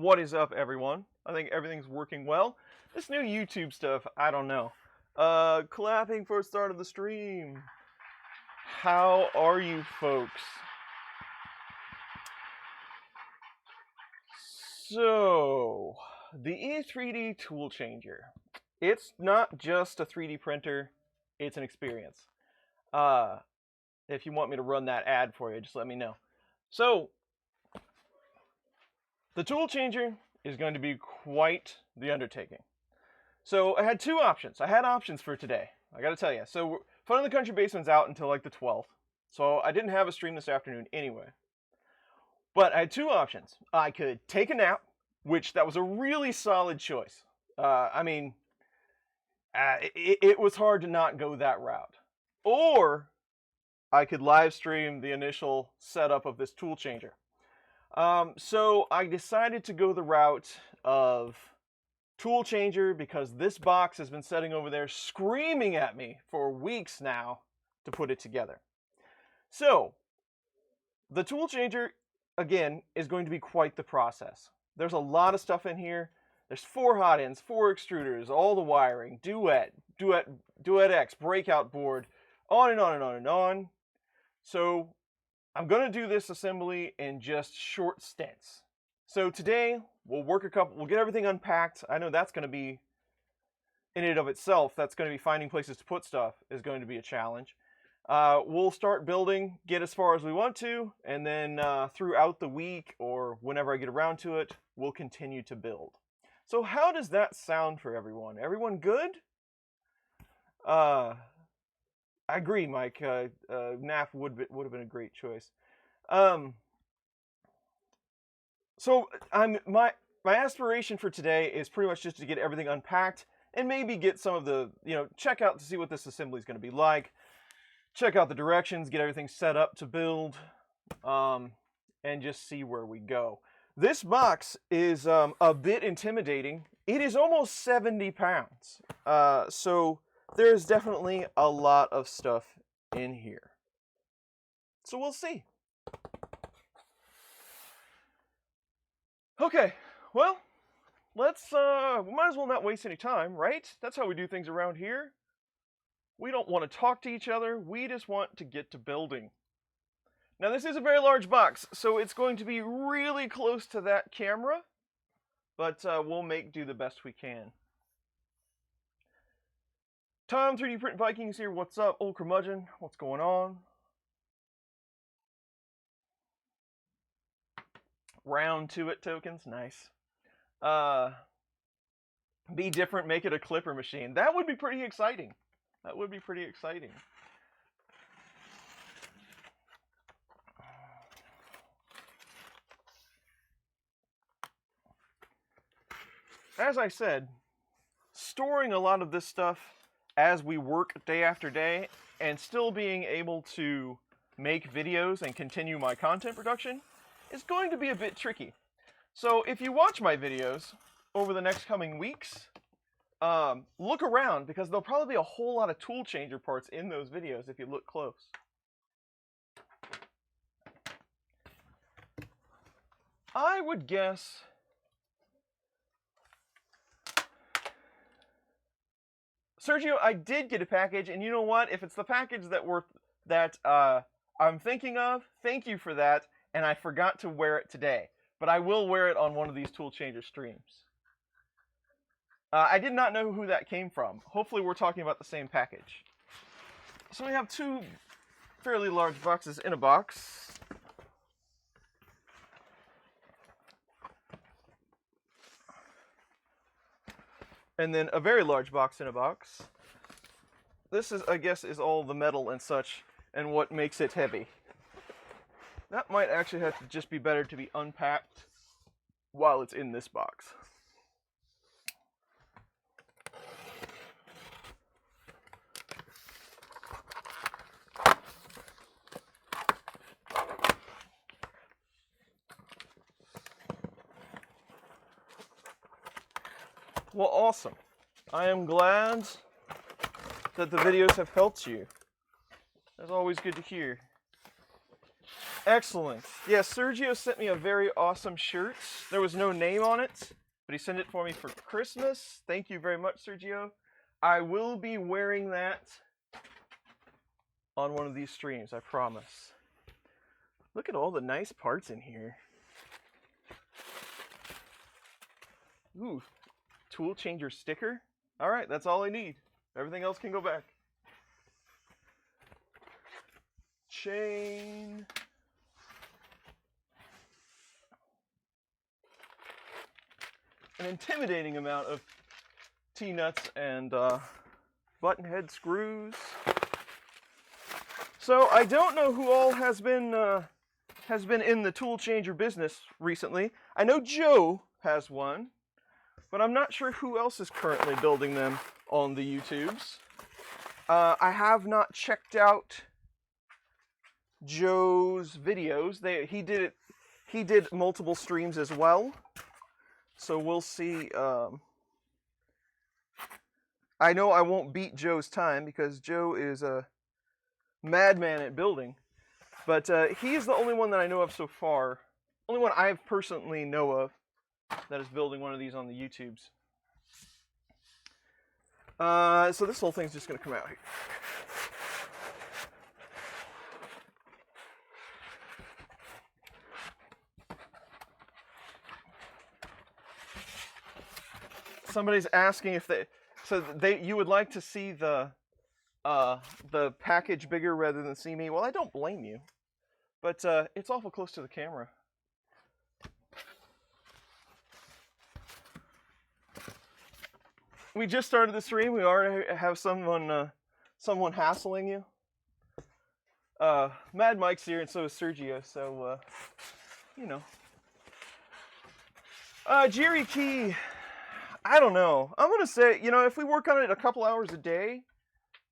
What is up, everyone? I think everything's working well. This new YouTube stuff, I don't know. Clapping for start of the stream. How are you folks? So, the E3D tool changer. It's not just a 3D printer, it's an experience. If you want me to run that ad for you, just let me know. So, the tool changer is going to be quite the undertaking. So I had two options. I had options for today, I gotta tell you. So Fun in the Country Basement's out until like the 12th. So I didn't have a stream this afternoon anyway. But I had two options. I could take a nap, which that was a really solid choice. It was hard to not go that route. Or I could live stream the initial setup of this tool changer. So I decided to go the route of tool changer because this box has been sitting over there screaming at me for weeks now to put it together. So the tool changer, again, is going to be quite the process. There's a lot of stuff in here. There's 4 Hotends, 4 extruders, all the wiring, Duet X, breakout board, on and on and on and on. So I'm going to do this assembly in just short stints. So today we'll get everything unpacked. I know that's going to be, in and of itself, that's going to be finding places to put stuff is going to be a challenge. We'll start building, get as far as we want to, and then throughout the week or whenever I get around to it, we'll continue to build. So how does that sound for everyone? Everyone good? I agree, Mike. NAF would have been a great choice. So my aspiration for today is pretty much just to get everything unpacked and maybe get some of the, check out to see what this assembly is going to be like. Check out the directions, get everything set up to build, and just see where we go. This box is a bit intimidating. It is almost 70 pounds. So there's definitely a lot of stuff in here. So we'll see. Okay, well, we might as well not waste any time, right? That's how we do things around here. We don't want to talk to each other, we just want to get to building. Now this is a very large box, so it's going to be really close to that camera, but we'll do the best we can. Tom, 3D Print Vikings here, what's up? Old Curmudgeon, what's going on? Round to it tokens, nice. Be different, make it a clipper machine. That would be pretty exciting. That would be pretty exciting. As I said, storing a lot of this stuff as we work day after day and still being able to make videos and continue my content production is going to be a bit tricky. So if you watch my videos over the next coming weeks, look around because there'll probably be a whole lot of tool changer parts in those videos if you look close. I would guess Sergio, I did get a package, and you know what? If it's the package that I'm thinking of, thank you for that, and I forgot to wear it today. But I will wear it on one of these tool changer streams. I did not know who that came from. Hopefully we're talking about the same package. So we have 2 fairly large boxes in a box. And then a very large box in a box. This is, I guess, is all the metal and such, and what makes it heavy. That might actually have to just be better to be unpacked while it's in this box. Well, awesome. I am glad that the videos have helped you. That's always good to hear. Excellent. Yeah, Sergio sent me a very awesome shirt. There was no name on it, but he sent it for me for Christmas. Thank you very much, Sergio. I will be wearing that on one of these streams, I promise. Look at all the nice parts in here. Ooh, tool changer sticker. All right, that's all I need. Everything else can go back. Chain. An intimidating amount of T-nuts and button head screws. So I don't know who all has been in the tool changer business recently. I know Joe has one, but I'm not sure who else is currently building them on the YouTubes. I have not checked out Joe's videos. He did multiple streams as well. So we'll see. I know I won't beat Joe's time because Joe is a madman at building. But he is the only one that I know of so far. Only one I personally know of that is building one of these on the YouTubes. So this whole thing's just going to come out here. Somebody's asking if you would like to see the package bigger rather than see me. Well, I don't blame you, but it's awful close to the camera. We just started the stream. We already have someone hassling you. Mad Mike's here, and so is Sergio. So you know, Jerry Key. I don't know. I'm going to say, if we work on it a couple hours a day,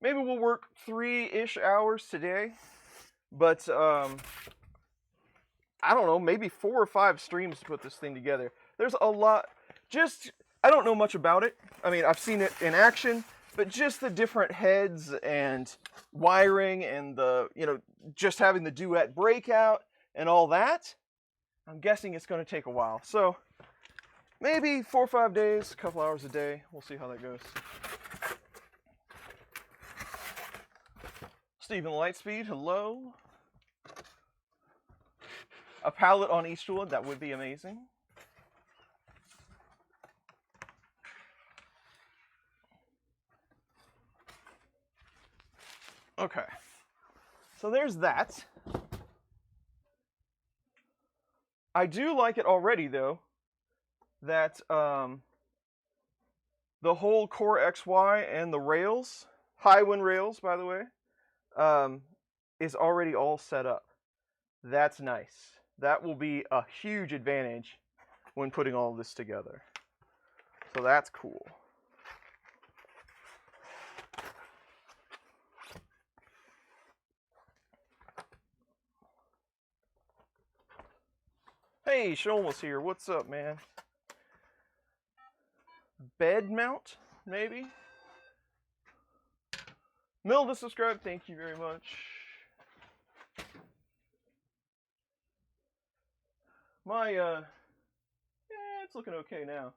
maybe we'll work 3-ish hours today. But, I don't know, maybe 4 or 5 streams to put this thing together. There's a lot. I don't know much about it. I mean, I've seen it in action, but just the different heads and wiring and just having the duet breakout and all that, I'm guessing it's going to take a while. So maybe 4 or 5 days, a couple hours a day. We'll see how that goes. Stephen Lightspeed, hello. A pallet on each tool, that would be amazing. Okay, so there's that. I do like it already, though, that the whole Core XY and the rails, Highwind rails, by the way, is already all set up. That's nice. That will be a huge advantage when putting all this together. So that's cool. Hey, Sean was here. What's up, man? Bed mount, maybe? Milda subscribe, thank you very much. It's looking okay now.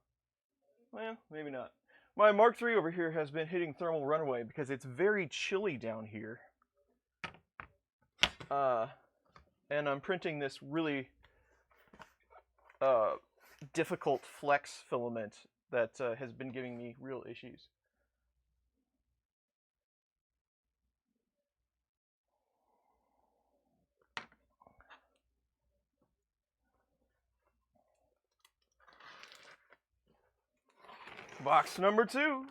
Well, maybe not. My Mark III over here has been hitting thermal runaway because it's very chilly down here. And I'm printing this really difficult flex filament that has been giving me real issues. Box number 2.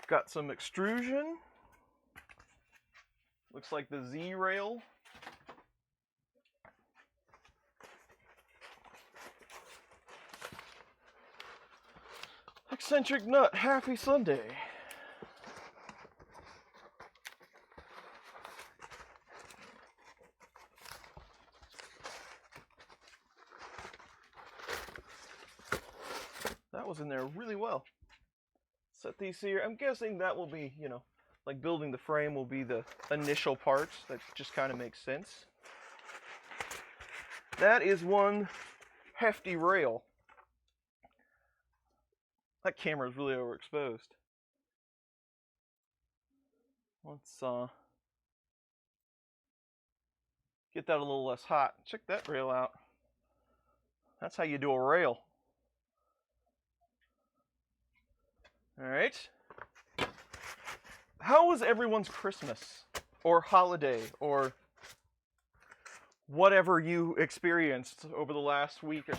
Got some extrusion. Looks like the Z rail. Eccentric Nut, happy Sunday. was in there really well. Set these here. I'm guessing that will be, you know, like building the frame will be the initial parts. That just kind of makes sense. That is one hefty rail. That camera is really overexposed. Let's get that a little less hot. Check that rail out. That's how you do a rail. All right. How was everyone's Christmas or holiday or whatever you experienced over the last week or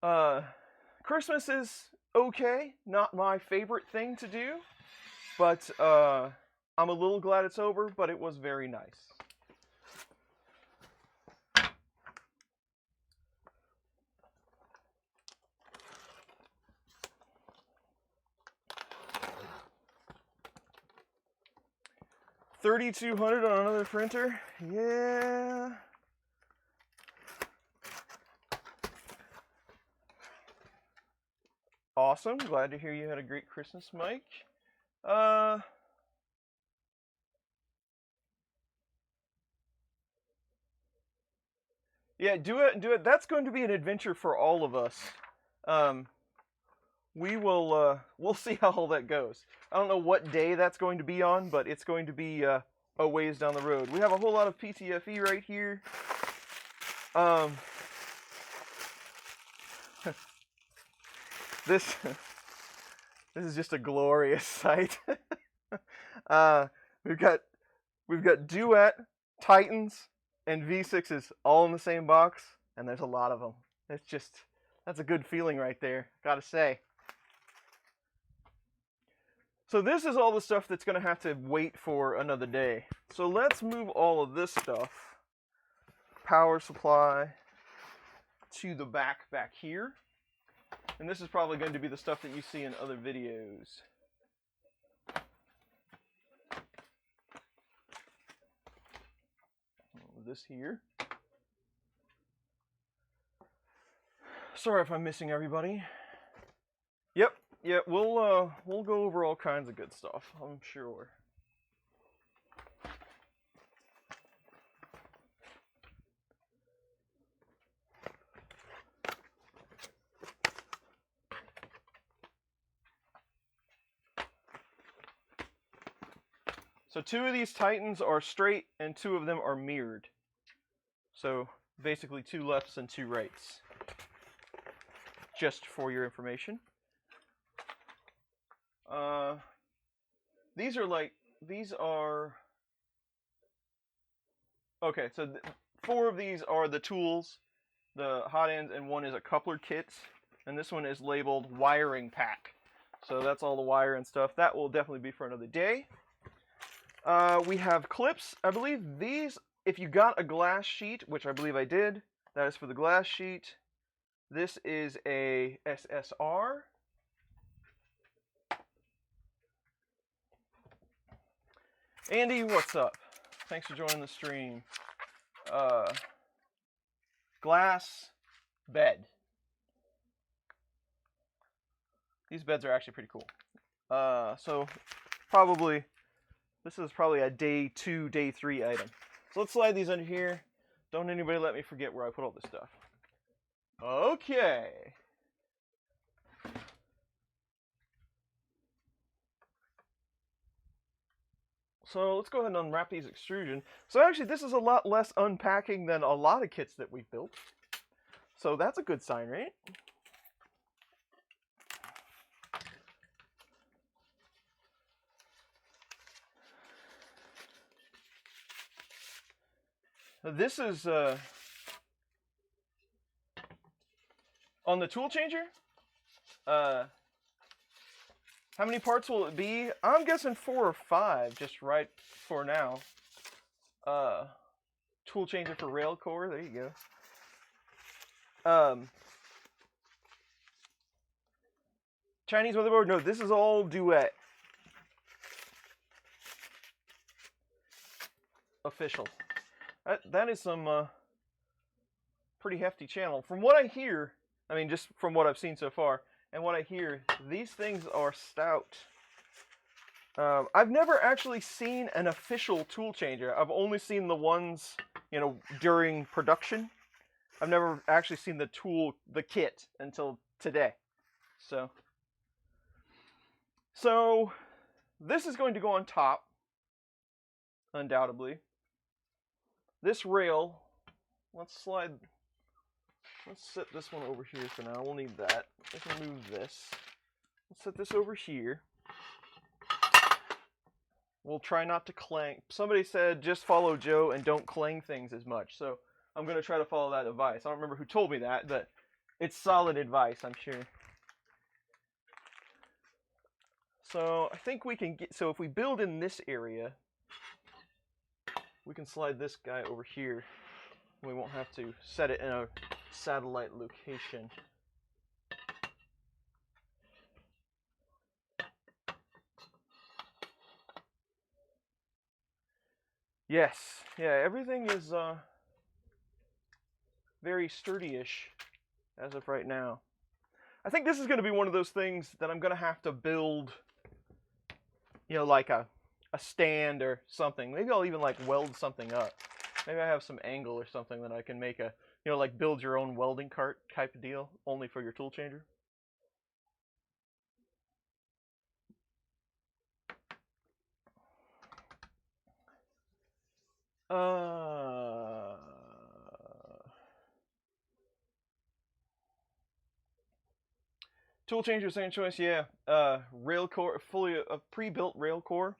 so? Christmas is okay, not my favorite thing to do, but I'm a little glad it's over, but it was very nice. $3,200 on another printer, yeah. Awesome. Glad to hear you had a great Christmas, Mike. Yeah, do it. That's going to be an adventure for all of us. We'll see how all that goes. I don't know what day that's going to be on, but it's going to be a ways down the road. We have a whole lot of PTFE right here. This is just a glorious sight. We've got Duet, Titans, and V6s all in the same box, and there's a lot of them. That's a good feeling right there, gotta say. So this is all the stuff that's gonna have to wait for another day. So let's move all of this stuff, power supply, to the back here. And this is probably going to be the stuff that you see in other videos. This here. Sorry if I'm missing everybody. Yep, we'll go over all kinds of good stuff, I'm sure. So 2 of these Titans are straight and 2 of them are mirrored. So basically 2 lefts and 2 rights. Just for your information. These are okay, so 4 of these are the tools, the Hotends, and 1 is a coupler kit, and this one is labeled wiring pack. So that's all the wire and stuff. That will definitely be for another day. We have clips. I believe these, if you got a glass sheet, which I believe I did, that is for the glass sheet. This is a SSR. Andy, what's up? Thanks for joining the stream. Glass bed. These beds are actually pretty cool. So this is probably a day 2, day 3 item. So let's slide these under here. Don't anybody let me forget where I put all this stuff. Okay. So let's go ahead and unwrap these extrusion. So actually this is a lot less unpacking than a lot of kits that we've built. So that's a good sign, right? This is on the tool changer. How many parts will it be? I'm guessing 4 or 5, just right for now. Tool changer for rail core. There you go. Chinese motherboard. No, this is all Duet. Official. That is some pretty hefty channel. From what I hear, I mean, just from what I've seen so far. And what I hear, these things are stout. I've never actually seen an official tool changer. I've only seen the ones, you know, during production. I've never actually seen the kit until today. So this is going to go on top, undoubtedly. This rail, let's set this one over here for now. We'll need that. Let's move this. Let's set this over here. We'll try not to clang. Somebody said just follow Joe and don't clang things as much. So I'm going to try to follow that advice. I don't remember who told me that, but it's solid advice, I'm sure. So I think we can get, so if we build in this area, we can slide this guy over here. We won't have to set it in a satellite location. Yes, yeah, everything is very sturdy-ish as of right now. I think this is going to be one of those things that I'm going to have to build, you know, like a stand or something. Maybe I'll even like weld something up. Maybe I have some angle or something that I can make a, you know, like build your own welding cart type of deal, only for your tool changer. Tool changer, second choice, yeah. Rail core, fully a pre-built rail core.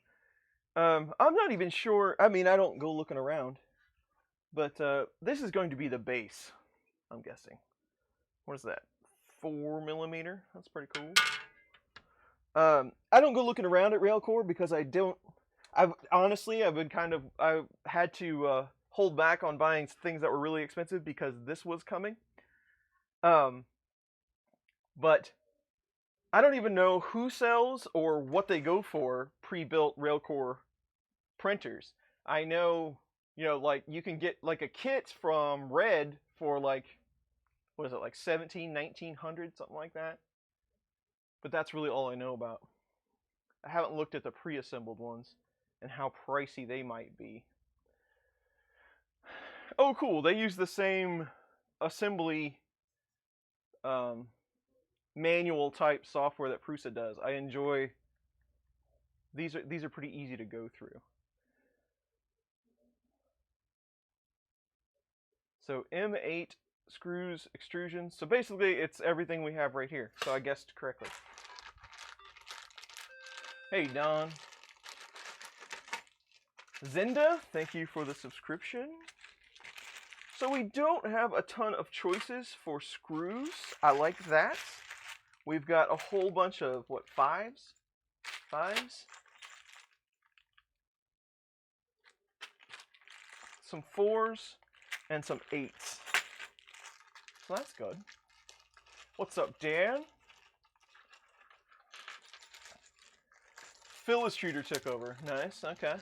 I'm not even sure. I mean, I don't go looking around, but this is going to be the base, I'm guessing. What is that? 4mm. That's pretty cool. I don't go looking around at rail core because I've had to hold back on buying things that were really expensive because this was coming. But I don't even know who sells or what they go for pre-built railcore printers. I know, you know, like you can get like a kit from Red for like, what is it, like 1900, something like that. But that's really all I know about. I haven't looked at the pre-assembled ones and how pricey they might be. Oh, cool. They use the same assembly manual type software that Prusa does. I enjoy these are pretty easy to go through. So M8 screws extrusion. So basically it's everything we have right here. So I guessed correctly. Hey Don. Zenda, thank you for the subscription. So we don't have a ton of choices for screws. I like that. We've got a whole bunch of, what, fives? Some 4s, and some 8s. So that's good. What's up, Dan? Phil Extruder took over. Nice, okay.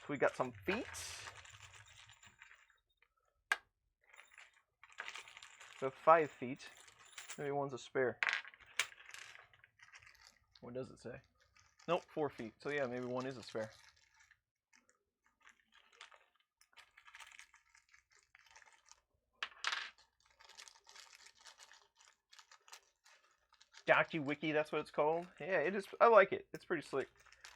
So we got some feet. So 5 feet. Maybe one's a spare. What does it say? Nope, 4 feet. So yeah, maybe one is a spare. DocuWiki, that's what it's called. Yeah, it is. I like it. It's pretty slick.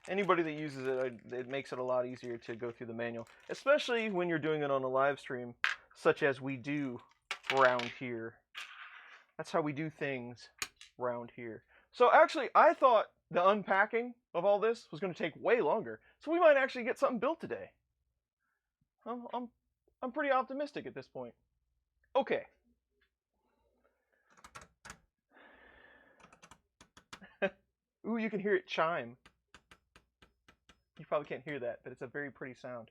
Anybody that uses it, it makes it a lot easier to go through the manual, especially when you're doing it on a live stream, such as we do around here. That's how we do things around here. So actually, I thought the unpacking of all this was going to take way longer. So we might actually get something built today. I'm pretty optimistic at this point. Okay. Ooh, you can hear it chime. You probably can't hear that, but it's a very pretty sound.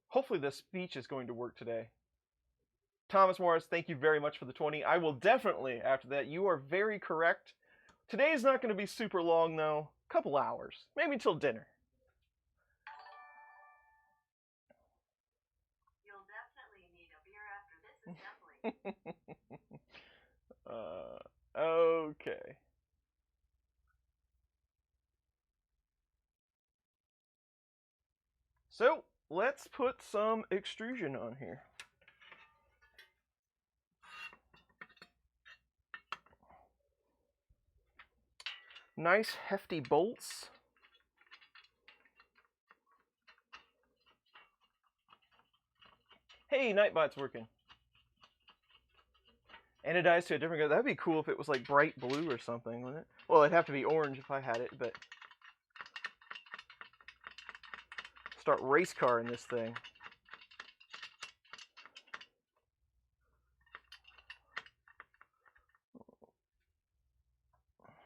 Hopefully the speech is going to work today. Thomas Morris, thank you very much for the 20. I will definitely, after that, you are very correct. Today is not going to be super long, though. couple hours, maybe till dinner. You'll definitely need a beer after this assembly. Okay. So let's put some extrusion on here. Nice hefty bolts. Hey, Nightbot's working. Anodized to a different color. That'd be cool if it was like bright blue or something, wouldn't it? Well, it'd have to be orange if I had it, but start race car in this thing.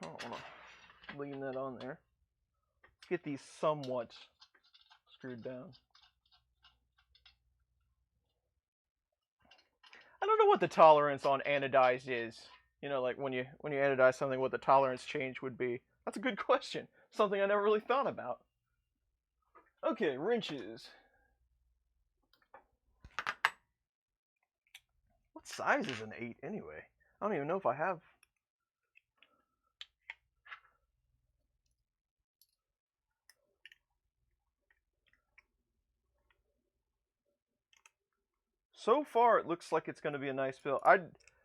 I don't want to lean that on there. Let's get these somewhat screwed down. I don't know what the tolerance on anodized is. You know, like when you anodize something, what the tolerance change would be. That's a good question. Something I never really thought about. Okay, wrenches. What size is an 8 anyway? I don't even know if I have. So far, it looks like it's going to be a nice build.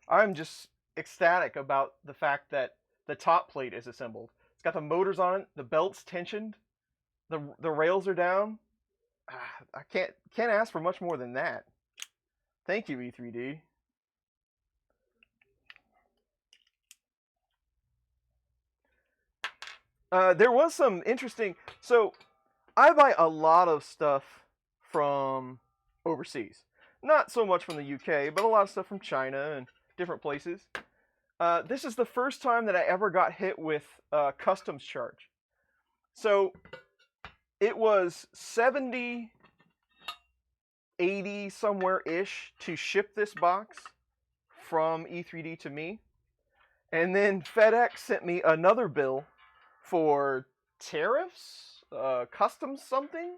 I'm just ecstatic about the fact that the top plate is assembled. It's got the motors on it, the belt's tensioned, the rails are down. I can't ask for much more than that. Thank you, E3D. There was some interesting. So I buy a lot of stuff from overseas. Not so much from the UK, but a lot of stuff from China and different places. This is the first time that I ever got hit with customs charge. So it was 70, 80 somewhere-ish to ship this box from E3D to me. And then FedEx sent me another bill for tariffs, customs something.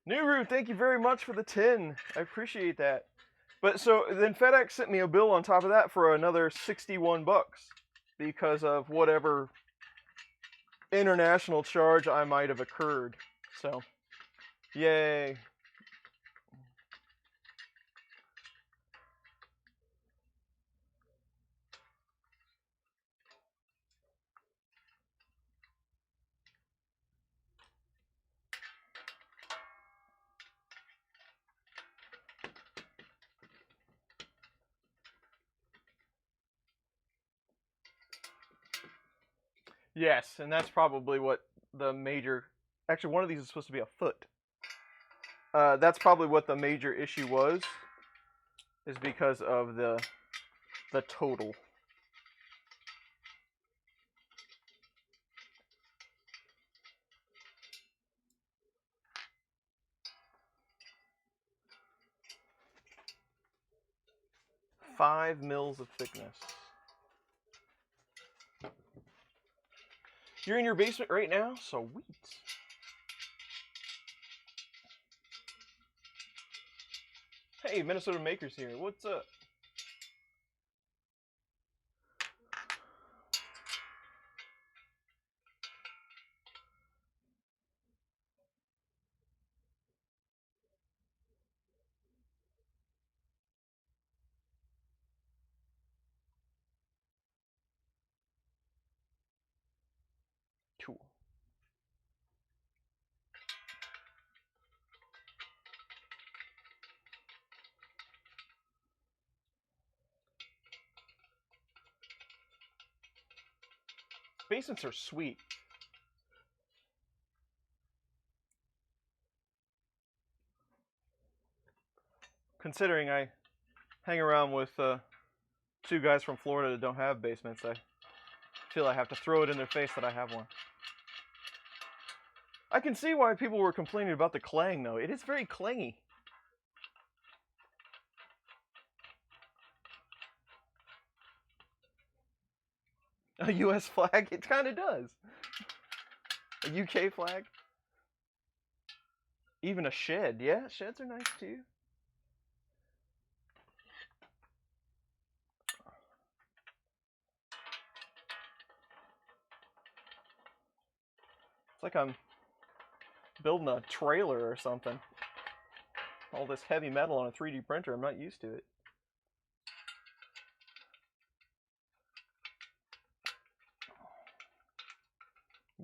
Nuru, thank you very much for the 10. I appreciate that. But so then FedEx sent me a bill on top of that for another 61 bucks because of whatever international charge I might have occurred. So, yay. Yes, and that's probably what the major... Actually, one of these is supposed to be a foot. That's probably what the major issue was, is because of the total. Five mils of thickness. You're in your basement right now? Sweet. Hey, Minnesota Makers here. What's up? Cool. Basements are sweet. Considering I hang around with two guys from Florida that don't have basements, I feel I have to throw it in their face that I have one. I can see why people were complaining about the clang, though. It is very clangy. A U.S. flag? It kind of does. A UK flag? Even a shed. Yeah, sheds are nice too. It's like I'm building a trailer or something. All this heavy metal on a 3D printer, I'm not used to it.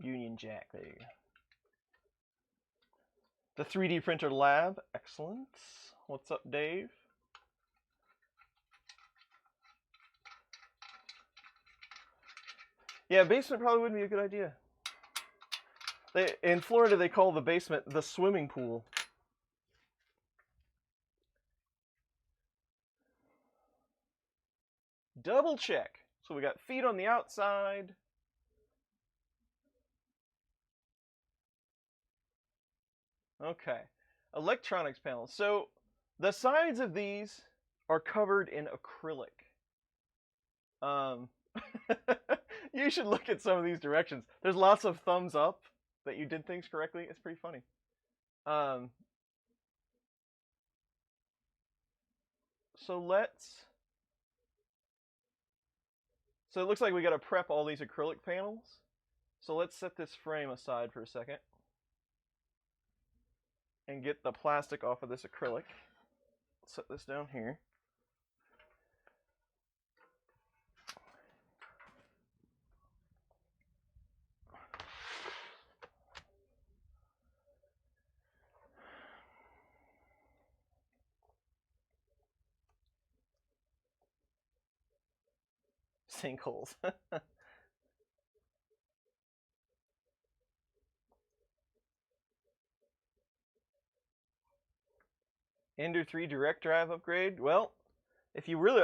Union Jack, there you go. The 3D printer lab, excellent. What's up, Dave? Yeah, basement probably wouldn't be a good idea. In Florida, they call the basement the swimming pool. Double check. So we got feet on the outside. Okay. Electronics panel. So the sides of these are covered in acrylic. You should look at some of these directions. There's lots of thumbs up that you did things correctly. It's pretty funny. So it looks like we got to prep all these acrylic panels. So let's set this frame aside for a second and get the plastic off of this acrylic. Set this down here. Sinkholes. Ender 3 direct drive upgrade. Well, if you really,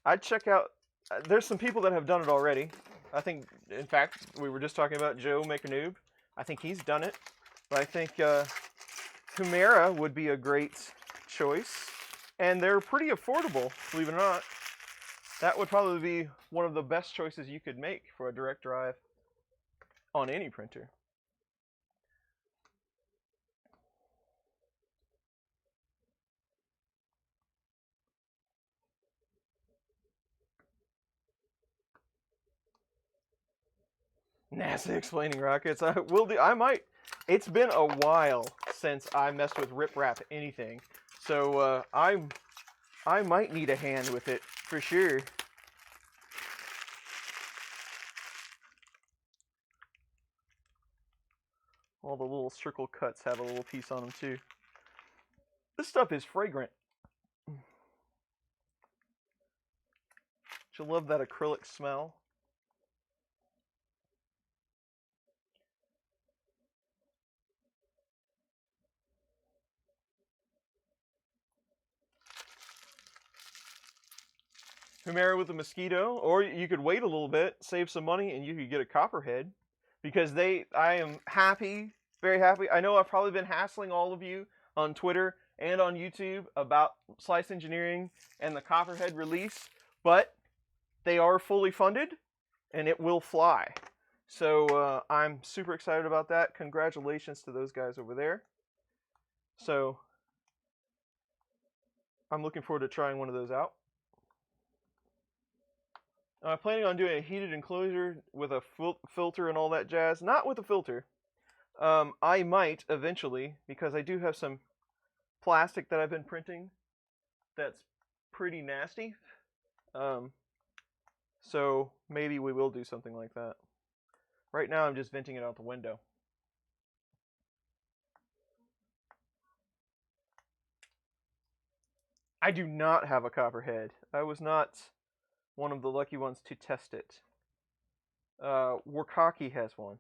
I'd check out, there's some people that have done it already. I think, in fact, we were just talking about Joe Makanoob. I think he's done it. But I think Humera would be a great choice. And they're pretty affordable, believe it or not. That would probably be one of the best choices you could make for a direct drive on any printer. NASA explaining rockets. I will do. I might. It's been a while since I messed with rip-rap anything, so I might need a hand with it for sure. All the little circle cuts have a little piece on them too. This stuff is fragrant. You'll love that acrylic smell. Humera with a Mosquito, or you could wait a little bit, save some money, and you could get a Copperhead. Because I am happy, very happy. I know I've probably been hassling all of you on Twitter and on YouTube about Slice Engineering and the Copperhead release, but they are fully funded, and it will fly. So I'm super excited about that. Congratulations to those guys over there. So I'm looking forward to trying one of those out. I'm planning on doing a heated enclosure with a filter and all that jazz. Not with a filter. I might eventually, because I do have some plastic that I've been printing that's pretty nasty. So maybe we will do something like that. Right now I'm just venting it out the window. I do not have a Copperhead. I was not one of the lucky ones to test it. Warkaki has one.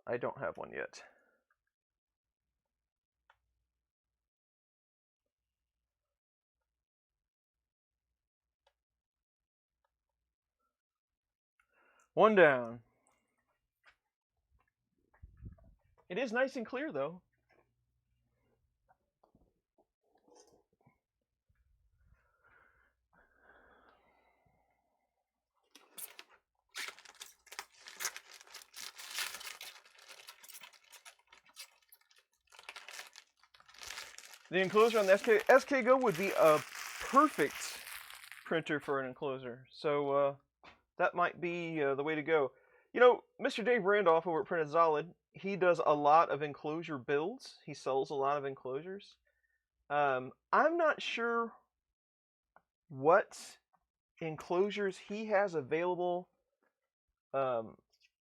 I don't have one yet. One down. It is nice and clear, though. The enclosure on the SK Go would be a perfect printer for an enclosure. So that might be the way to go. You know, Mr. Dave Randolph over at Printed Solid, he does a lot of enclosure builds. He sells a lot of enclosures. I'm not sure what enclosures he has available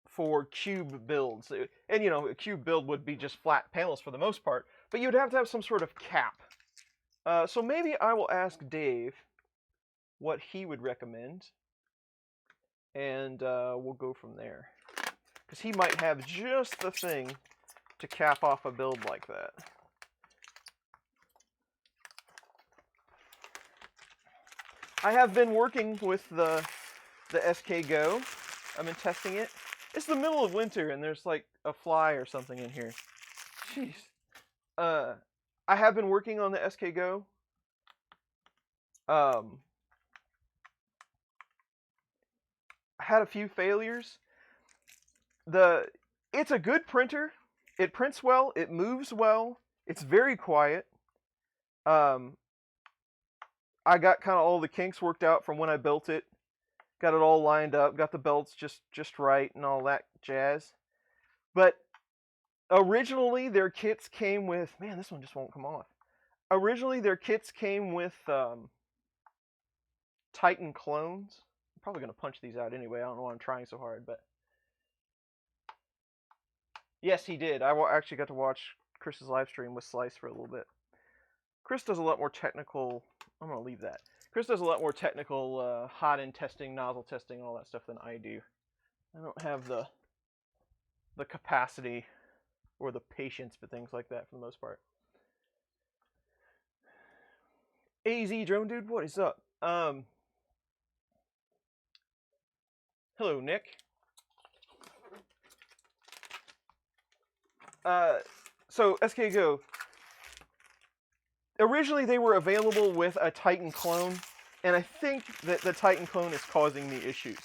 for cube builds. And you know, a cube build would be just flat panels for the most part, but you'd have to have some sort of cap. So maybe I will ask Dave what he would recommend, and we'll go from there. Because he might have just the thing to cap off a build like that. I have been working with the SK Go. I've been testing it. It's the middle of winter and there's like a fly or something in here. Jeez. I have been working on the SK Go. I had a few failures. It's a good printer. It prints well. It moves well. It's very quiet. I got kind of all the kinks worked out from when I built it. Got it all lined up. Got the belts just right and all that jazz. But originally their kits came with, man, this one just won't come off. Originally their kits came with Titan clones. I'm probably going to punch these out anyway. I don't know why I'm trying so hard, but yes, he did. I actually got to watch Chris's live stream with Slice for a little bit. Chris does a lot more technical. I'm going to leave that. Chris does a lot more technical hot end testing, nozzle testing, all that stuff than I do. I don't have the capacity or the patience for things like that for the most part. AZ Drone Dude, what is up? Hello, Nick. So SK Go. Originally, they were available with a Titan clone, and I think that the Titan clone is causing the issues.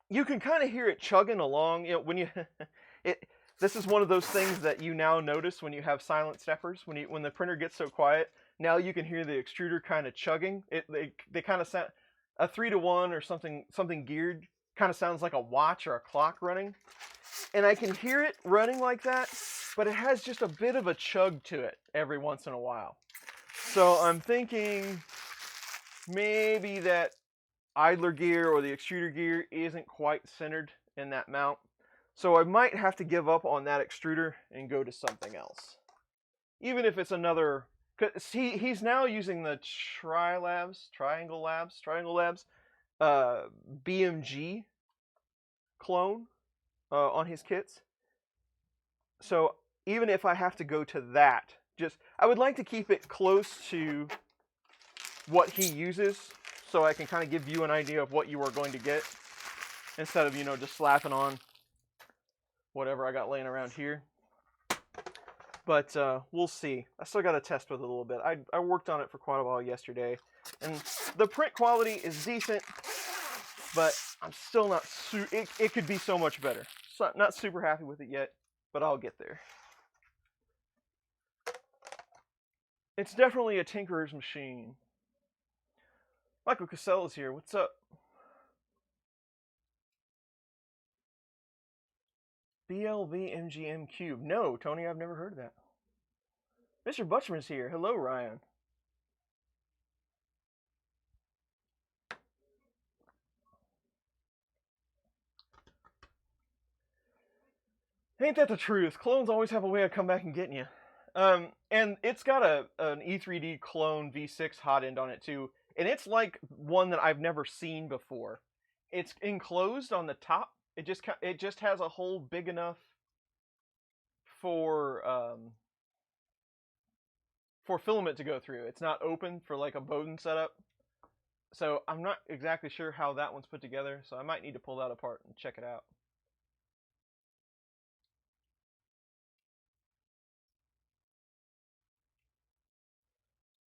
You can kind of hear it chugging along. You know, when you this is one of those things that you now notice when you have silent steppers. When the printer gets so quiet, now you can hear the extruder kind of chugging. They kind of sound a 3-to-1 or something geared kind of sounds like a watch or a clock running. And I can hear it running like that, but it has just a bit of a chug to it every once in a while. So I'm thinking maybe that idler gear or the extruder gear isn't quite centered in that mount. So I might have to give up on that extruder and go to something else. Even if it's another, because he's now using the Triangle Labs BMG clone on his kits. So even if I have to go to that, I would like to keep it close to what he uses, so I can kind of give you an idea of what you are going to get, instead of, you know, just slapping on whatever I got laying around here. But we'll see. I still got to test with it a little bit. I worked on it for quite a while yesterday, and the print quality is decent, but I'm still not it could be so much better. So not super happy with it yet, but I'll get there. It's definitely a tinkerer's machine. Michael Casella's here. What's up? BLV MGM Cube. No, Tony, I've never heard of that. Mr. Butchman's here. Hello, Ryan. Ain't that the truth? Clones always have a way of coming back and getting you. And it's got an E3D clone V6 hot end on it too, and it's like one that I've never seen before. It's enclosed on the top. It just has a hole big enough for filament to go through. It's not open for like a Bowden setup. So I'm not exactly sure how that one's put together, so I might need to pull that apart and check it out.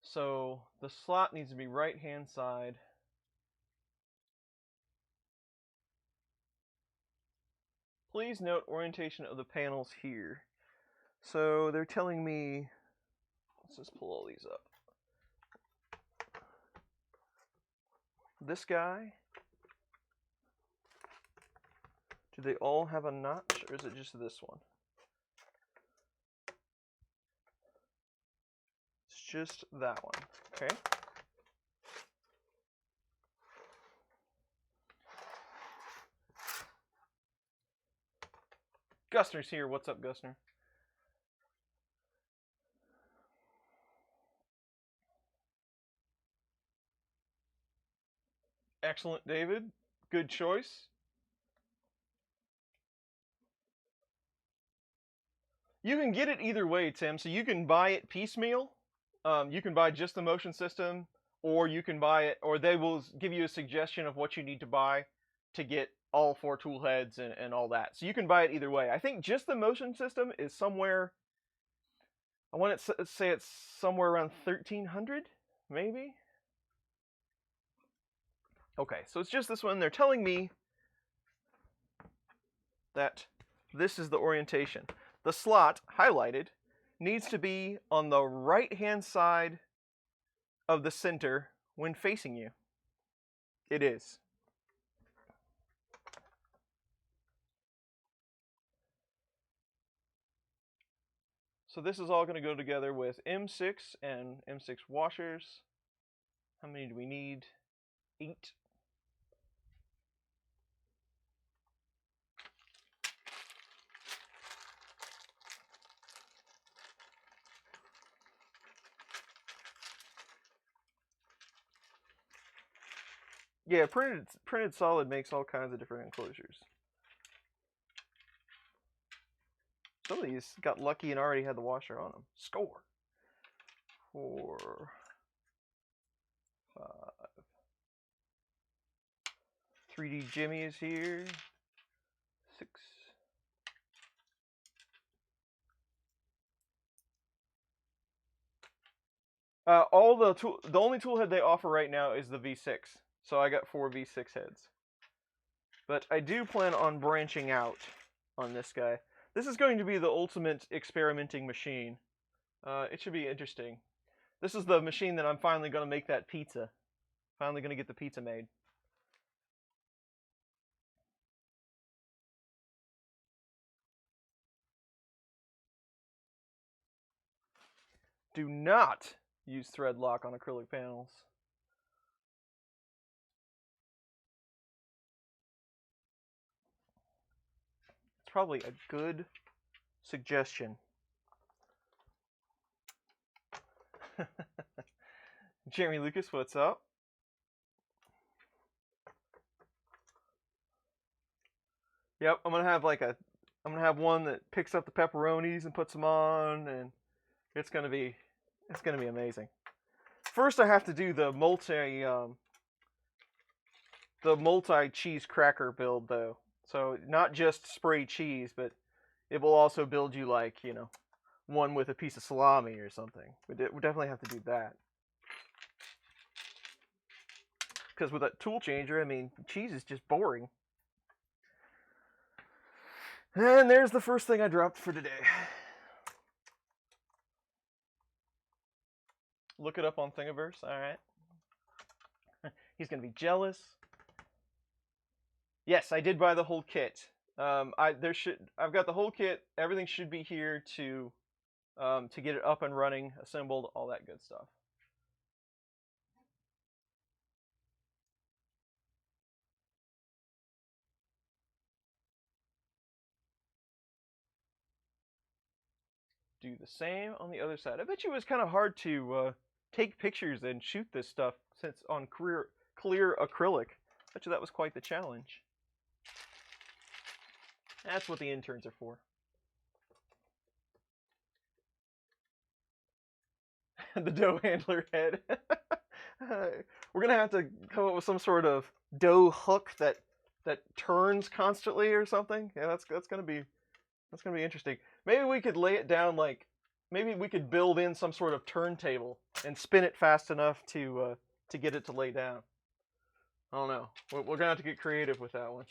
So the slot needs to be right-hand side. Please note orientation of the panels here. So they're telling me, let's just pull all these up. This guy, do they all have a notch, or is it just this one? It's just that one, okay? Gustner's here. What's up, Gustner? Excellent, David. Good choice. You can get it either way, Tim. So you can buy it piecemeal. You can buy just the motion system, or you can buy it, or they will give you a suggestion of what you need to buy to get all 4 tool heads and all that. So you can buy it either way. I think just the motion system is somewhere, I want to say it's somewhere around 1,300, maybe? Okay, so it's just this one. They're telling me that this is the orientation. The slot, highlighted, needs to be on the right-hand side of the center when facing you. It is. So this is all going to go together with M6 and M6 washers. How many do we need? 8. Yeah, printed solid makes all kinds of different enclosures. Some of these got lucky and already had the washer on them. Score. 4, 5. 3D Jimmy is here. 6. The only tool head they offer right now is the V6. So I got 4 V6 heads. But I do plan on branching out on this guy. This is going to be the ultimate experimenting machine. It should be interesting. This is the machine that I'm finally going to make that pizza. Finally going to get the pizza made. Do not use thread lock on acrylic panels. It's probably a good suggestion. Jeremy Lucas, what's up? Yep, I'm gonna have one that picks up the pepperonis and puts them on, and it's gonna be amazing. First, I have to do the multi cheese cracker build though. So not just spray cheese, but it will also build you like, you know, one with a piece of salami or something. We definitely have to do that. Because with that tool changer, I mean, cheese is just boring. And there's the first thing I dropped for today. Look it up on Thingiverse. All right. He's gonna be jealous. Yes, I did buy the whole kit. I've got the whole kit. Everything should be here to get it up and running, assembled, all that good stuff. Do the same on the other side. I bet you it was kind of hard to take pictures and shoot this stuff since on clear acrylic. I bet you that was quite the challenge. That's what the interns are for. The dough handler head. We're gonna have to come up with some sort of dough hook that turns constantly or something. Yeah, that's gonna be interesting. Maybe we could lay it down like, maybe we could build in some sort of turntable and spin it fast enough to get it to lay down. I don't know. We're gonna have to get creative with that one.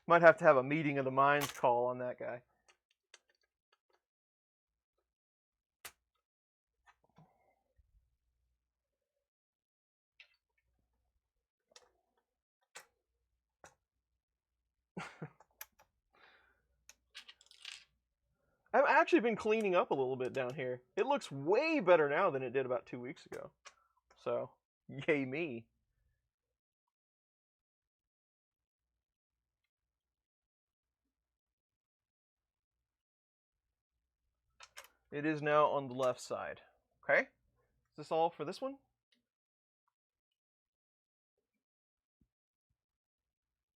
Might have to have a meeting of the minds call on that guy. I've actually been cleaning up a little bit down here. It looks way better now than it did about 2 weeks ago. So, yay me. It is now on the left side. Okay? Is this all for this one?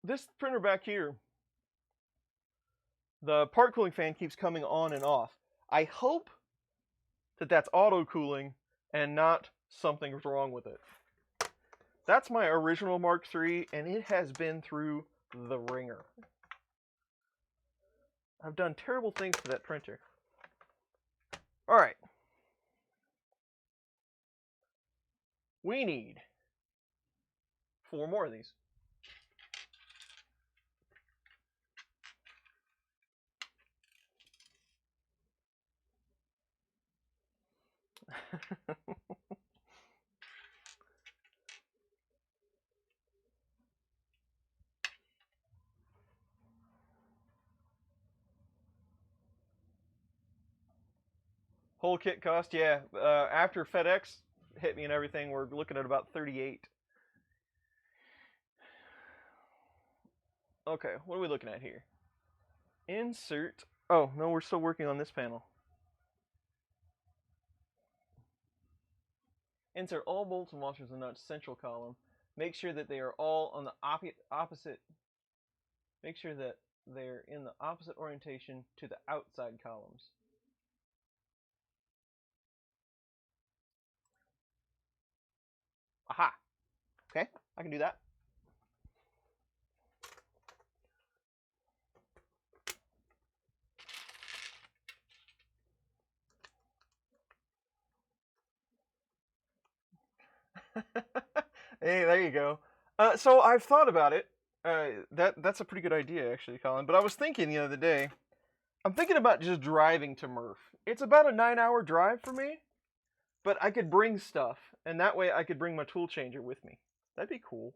This printer back here, the part cooling fan keeps coming on and off. I hope that that's auto cooling and not something's wrong with it. That's my original Mark III, and it has been through the ringer. I've done terrible things to that printer. All right. We need 4 more of these. Whole kit cost, yeah. After FedEx hit me and everything, we're looking at about 38. Okay, what are we looking at here? Insert. Oh, no, we're still working on this panel. Insert all bolts and washers in the central column. Make sure that they are all on the opposite. Make sure that they're in the opposite orientation to the outside columns. Aha. Okay, I can do that. Hey, there you go. So I've thought about it. That's a pretty good idea, actually, Colin. But I was thinking the other day, I'm thinking about just driving to Murph. It's about a 9-hour drive for me, but I could bring stuff, and that way I could bring my tool changer with me. That'd be cool.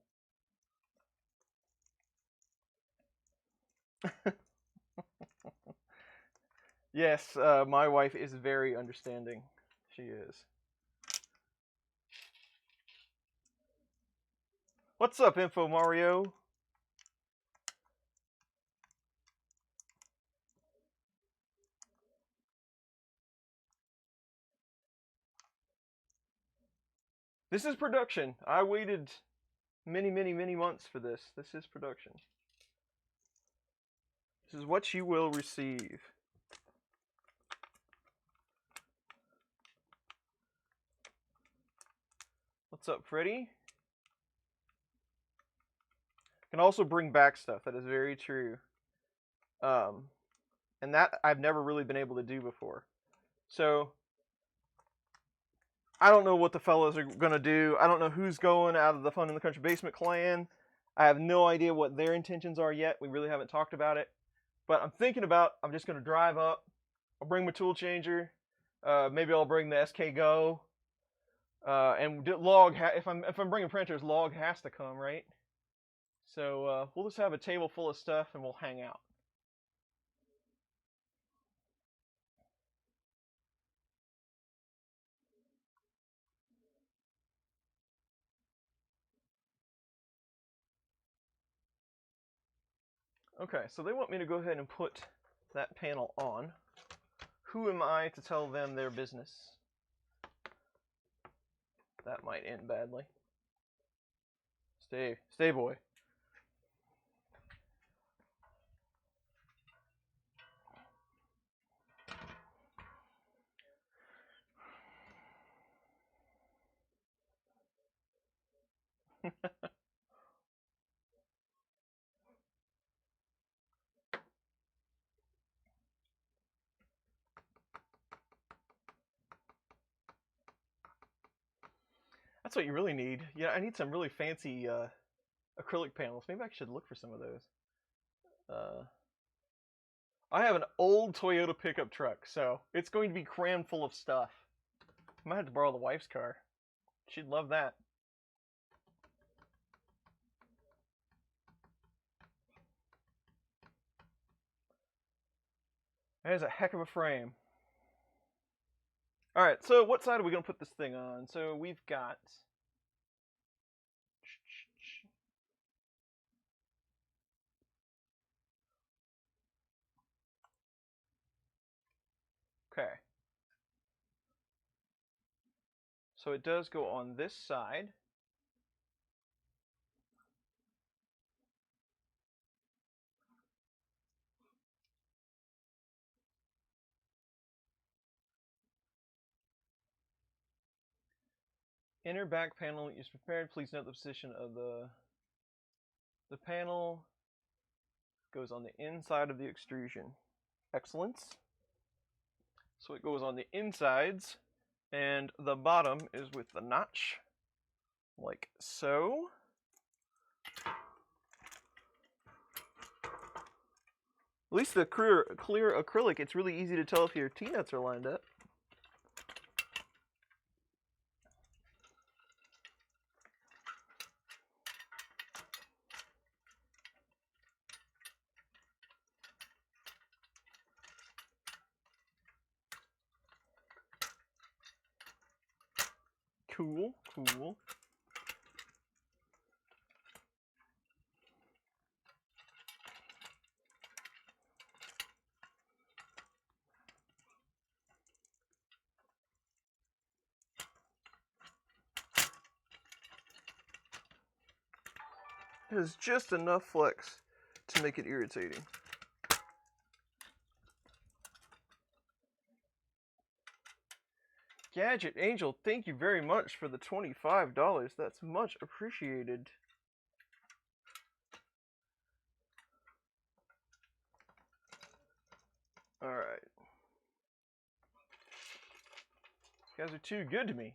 Yes, my wife is very understanding. She is. What's up, Info Mario? This is production. I waited many, many, many months for this. This is production. This is what you will receive. What's up, Freddy? Can also bring back stuff. That is very true. And that I've never really been able to do before. So I don't know what the fellas are gonna do. I don't know who's going out of the Fun in the Country Basement clan. I have no idea what their intentions are yet. We really haven't talked about it. But I'm thinking about, I'm just gonna drive up. I'll bring my tool changer. Maybe I'll bring the SK Go. And log. If I'm bringing printers, log has to come, right? So we'll just have a table full of stuff and we'll hang out. Okay, so they want me to go ahead and put that panel on. Who am I to tell them their business? That might end badly. Stay, boy. That's what you really need. Yeah, I need some really fancy acrylic panels. Maybe I should look for some of those. I have an old Toyota pickup truck, so it's going to be crammed full of stuff. I might have to borrow the wife's car. She'd love that. That is a heck of a frame. All right, so what side are we going to put this thing on? So we've got... Okay. So it does go on this side. Inner back panel is prepared. Please note the position of the panel goes on the inside of the extrusion. Excellent. So it goes on the insides, and the bottom is with the notch, like so. At least the clear acrylic, it's really easy to tell if your T-nuts are lined up. Cool, cool. It has just enough flex to make it irritating. Gadget Angel, thank you very much for the $25. That's much appreciated. Alright. You guys are too good to me.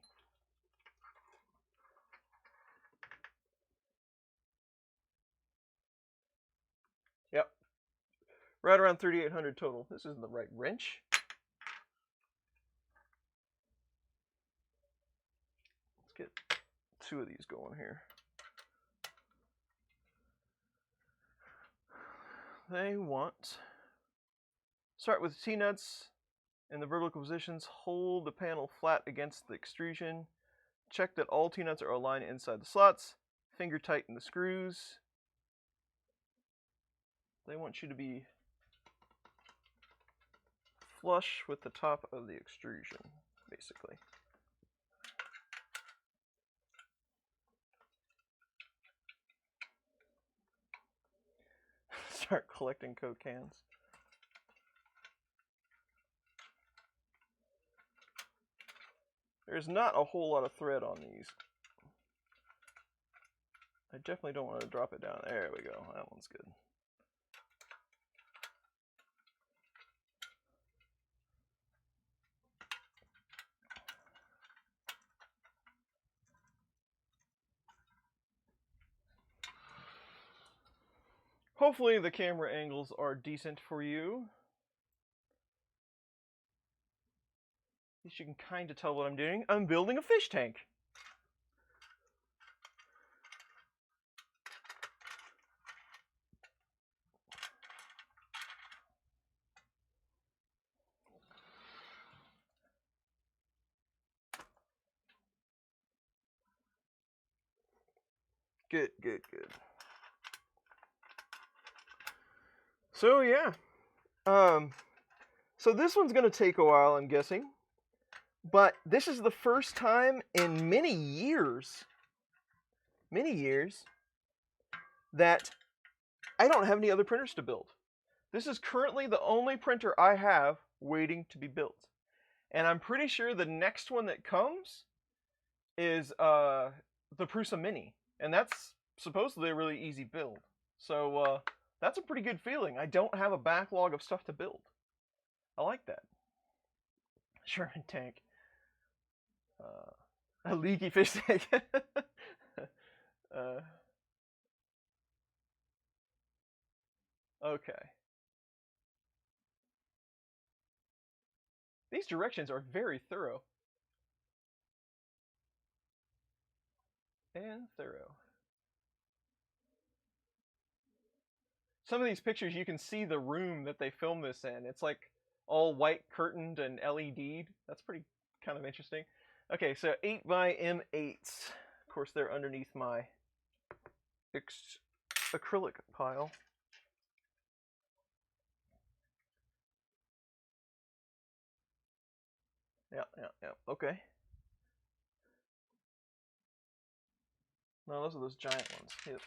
Yep. Right around 3,800 total. This isn't the right wrench. Let's get 2 of these going here. They want... Start with T-nuts in the vertical positions. Hold the panel flat against the extrusion. Check that all T-nuts are aligned inside the slots. Finger tighten the screws. They want you to be flush with the top of the extrusion, basically. Start collecting Coke cans. There's not a whole lot of thread on these. I definitely don't want to drop it down. There we go. That one's good. Hopefully the camera angles are decent for you. At least you can kind of tell what I'm doing. I'm building a fish tank. Good, good, good. So yeah. So this one's going to take a while, I'm guessing. But this is the first time in many years, that I don't have any other printers to build. This is currently the only printer I have waiting to be built. And I'm pretty sure the next one that comes is the Prusa Mini. And that's supposedly a really easy build. So that's a pretty good feeling. I don't have a backlog of stuff to build. I like that. Sherman tank. A leaky fish tank. Okay. These directions are very thorough. And thorough. Some of these pictures, you can see the room that they filmed this in. It's like all white curtained and LED'd. That's pretty kind of interesting. Okay, so 8 by M8s. Of course, they're underneath my acrylic pile. Yeah. Okay. No, those are those giant ones. Yep.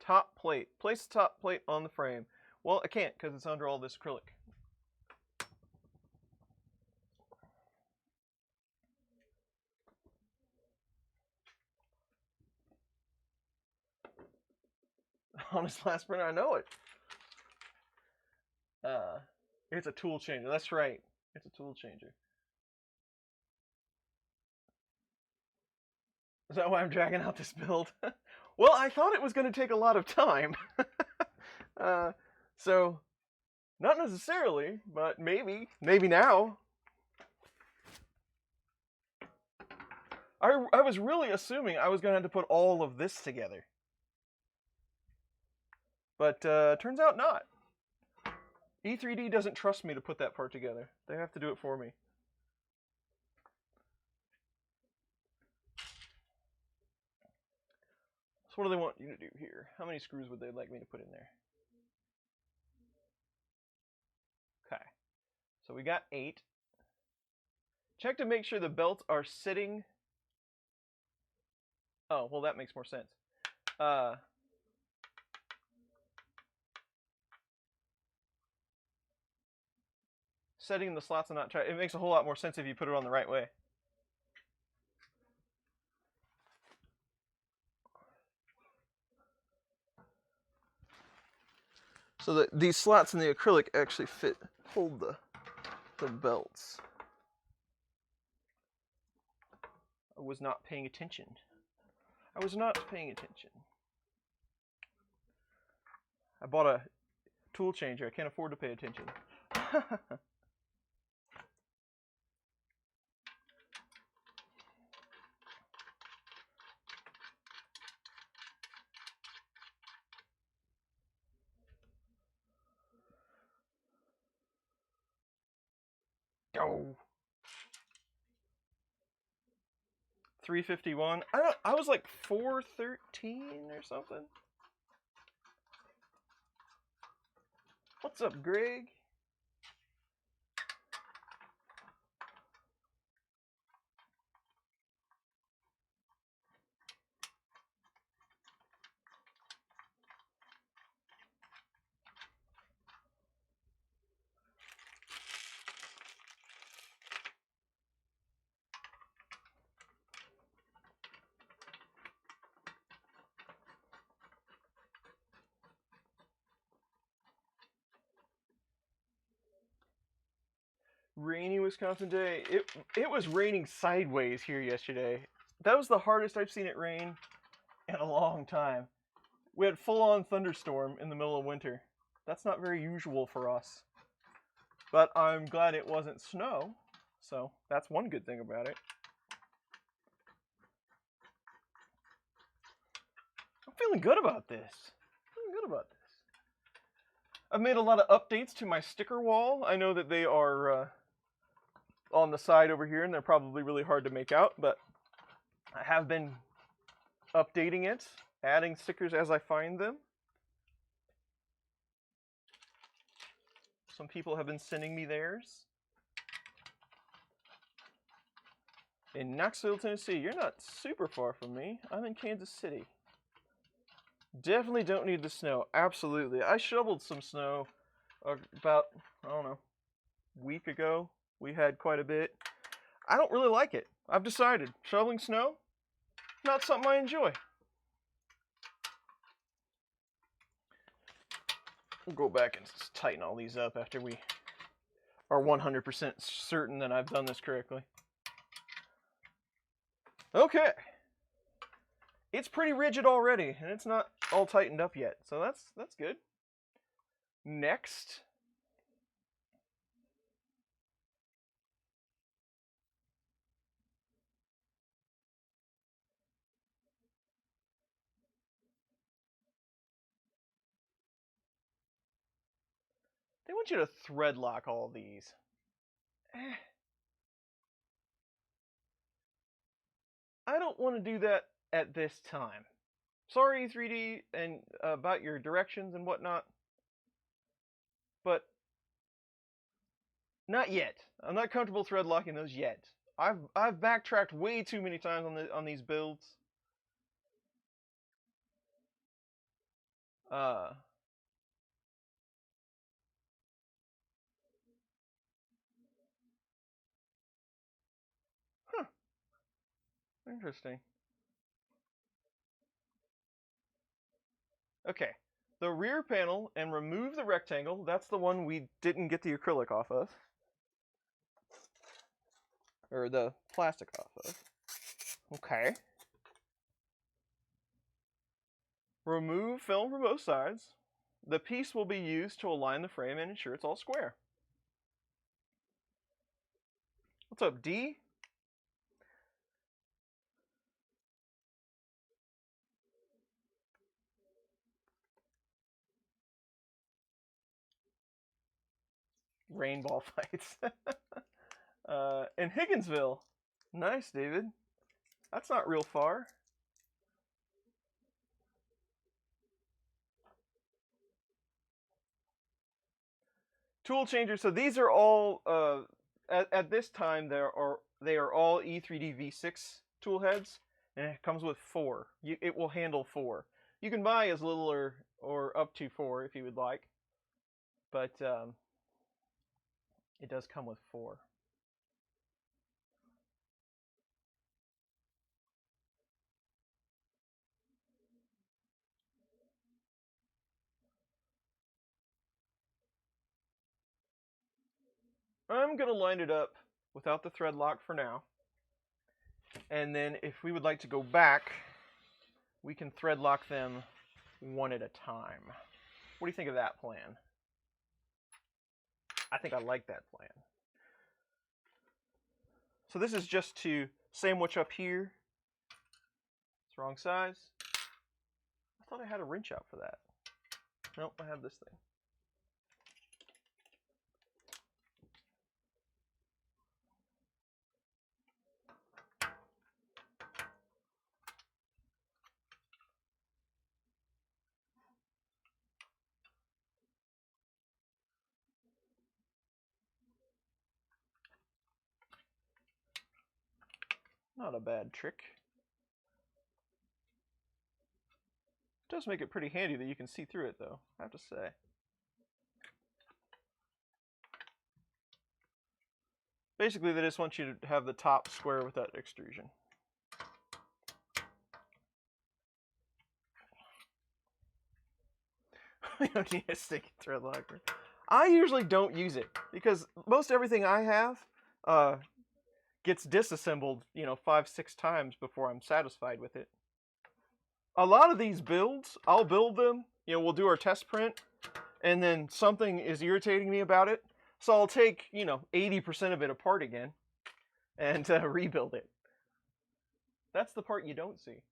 Top plate. Place the top plate on the frame. Well, I can't because it's under all this acrylic. On his last printer, I know it. It's a tool changer. That's right. It's a tool changer. Is that why I'm dragging out this build? Well, I thought it was going to take a lot of time. So, not necessarily, but maybe now. I was really assuming I was going to have to put all of this together. But turns out not. E3D doesn't trust me to put that part together. They have to do it for me. So what do they want you to do here? How many screws would they like me to put in there? Okay. So we got 8. Check to make sure the belts are sitting. Oh, well, that makes more sense. Setting the slots and not try. It makes a whole lot more sense if you put it on the right way. So that these slots in the acrylic actually hold the belts. I was not paying attention. I bought a tool changer. I can't afford to pay attention. Oh. 351. I was like 413 or something. What's up, Greg? Rainy Wisconsin day. It was raining sideways here yesterday. That was the hardest I've seen it rain in a long time. We had full-on thunderstorm in the middle of winter. That's not very usual for us. But I'm glad it wasn't snow, so that's one good thing about it. I'm feeling good about this. I've made a lot of updates to my sticker wall. I know that they are on the side over here, and they're probably really hard to make out, but I have been updating it, adding stickers as I find them. Some people have been sending me theirs. In Knoxville, Tennessee. You're not super far from me. I'm in Kansas City. Definitely don't need the snow. Absolutely. I shoveled some snow about, I don't know, a week ago. We had quite a bit. I don't really like it. I've decided. Shoveling snow, not something I enjoy. We'll go back and tighten all these up after we are 100% certain that I've done this correctly. Okay. It's pretty rigid already, and it's not all tightened up yet, so that's good. Next, they want you to thread lock all of these. I don't want to do that at this time. Sorry, E3D, and about your directions and whatnot, but not yet. I'm not comfortable thread locking those yet. I've backtracked way too many times on these builds. Huh. Interesting. Okay. The rear panel and remove the rectangle. That's the one we didn't get the acrylic off of. Or the plastic off of. Okay. Remove film from both sides. The piece will be used to align the frame and ensure it's all square. What's up, D? Rainball fights. In Higginsville. Nice, David. That's not real far. Tool changer. So these are all at this time they are all E3D V6 tool heads, and it comes with 4. It will handle 4. You can buy as little or up to 4 if you would like, but it does come with 4. I'm gonna line it up without the thread lock for now, and then if we would like to go back, we can thread lock them one at a time. What do you think of that plan? I think I like that plan. So this is just to sandwich up here. It's wrong size. I thought I had a wrench out for that. Nope, I have this thing. Not a bad trick. It does make it pretty handy that you can see through it, though, I have to say. Basically, they just want you to have the top square with that extrusion. You don't need a sticky thread locker. I usually don't use it because most everything I have gets disassembled, 5-6 times before I'm satisfied with it. A lot of these builds, I'll build them, we'll do our test print, and then something is irritating me about it, so I'll take, 80% of it apart again and rebuild it. That's the part you don't see.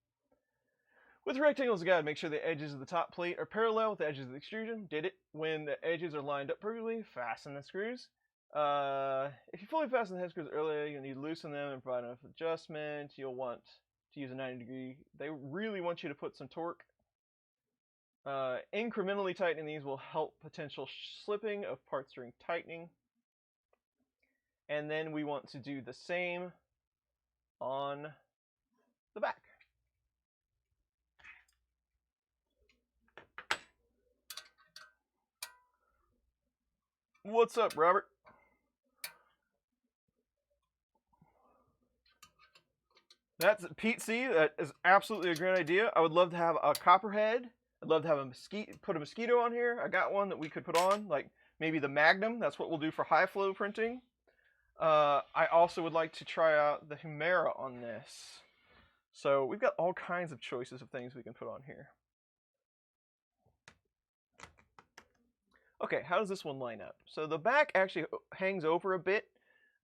With rectangles, you gotta make sure the edges of the top plate are parallel with the edges of the extrusion. Did it. When the edges are lined up perfectly, fasten the screws. If you fully fasten the head screws earlier, you'll need to loosen them and provide enough adjustment. You'll want to use a 90-degree. They really want you to put some torque. Incrementally tightening these will help potential slipping of parts during tightening. And then we want to do the same on the back. What's up, Robert? That's Pete C. That is absolutely a great idea. I would love to have a copperhead. I'd love to have a mosquito. Put a mosquito on here. I got one that we could put on, like maybe the Magnum. That's what we'll do for high flow printing. I also would like to try out the Humera on this. So we've got all kinds of choices of things we can put on here. Okay, how does this one line up? So the back actually hangs over a bit.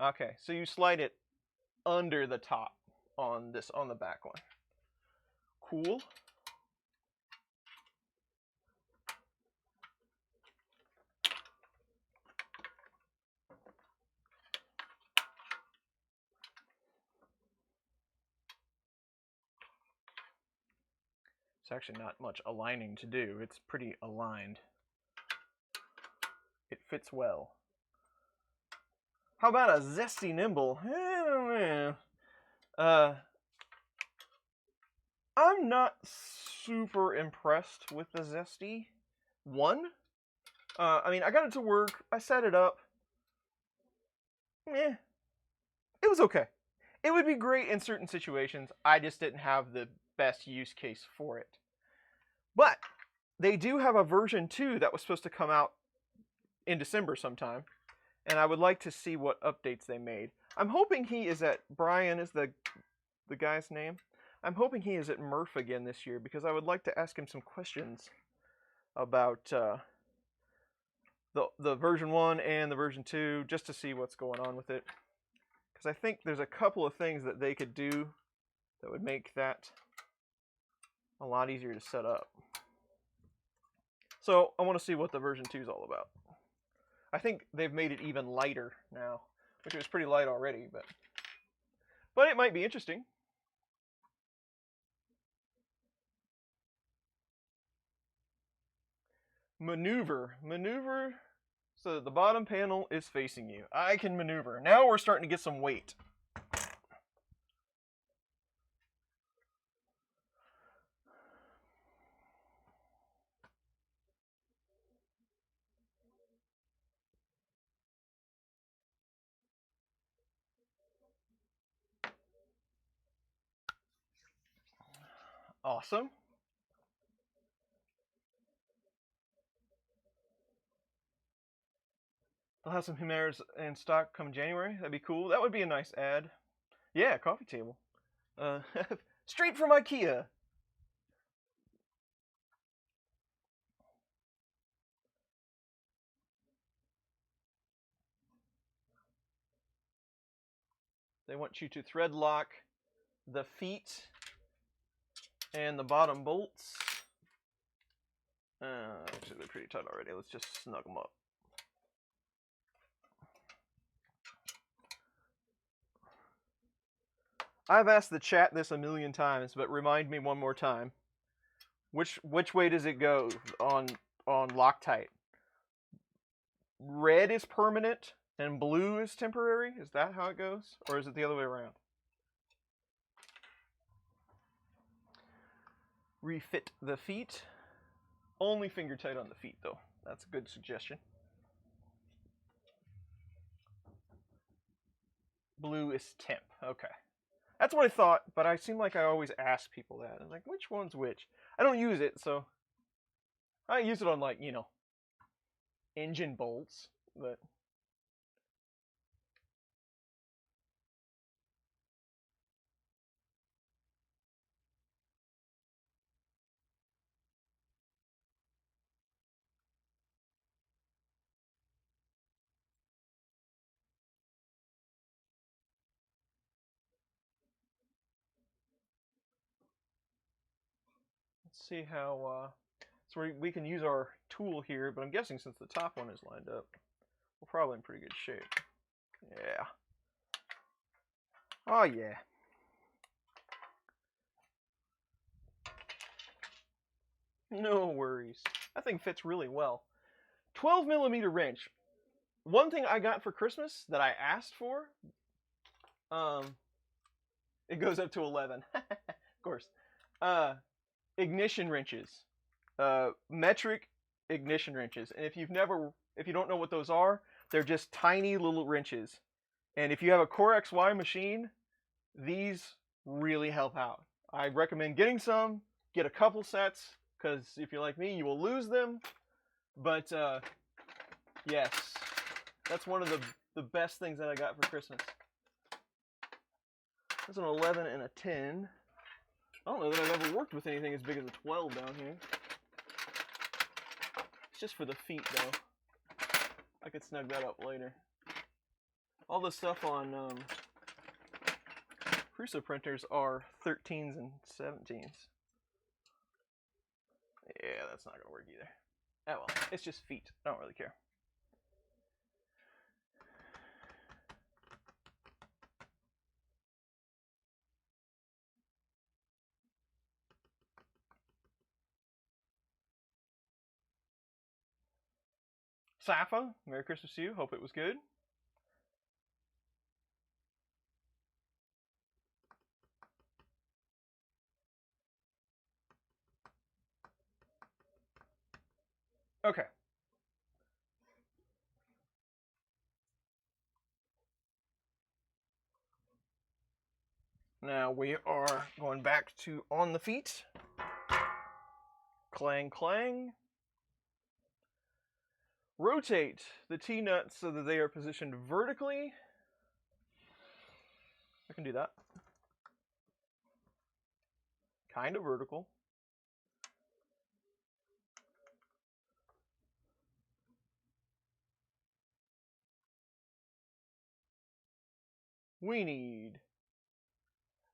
Okay, so you slide it under the top on the back one. Cool. It's actually not much aligning to do. It's pretty aligned. It fits well. How about a zesty nimble? I'm not super impressed with the zesty one. I mean, I got it to work. I set it up. It was okay. It would be great in certain situations. I just didn't have the best use case for it. But they do have a version 2 that was supposed to come out in December sometime, and I would like to see what updates they made. I'm hoping he is at, Brian is the guy's name. I'm hoping he is at Murph again this year, because I would like to ask him some questions about the version 1 and the version 2, just to see what's going on with it. Because I think there's a couple of things that they could do that would make that a lot easier to set up. So I want to see what the version 2 is all about. I think they've made it even lighter now, which was pretty light already, but it might be interesting. Maneuver so that the bottom panel is facing you. I can maneuver. Now we're starting to get some weight. Awesome. They'll have some Chimeras in stock come January. That'd be cool. That would be a nice ad. Yeah, coffee table. Straight from IKEA. They want you to thread lock the feet and the bottom bolts. Actually, they're pretty tight already. Let's just snug them up. I've asked the chat this a million times, but remind me one more time. Which way does it go on Loctite? Red is permanent and blue is temporary? Is that how it goes? Or is it the other way around? Refit the feet. Only finger tight on the feet, though. That's a good suggestion. Blue is temp. Okay. That's what I thought, but I seem like I always ask people that. I'm like, which one's which? I don't use it, so I use it on, like, you know, engine bolts, but let's see how, so we can use our tool here, but I'm guessing since the top one is lined up, we're probably in pretty good shape. Yeah. Oh, yeah. No worries. That thing fits really well. 12mm wrench. One thing I got for Christmas that I asked for, it goes up to 11. Of course. Ignition wrenches. Metric ignition wrenches. And if you don't know what those are, they're just tiny little wrenches. And if you have a Core XY machine, these really help out. I recommend getting some, get a couple sets, because if you're like me, you will lose them. But yes, that's one of the best things that I got for Christmas. There's an 11 and a 10. I don't know that I've ever worked with anything as big as a 12 down here. It's just for the feet, though. I could snug that up later. All the stuff on Prusa printers are 13s and 17s. Yeah, that's not going to work either. Oh well, it's just feet. I don't really care. Safa, Merry Christmas to you. Hope it was good. Okay. Now we are going back to on the feet. Clang, clang. Rotate the T-nuts so that they are positioned vertically. I can do that. Kind of vertical. We need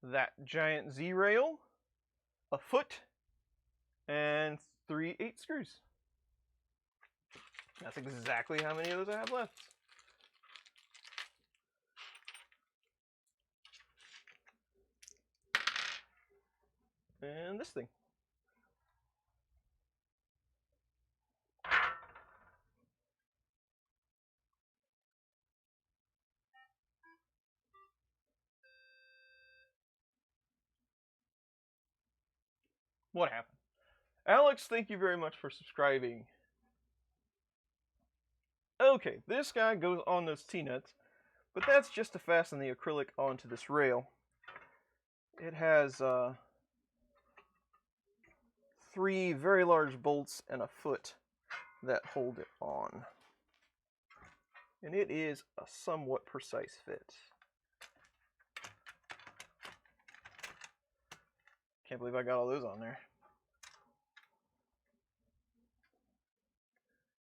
that giant Z-rail, a foot, and 3 8 screws. That's exactly how many of those I have left. And this thing. What happened? Alex, thank you very much for subscribing. Okay, this guy goes on those T-nuts, but that's just to fasten the acrylic onto this rail. It has 3 very large bolts and a foot that hold it on. And it is a somewhat precise fit. Can't believe I got all those on there.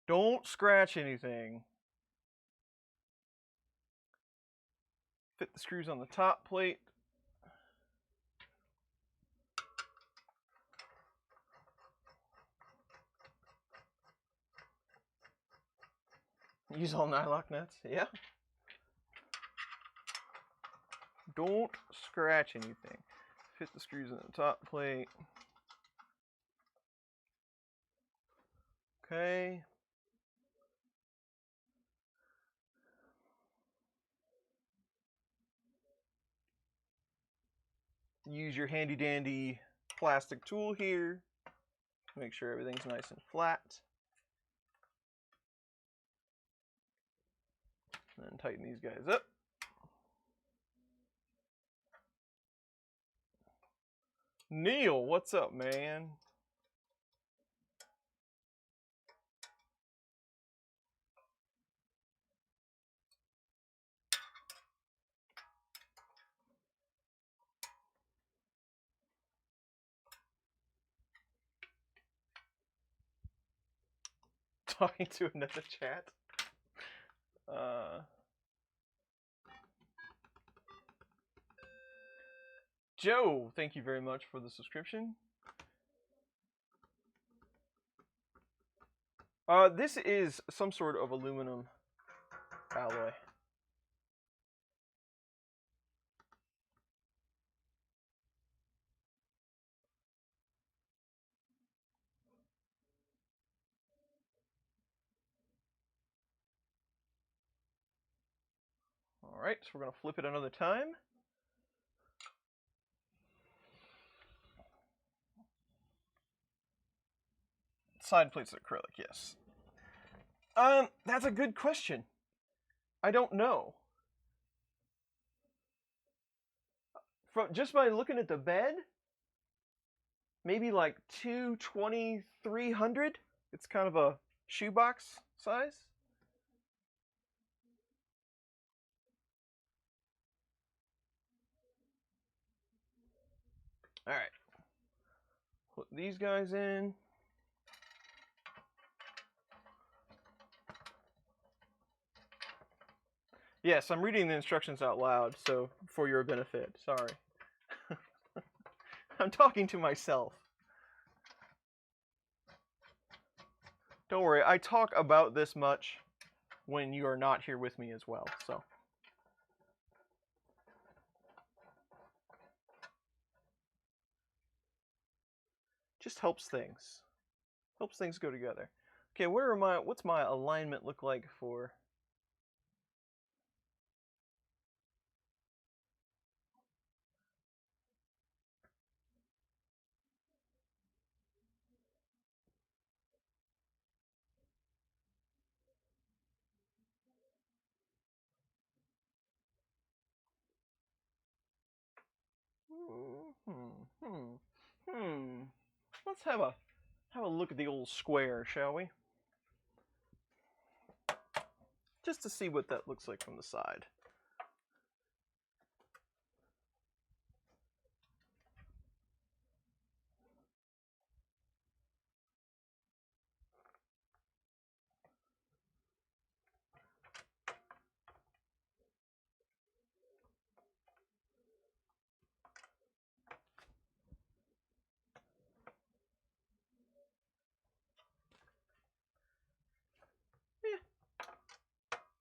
Don't scratch anything. Fit the screws on the top plate. Use all nylock nuts, yeah. Don't scratch anything. Fit the screws in the top plate. Okay. Use your handy dandy plastic tool here. Make sure everything's nice and flat. And then tighten these guys up. Neil, what's up, man? Talking to another chat. Joe, thank you very much for the subscription. This is some sort of aluminum alloy. All right, so we're going to flip it another time. Side plates of acrylic, yes. That's a good question. I don't know. Just by looking at the bed, maybe like 220, 300. It's kind of a shoebox size. All right. Put these guys in. Yes, I'm reading the instructions out loud, so for your benefit. Sorry. I'm talking to myself. Don't worry, I talk about this much when you are not here with me as well, so. Just helps things. Helps things go together. Okay, what's my alignment look like for... Let's have a look at the old square, shall we? Just to see what that looks like from the side.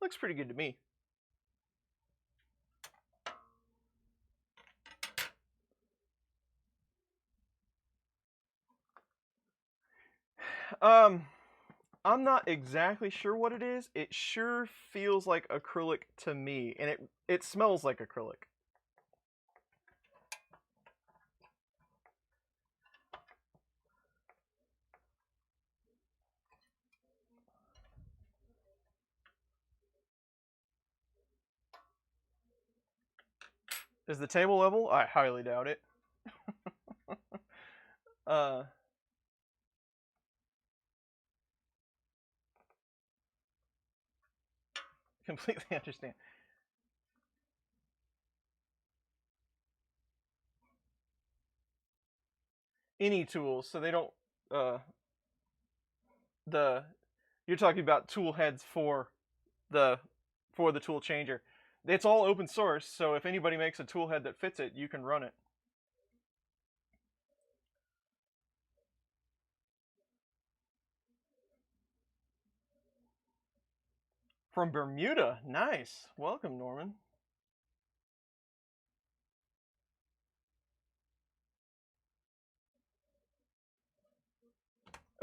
Looks pretty good to me. I'm not exactly sure what it is. It sure feels like acrylic to me, and it smells like acrylic. Is the table level? I highly doubt it. Completely understand. Any tools, so they don't, you're talking about tool heads for the tool changer. It's all open source, so if anybody makes a tool head that fits it, you can run it. From Bermuda, nice. Welcome, Norman.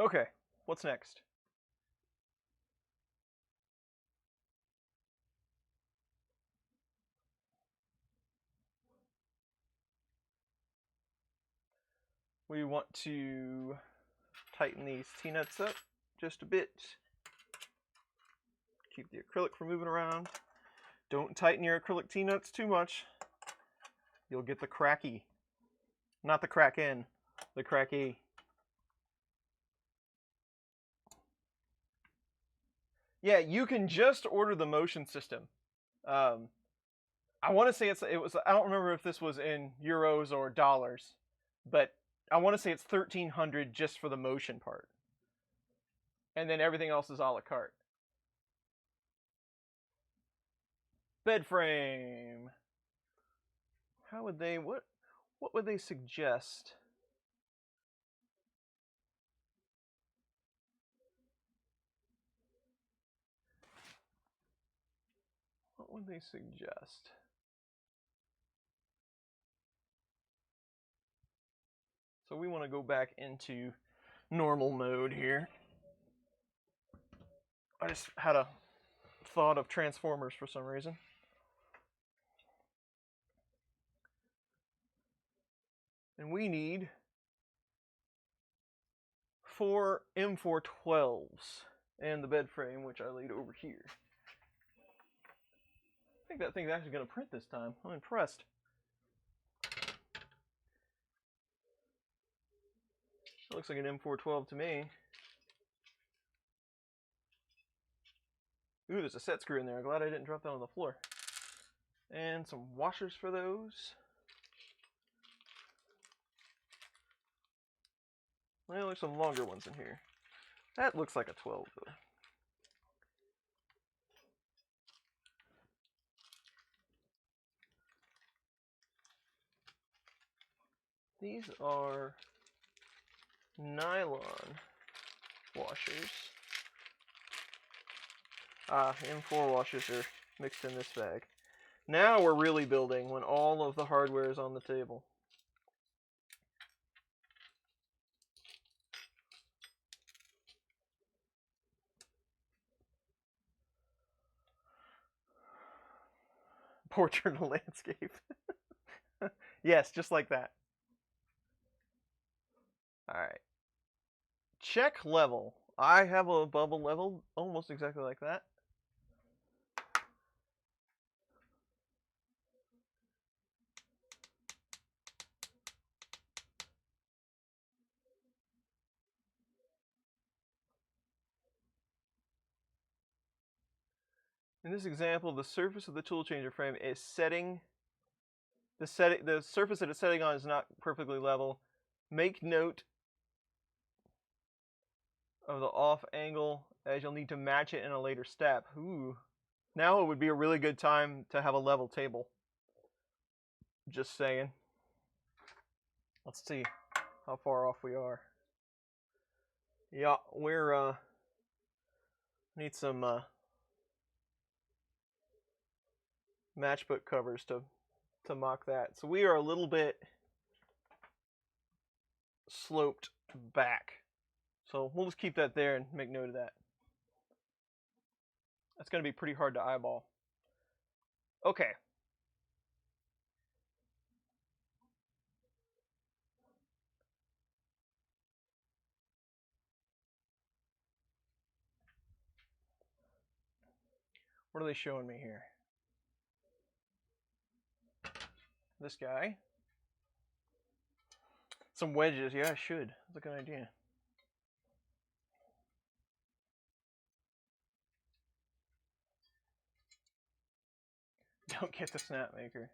Okay, what's next? We want to tighten these T-nuts up just a bit. Keep the acrylic from moving around. Don't tighten your acrylic T-nuts too much. You'll get the cracky. Not the crack in, the cracky. Yeah, you can just order the motion system. I want to say it was, I don't remember if this was in euros or dollars, but I want to say it's 1,300 just for the motion part. And then everything else is a la carte. Bed frame. How would they, what would they suggest? What would they suggest? So we want to go back into normal mode here. I just had a thought of Transformers for some reason. And we need 4 M412s and the bed frame, which I laid over here. I think that thing's actually going to print this time. I'm impressed. It looks like an M412 to me. Ooh, there's a set screw in there. I'm glad I didn't drop that on the floor. And some washers for those. Well, there's some longer ones in here. That looks like a 12 though. These are nylon washers. M4 washers are mixed in this bag. Now we're really building when all of the hardware is on the table. Portrait of landscape. Yes, just like that. Alright. Check level. I have a bubble level almost exactly like that. In this example, the surface of the tool changer frame is setting. The surface that it's setting on is not perfectly level. Make note of the off angle, as you'll need to match it in a later step. Ooh. Now it would be a really good time to have a level table. Just saying. Let's see how far off we are. Yeah, we're need some matchbook covers to mock that. So we are a little bit sloped back. So we'll just keep that there and make note of that. That's going to be pretty hard to eyeball. Okay. What are they showing me here? This guy. Some wedges. Yeah, I should. That's a good idea. Don't get the snap maker.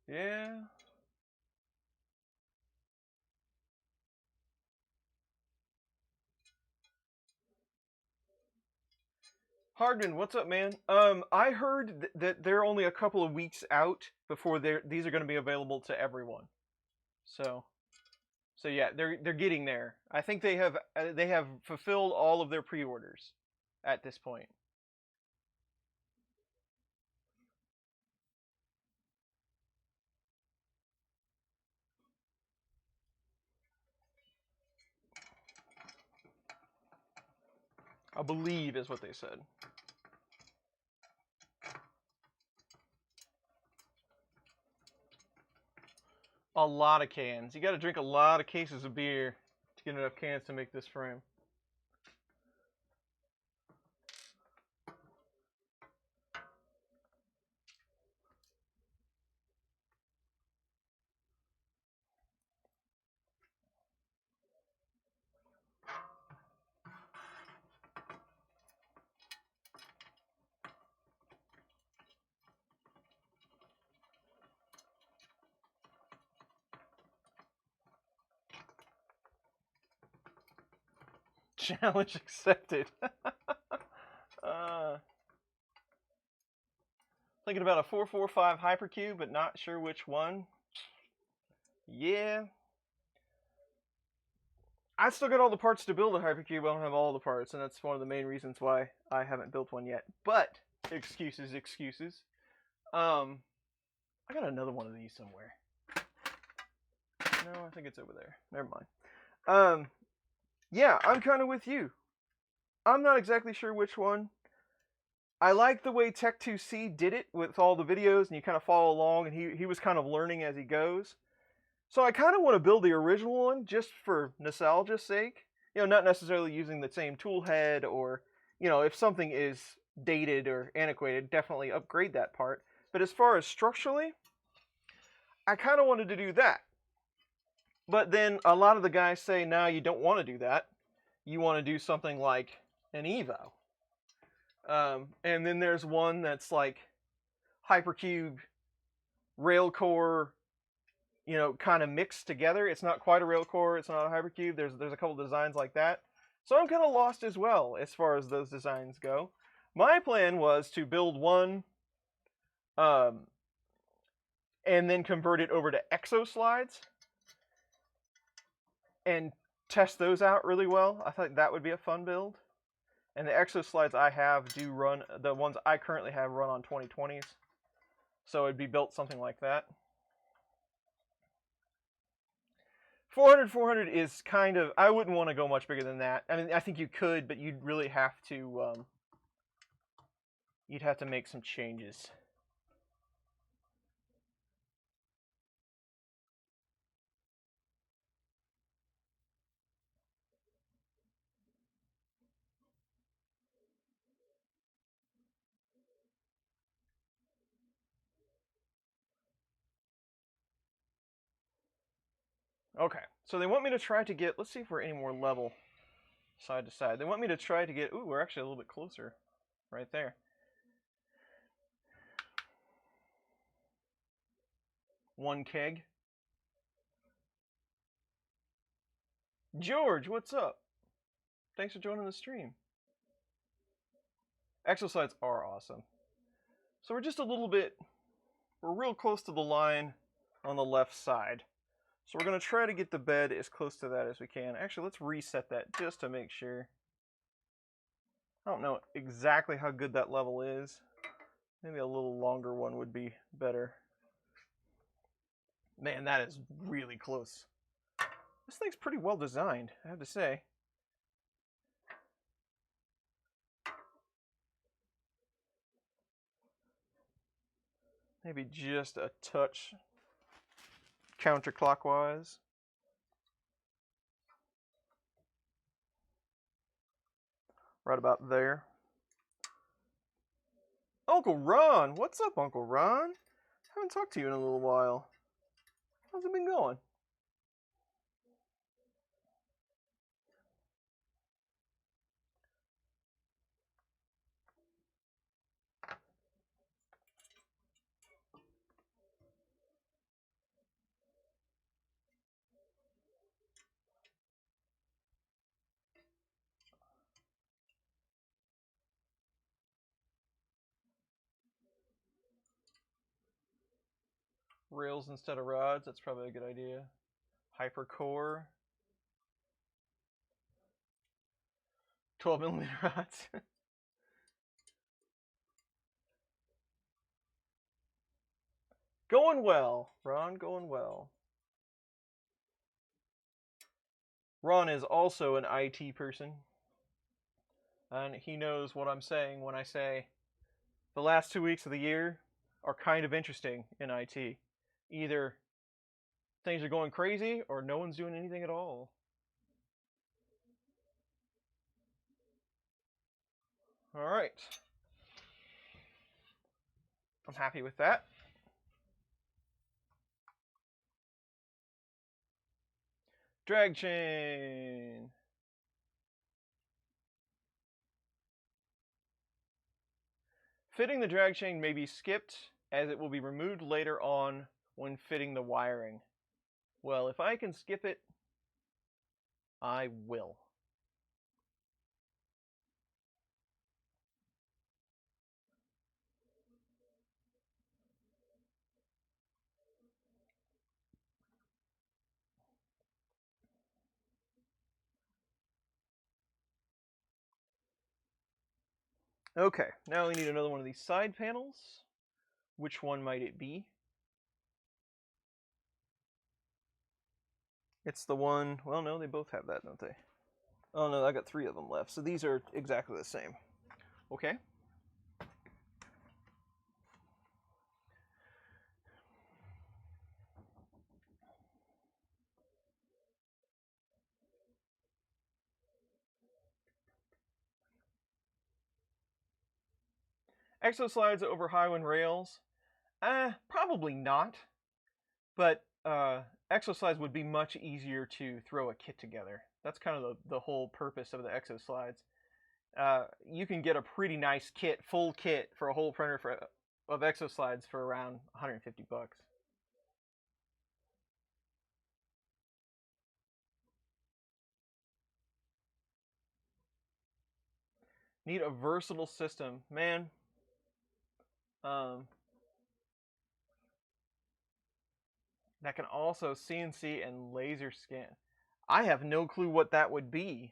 Yeah. Hardman, what's up, man? I heard that they're only a couple of weeks out before these are going to be available to everyone. So yeah, they're getting there. I think they have fulfilled all of their pre-orders at this point. I believe is what they said. A lot of cans. You got to drink a lot of cases of beer to get enough cans to make this frame. Challenge accepted. Thinking about a 445 hypercube, but not sure which one. Yeah. I still got all the parts to build a hypercube. I don't have all the parts, and that's one of the main reasons why I haven't built one yet. But excuses. I got another one of these somewhere. No, I think it's over there. Never mind. Yeah, I'm kind of with you. I'm not exactly sure which one. I like the way Tech2C did it with all the videos, and you kind of follow along, and he was kind of learning as he goes. So I kind of want to build the original one just for nostalgia's sake. You know, not necessarily using the same tool head, or, you know, if something is dated or antiquated, definitely upgrade that part. But as far as structurally, I kind of wanted to do that. But then a lot of the guys say, no, you don't want to do that. You want to do something like an Evo. And then there's one that's like hypercube, rail core, you know, kind of mixed together. It's not quite a rail core. It's not a hypercube. There's a couple designs like that. So I'm kind of lost as well as far as those designs go. My plan was to build one and then convert it over to exo slides and test those out really well. I thought that would be a fun build. And the exo slides I have do run, the ones I currently have run on 2020s. So it'd be built something like that. 400 is kind of, I wouldn't want to go much bigger than that. I mean, I think you could, but you'd really have to, you'd have to make some changes. Okay, so they want me to try to get, let's see if we're any more level side to side. They want me to try to get, ooh, we're actually a little bit closer right there. One keg. George, what's up? Thanks for joining the stream. Exo slides are awesome. So we're just a little bit, we're real close to the line on the left side. So we're going to try to get the bed as close to that as we can. Actually, let's reset that just to make sure. I don't know exactly how good that level is. Maybe a little longer one would be better. Man, that is really close. This thing's pretty well designed, I have to say. Maybe just a touch counterclockwise. Right about there. Uncle Ron! What's up, Uncle Ron? Haven't talked to you in a little while. How's it been going? Rails instead of rods, that's probably a good idea. Hypercore. 12mm rods. Going well, Ron, going well. Ron is also an IT person, and he knows what I'm saying when I say the last 2 weeks of the year are kind of interesting in IT. Either things are going crazy or no one's doing anything at all. All right. I'm happy with that. Drag chain. Fitting the drag chain may be skipped as it will be removed later on when fitting the wiring. Well, if I can skip it, I will. Okay, now we need another one of these side panels. Which one might it be? It's the one, well, no, they both have that, don't they? Oh no, I got 3 of them left, so these are exactly the same. Okay. Exo slides over high-wind rails? Probably not. But exo slides would be much easier to throw a kit together. That's kind of the whole purpose of the exo slides. You can get a pretty nice kit, full kit for a whole printer for of exo slides for around 150 bucks. Need a versatile system, man. That can also CNC and laser scan. I have no clue what that would be.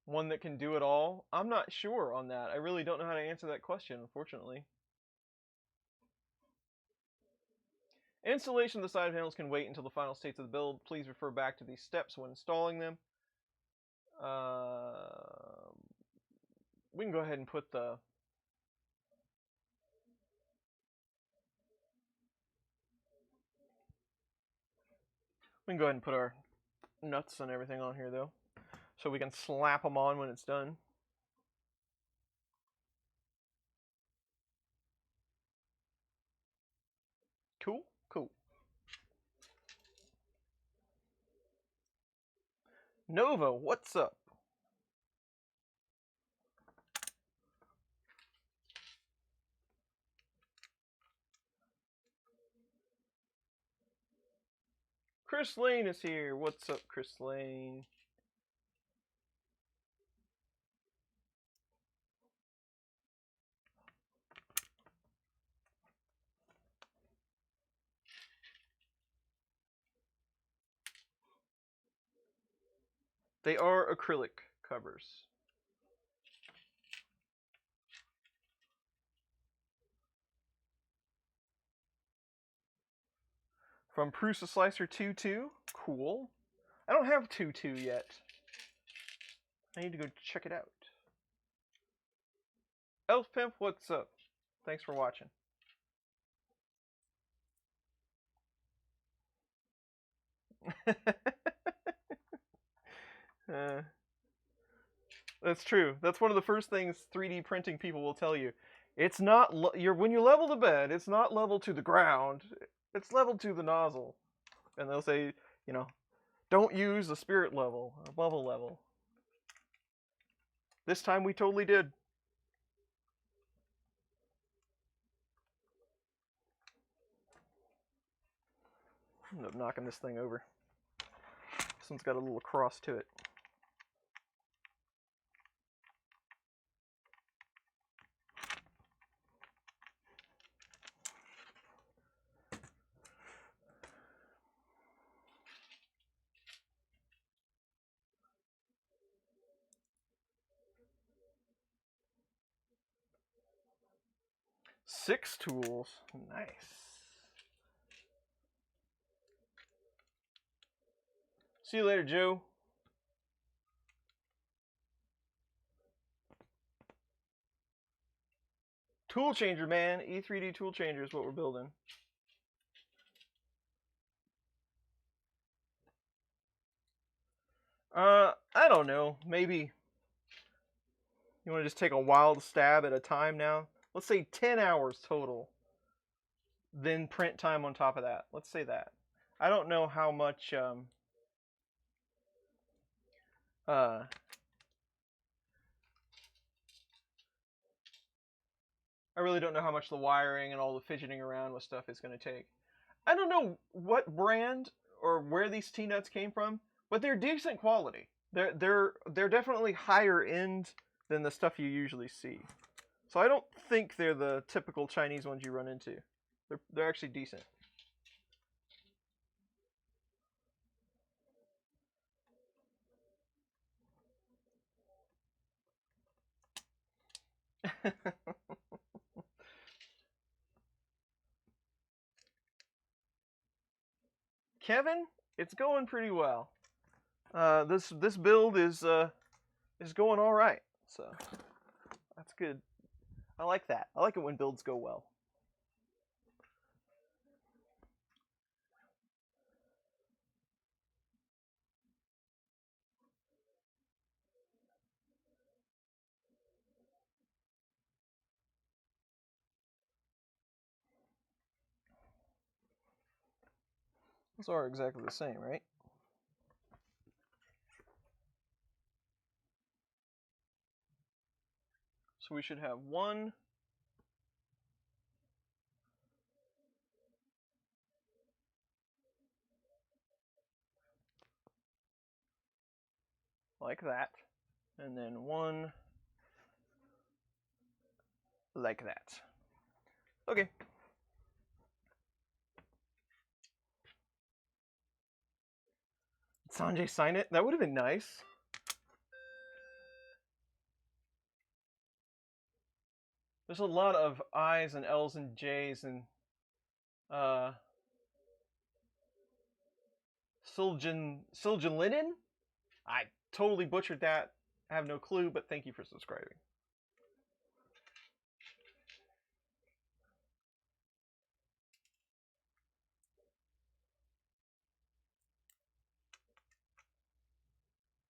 One that can do it all? I'm not sure on that. I really don't know how to answer that question, unfortunately. Installation of the side panels can wait until the final states of the build. Please refer back to these steps when installing them. We can go ahead and put the... We can go ahead and put our nuts and everything on here, though, so we can slap them on when it's done. Cool, cool. Nova, what's up? Chris Lane is here. What's up, Chris Lane? They are acrylic covers. From Prusa Slicer 2.2. Cool. I don't have 2.2 yet. I need to go check it out. Elf Pimp, what's up? Thanks for watching. That's true. That's one of the first things 3D printing people will tell you. It's not when you level the bed, it's not level to the ground. It's level to the nozzle. And they'll say, you know, don't use the spirit level, or bubble level. This time we totally did. End up knocking this thing over. This one's got a little cross to it. Six tools. Nice. See you later, Joe. Tool changer, man. E3D tool changer is what we're building. I don't know. Maybe you want to just take a wild stab at a time now? Let's say 10 hours total. Then print time on top of that. Let's say that. I don't know how much I really don't know how much the wiring and all the fidgeting around with stuff is going to take. I don't know what brand or where these T-nuts came from, but they're decent quality. They're definitely higher end than the stuff you usually see. So I don't think they're the typical Chinese ones you run into. They're actually decent. Kevin, it's going pretty well. This build is going all right, so that's good. I like that. I like it when builds go well. Those are exactly the same, right? So we should have one. Like that. And then one like that. Okay. Did Sanjay sign it? That would have been nice. There's a lot of I's and L's and J's and Siljalinin? I totally butchered that. I have no clue, but thank you for subscribing.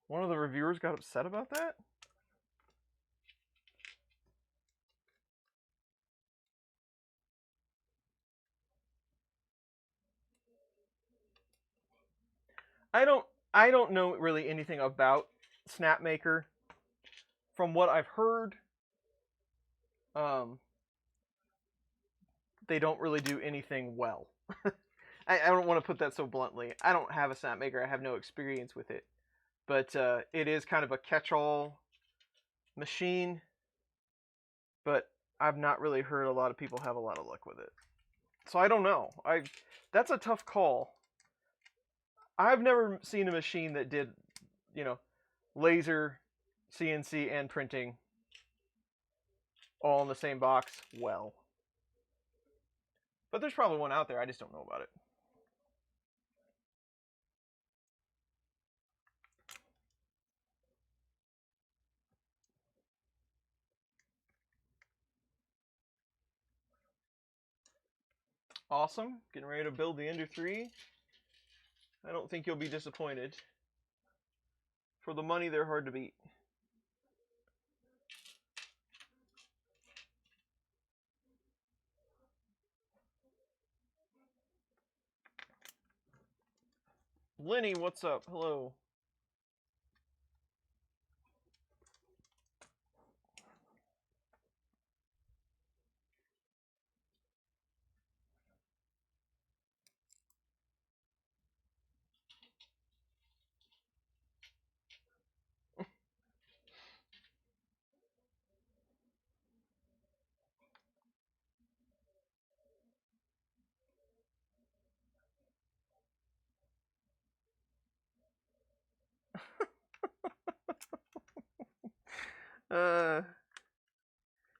One of the reviewers got upset about that? I don't know really anything about Snapmaker. From what I've heard, they don't really do anything well. I don't want to put that so bluntly. I don't have a Snapmaker. I have no experience with it. But it is kind of a catch-all machine. But I've not really heard a lot of people have a lot of luck with it. So I don't know. That's a tough call. I've never seen a machine that did, laser, CNC, and printing all in the same box well. But there's probably one out there. I just don't know about it. Awesome. Getting ready to build the Ender 3. I don't think you'll be disappointed. For the money, they're hard to beat. Lenny, what's up? Hello.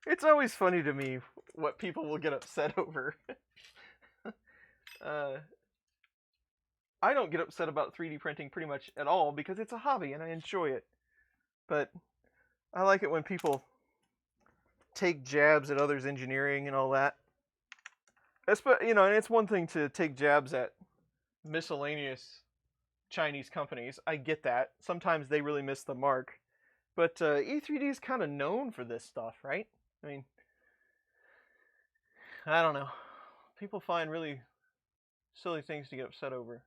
It's always funny to me what people will get upset over. I don't get upset about 3D printing pretty much at all because it's a hobby and I enjoy it. But I like it when people take jabs at others' engineering and all that. And it's one thing to take jabs at miscellaneous Chinese companies. I get that. Sometimes they really miss the mark. But E3D is kind of known for this stuff, right? I mean, I don't know. People find really silly things to get upset over.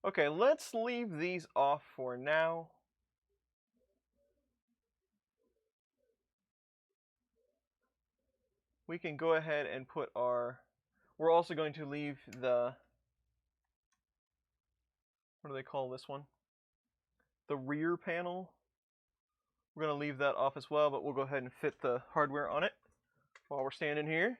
Okay, let's leave these off for now. We can go ahead and put our... We're also going to leave the... What do they call this one? The rear panel. We're going to leave that off as well, but we'll go ahead and fit the hardware on it while we're standing here.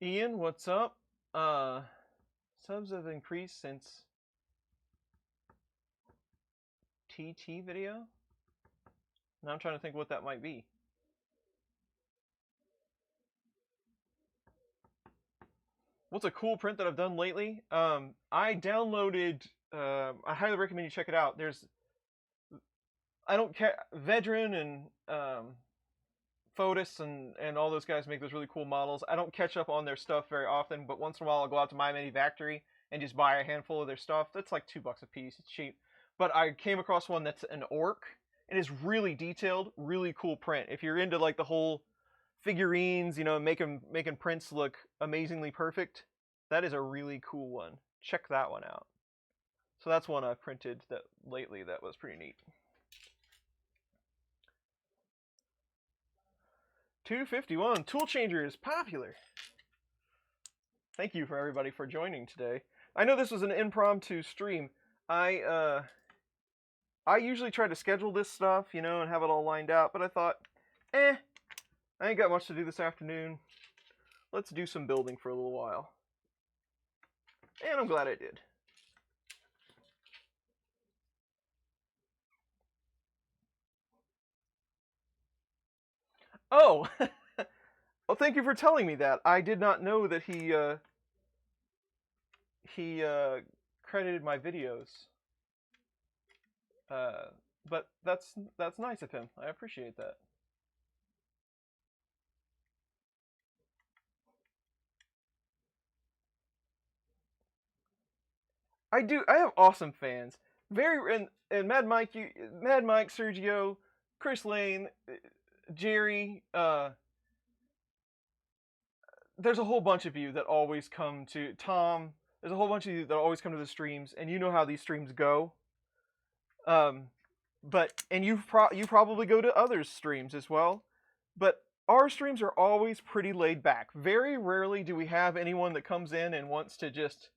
Ian, what's up? Subs have increased since TT video. Now I'm trying to think what that might be. What's a cool print that I've done lately? I downloaded. I highly recommend you check it out. I don't care. Vedran and Fotis and all those guys make those really cool models. I don't catch up on their stuff very often, but once in a while I'll go out to My Mini Factory and just buy a handful of their stuff. That's like $2 a piece. It's cheap. But I came across one that's an orc, and it's really detailed, really cool print. If you're into like the whole figurines, you know, making prints look amazingly perfect, that is a really cool one. Check that one out. So that's one I've printed that lately that was pretty neat. 251 tool changer is popular. Thank you for everybody for joining today. I know this was an impromptu stream. I usually try to schedule this stuff, you know, and have it all lined out, but I thought, I ain't got much to do this afternoon. Let's do some building for a little while. And I'm glad I did. Oh, well, thank you for telling me that. I did not know that he credited my videos. But that's nice of him. I appreciate that. I do. I have awesome fans. And Mad Mike, Sergio, Chris Lane, Jerry. There's a whole bunch of you that always come to Tom. There's a whole bunch of you that always come to the streams, and you know how these streams go. And you probably go to others' streams as well. But our streams are always pretty laid back. Very rarely do we have anyone that comes in and wants to just,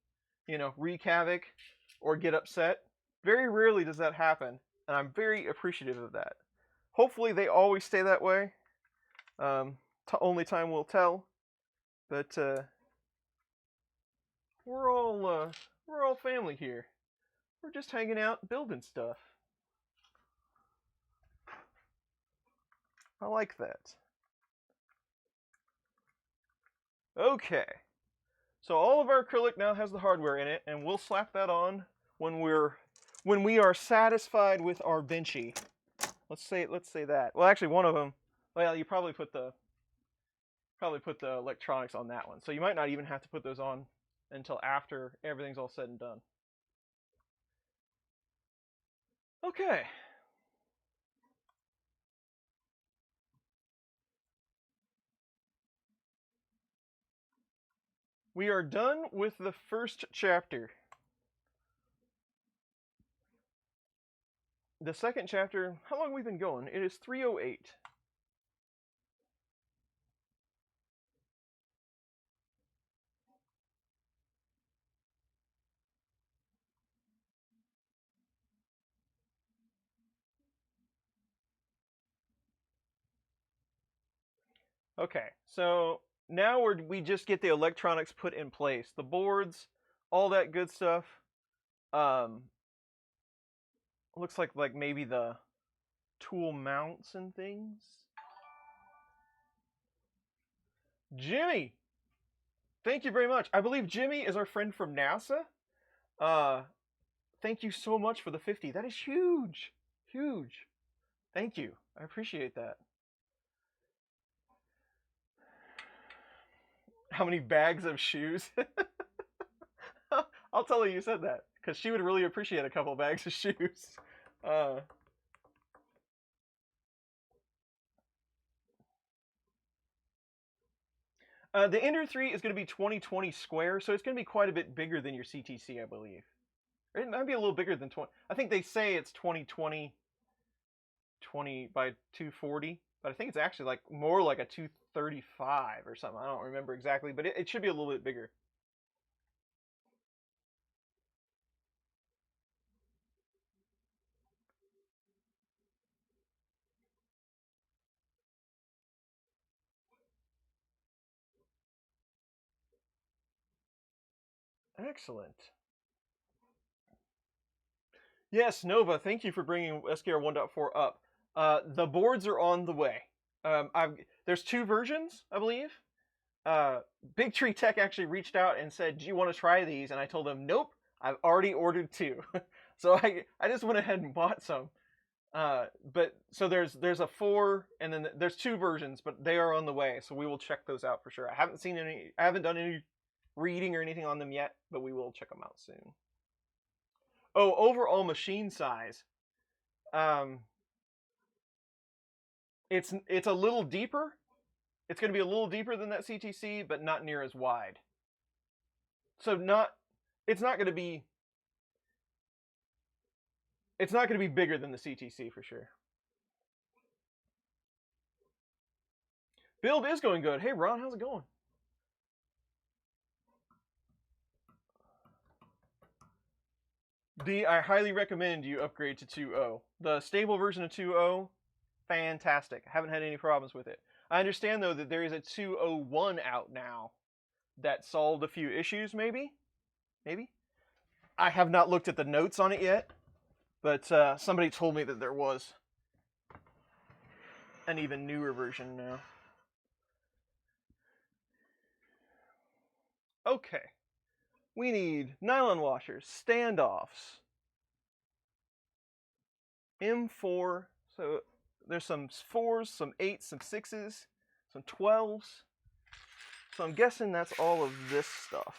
you know, wreak havoc or get upset. Very rarely does that happen, and I'm very appreciative of that. Hopefully they always stay that way. Only time will tell. But we're all family here. We're just hanging out, building stuff. I like that. Okay. So all of our acrylic now has the hardware in it, and we'll slap that on when we are satisfied with our benchy. Let's say that. Well, actually, one of them. Well, you probably put the electronics on that one, so you might not even have to put those on until after everything's all said and done. Okay. We are done with the first chapter. The second chapter, how long have we been going? It is 3:08. Okay, so now we just get the electronics put in place. The boards, all that good stuff. Looks like maybe the tool mounts and things. Jimmy! Thank you very much. I believe Jimmy is our friend from NASA. Thank you so much for the 50. That is huge. Huge. Thank you. I appreciate that. How many bags of shoes? I'll tell her you said that, because she would really appreciate a couple bags of shoes. The Ender 3 is going to be 2020 square, so it's going to be quite a bit bigger than your CTC, I believe. Or it might be a little bigger than 20. I think they say it's 2020 20 by 240, but I think it's actually like more like a 235 or something. I don't remember exactly, but it should be a little bit bigger. Excellent. Yes, Nova, thank you for bringing SKR 1.4 up. The boards are on the way. There's two versions, I believe. Big Tree Tech actually reached out and said, do you want to try these? And I told them, nope, I've already ordered two. So I just went ahead and bought some. But so there's a 4, and then there's 2 versions, but they are on the way, so we will check those out for sure. I haven't done any reading or anything on them yet, but we will check them out soon. Oh, overall machine size. It's a little deeper. It's going to be a little deeper than that CTC, but not near as wide. So it's not going to be bigger than the CTC for sure. Build is going good. Hey Ron, how's it going? I highly recommend you upgrade to 2.0. The stable version of 2.0, fantastic. Haven't had any problems with it. I understand though that there is a 2.01 out now that solved a few issues, maybe? I have not looked at the notes on it yet, but somebody told me that there was an even newer version now. Okay. We need nylon washers, standoffs, M4, so there's some 4s, some 8s, some 6s, some 12s. So I'm guessing that's all of this stuff,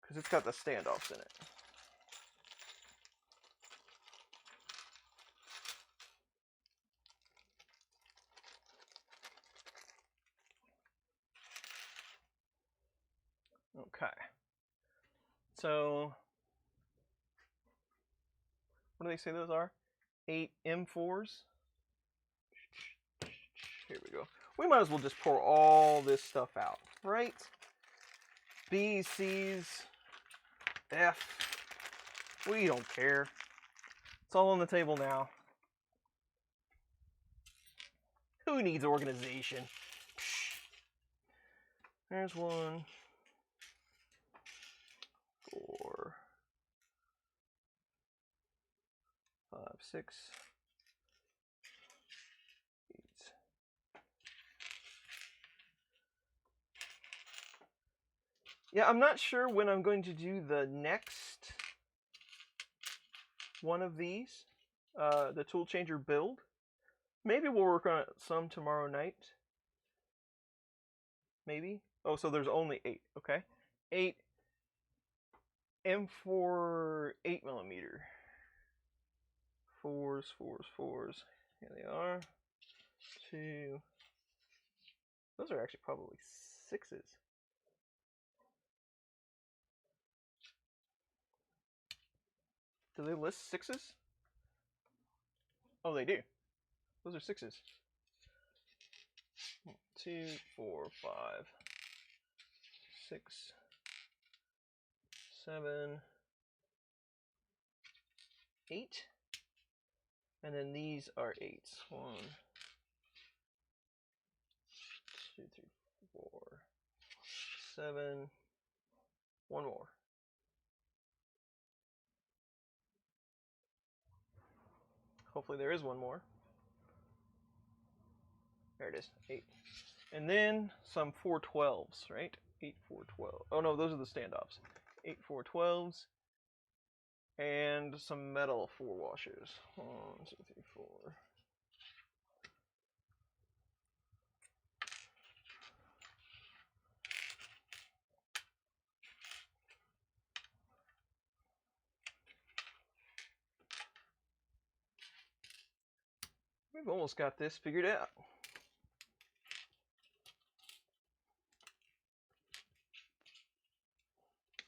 because it's got the standoffs in it. Okay. So, what do they say those are? 8 M4s. Here we go. We might as well just pour all this stuff out, right? B, C's, F. We don't care. It's all on the table now. Who needs organization? There's 1, 4, 5, 6, 8. Yeah, I'm not sure when I'm going to do the next one of these, the tool changer build. Maybe we'll work on it some tomorrow night. Maybe. Oh, so there's only 8. Okay. 8 M4 8mm. 4s. Here they are. 2. Those are actually probably 6s. Do they list 6s? Oh, they do. Those are 6s. 2, 4, 5, 6, 7, 8. And then these are 8s. 1, 2, 3, 4, 7. One more. Hopefully there is one more. There it is. 8. And then some 412s, right? 8 412. Oh no, those are the standoffs. 8 412s. And some metal 4 washers. 1, 2, 3, 4. We've almost got this figured out.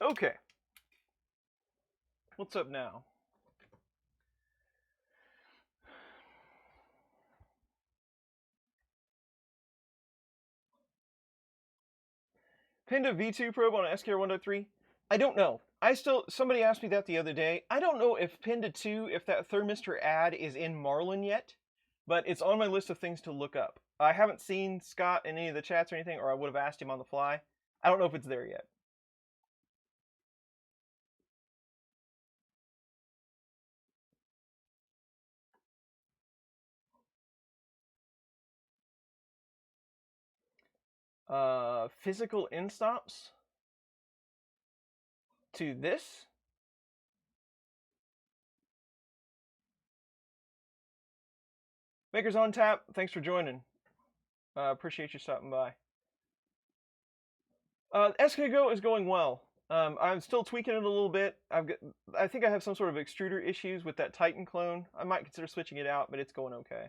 Okay. What's up now? Pinned a V2 probe on an SKR 1.3? I don't know. Somebody asked me that the other day. I don't know if Pinda 2, if that thermistor ad is in Marlin yet, but it's on my list of things to look up. I haven't seen Scott in any of the chats or anything, or I would have asked him on the fly. I don't know if it's there yet. Physical in-stops to this. Makers on Tap, thanks for joining. Appreciate you stopping by. Escargot is going well. I'm still tweaking it a little bit. I think I have some sort of extruder issues with that Titan clone. I might consider switching it out, but it's going okay.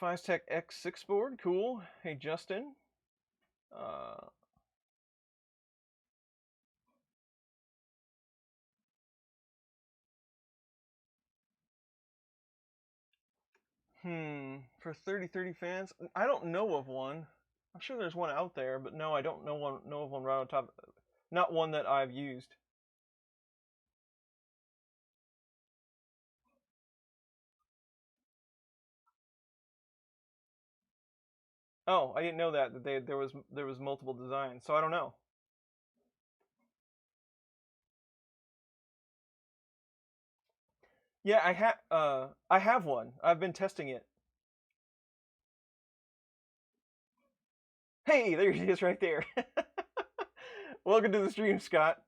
Fizetech X6 board, cool. Hey Justin. For 3030 fans, I don't know of one. I'm sure there's one out there, but no, I don't know of one right on top. Not one that I've used. Oh, I didn't know that there was multiple designs, so I don't know. Yeah, I have one. I've been testing it. Hey, there he is right there. Welcome to the stream, Scott.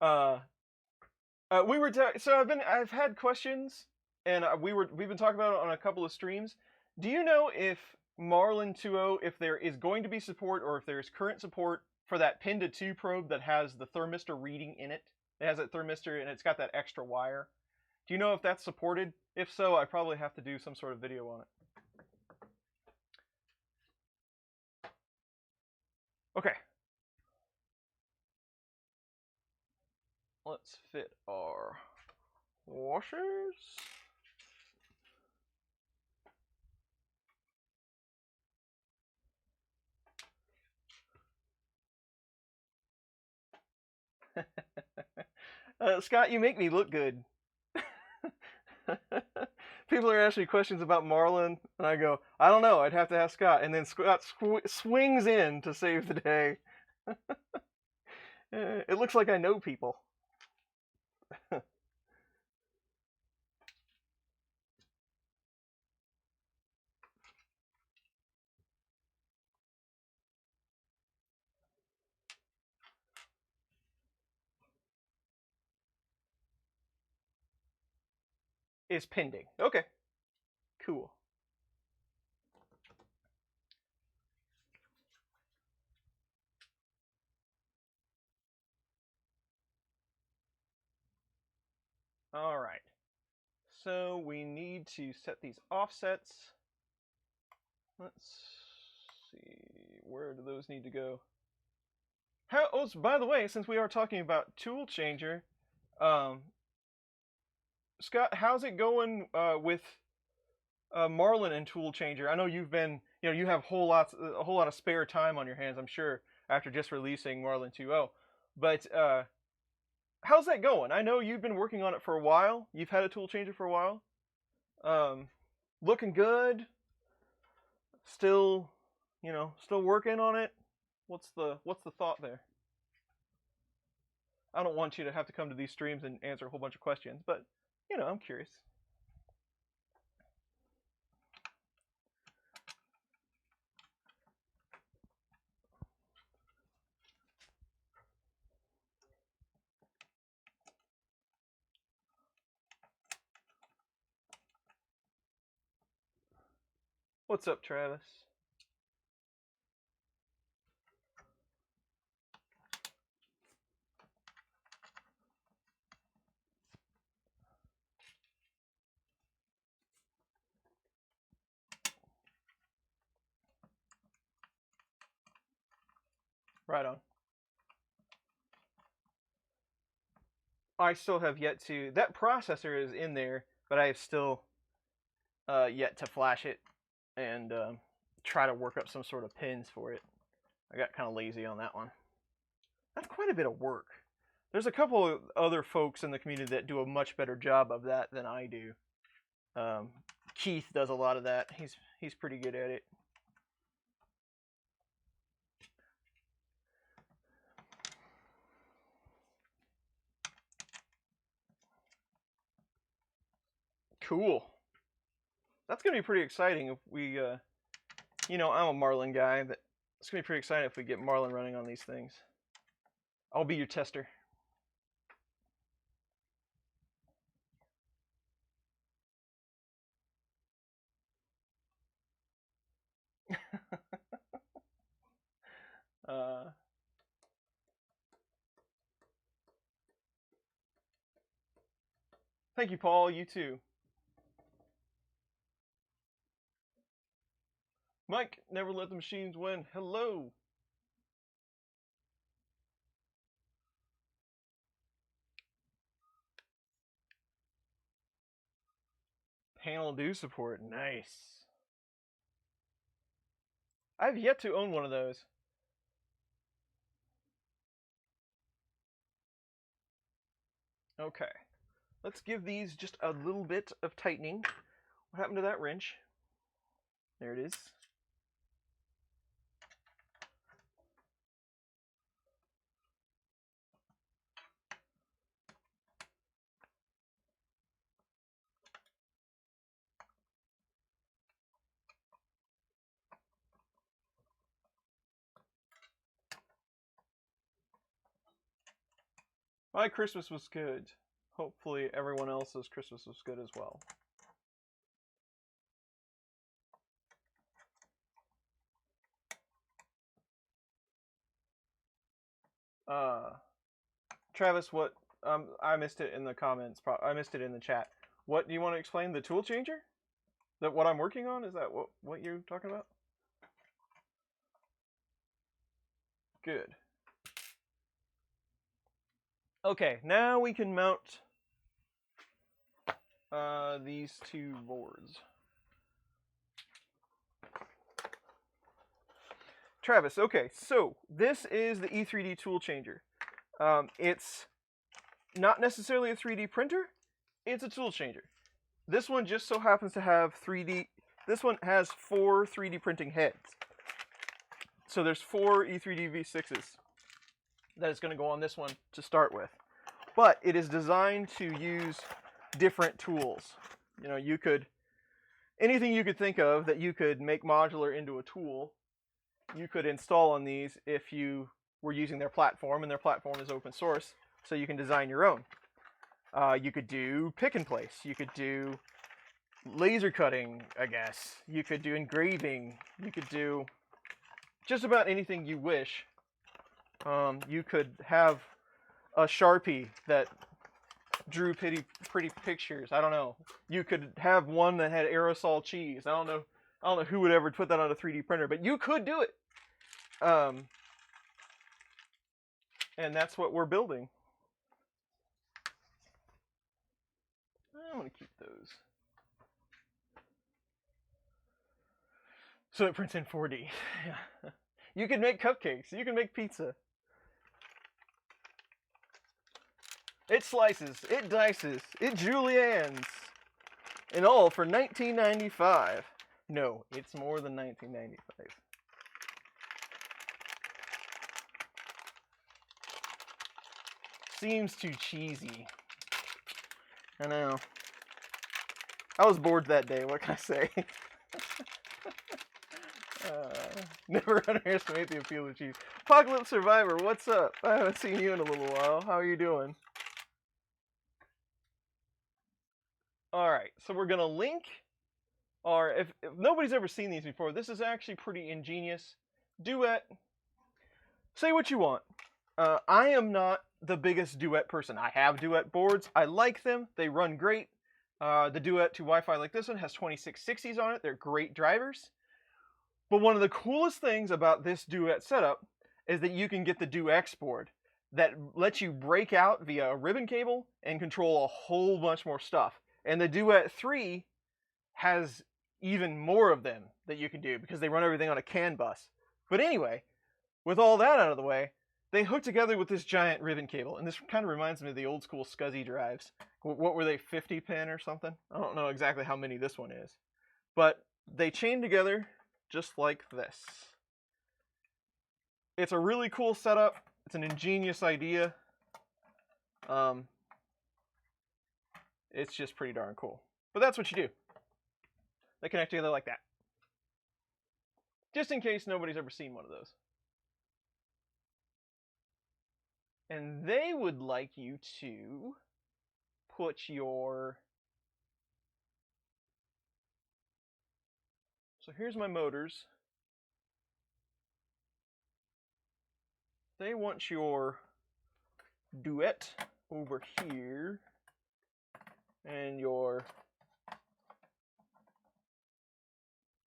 We were so I've had questions, and we've been talking about it on a couple of streams. Do you know if Marlin 2.0, if there is going to be support, or if there's current support for that pin to 2 probe that has the thermistor reading in it? It has that thermistor and it's got that extra wire. Do you know if that's supported? If so, I probably have to do some sort of video on it. Okay. Let's fit our washers. Scott, you make me look good. People are asking me questions about Marlin, and I go, I don't know, I'd have to ask Scott. And then Scott swings in to save the day. It looks like I know people. Is pending. Okay. Cool. All right. So we need to set these offsets. Let's see. Where do those need to go? Oh, by the way, since we are talking about tool changer, Scott, how's it going with Marlin and tool changer? I know you've been, you have a whole lot of spare time on your hands, I'm sure, after just releasing Marlin 2.0. But how's that going? I know you've been working on it for a while. You've had a tool changer for a while. Looking good. Still, still working on it. What's the thought there? I don't want you to have to come to these streams and answer a whole bunch of questions, but I'm curious. What's up, Travis? Right on. I still have yet to. That processor is in there, but I have still yet to flash it and try to work up some sort of pins for it. I got kind of lazy on that one. That's quite a bit of work. There's a couple of other folks in the community that do a much better job of that than I do. Keith does a lot of that. He's pretty good at it. Cool. That's gonna be pretty exciting if we, I'm a Marlin guy, but it's gonna be pretty exciting if we get Marlin running on these things. I'll be your tester. Thank you, Paul. You too. Mike, never let the machines win. Hello. Panel do support. Nice. I've yet to own one of those. Okay. Let's give these just a little bit of tightening. What happened to that wrench? There it is. My Christmas was good. Hopefully everyone else's Christmas was good as well. Travis, what? I missed it in the comments. I missed it in the chat. What do you want to explain? The tool changer? That what I'm working on? Is that what you're talking about? Good. Okay, now we can mount these two boards. Travis, okay, so this is the E3D tool changer. It's not necessarily a 3D printer, it's a tool changer. This one just so happens to have 3D, this one has 4 3D printing heads. So there's 4 E3D V6s that is going to go on this one to start with. But it is designed to use different tools. You know, you could, anything you could think of that you could make modular into a tool, you could install on these if you were using their platform, and their platform is open source, so you can design your own. You could do pick and place. You could do laser cutting, I guess. You could do engraving. You could do just about anything you wish. You could have a Sharpie that drew pretty pictures. I don't know. You could have one that had aerosol cheese. I don't know who would ever put that on a 3D printer, but you could do it. And that's what we're building. I'm going to keep those. So it prints in 4D. Yeah. You can make cupcakes. You can make pizza. It slices. It dices. It juliennes. And all for $19.95. No, it's more than $19.95. Seems too cheesy. I know. I was bored that day, what can I say? Never underestimate the appeal of cheese. Apocalypse Survivor, what's up? I haven't seen you in a little while. How are you doing? Alright, so we're going to link our... If nobody's ever seen these before, this is actually pretty ingenious. Duet. Say what you want. I am not the biggest Duet person. I have Duet boards. I like them. They run great. The Duet to Wi-Fi like this one has 2660s on it. They're great drivers. But one of the coolest things about this Duet setup is that you can get the DuX board that lets you break out via a ribbon cable and control a whole bunch more stuff. And the Duet 3 has even more of them that you can do because they run everything on a CAN bus. But anyway, with all that out of the way, they hook together with this giant ribbon cable. And this kind of reminds me of the old school SCSI drives. What were they, 50 pin or something? I don't know exactly how many this one is. But they chain together just like this. It's a really cool setup. It's an ingenious idea. It's just pretty darn cool. But that's what you do. They connect together like that. Just in case nobody's ever seen one of those. And they would like you to put your... So here's my motors. they want your duet over here and your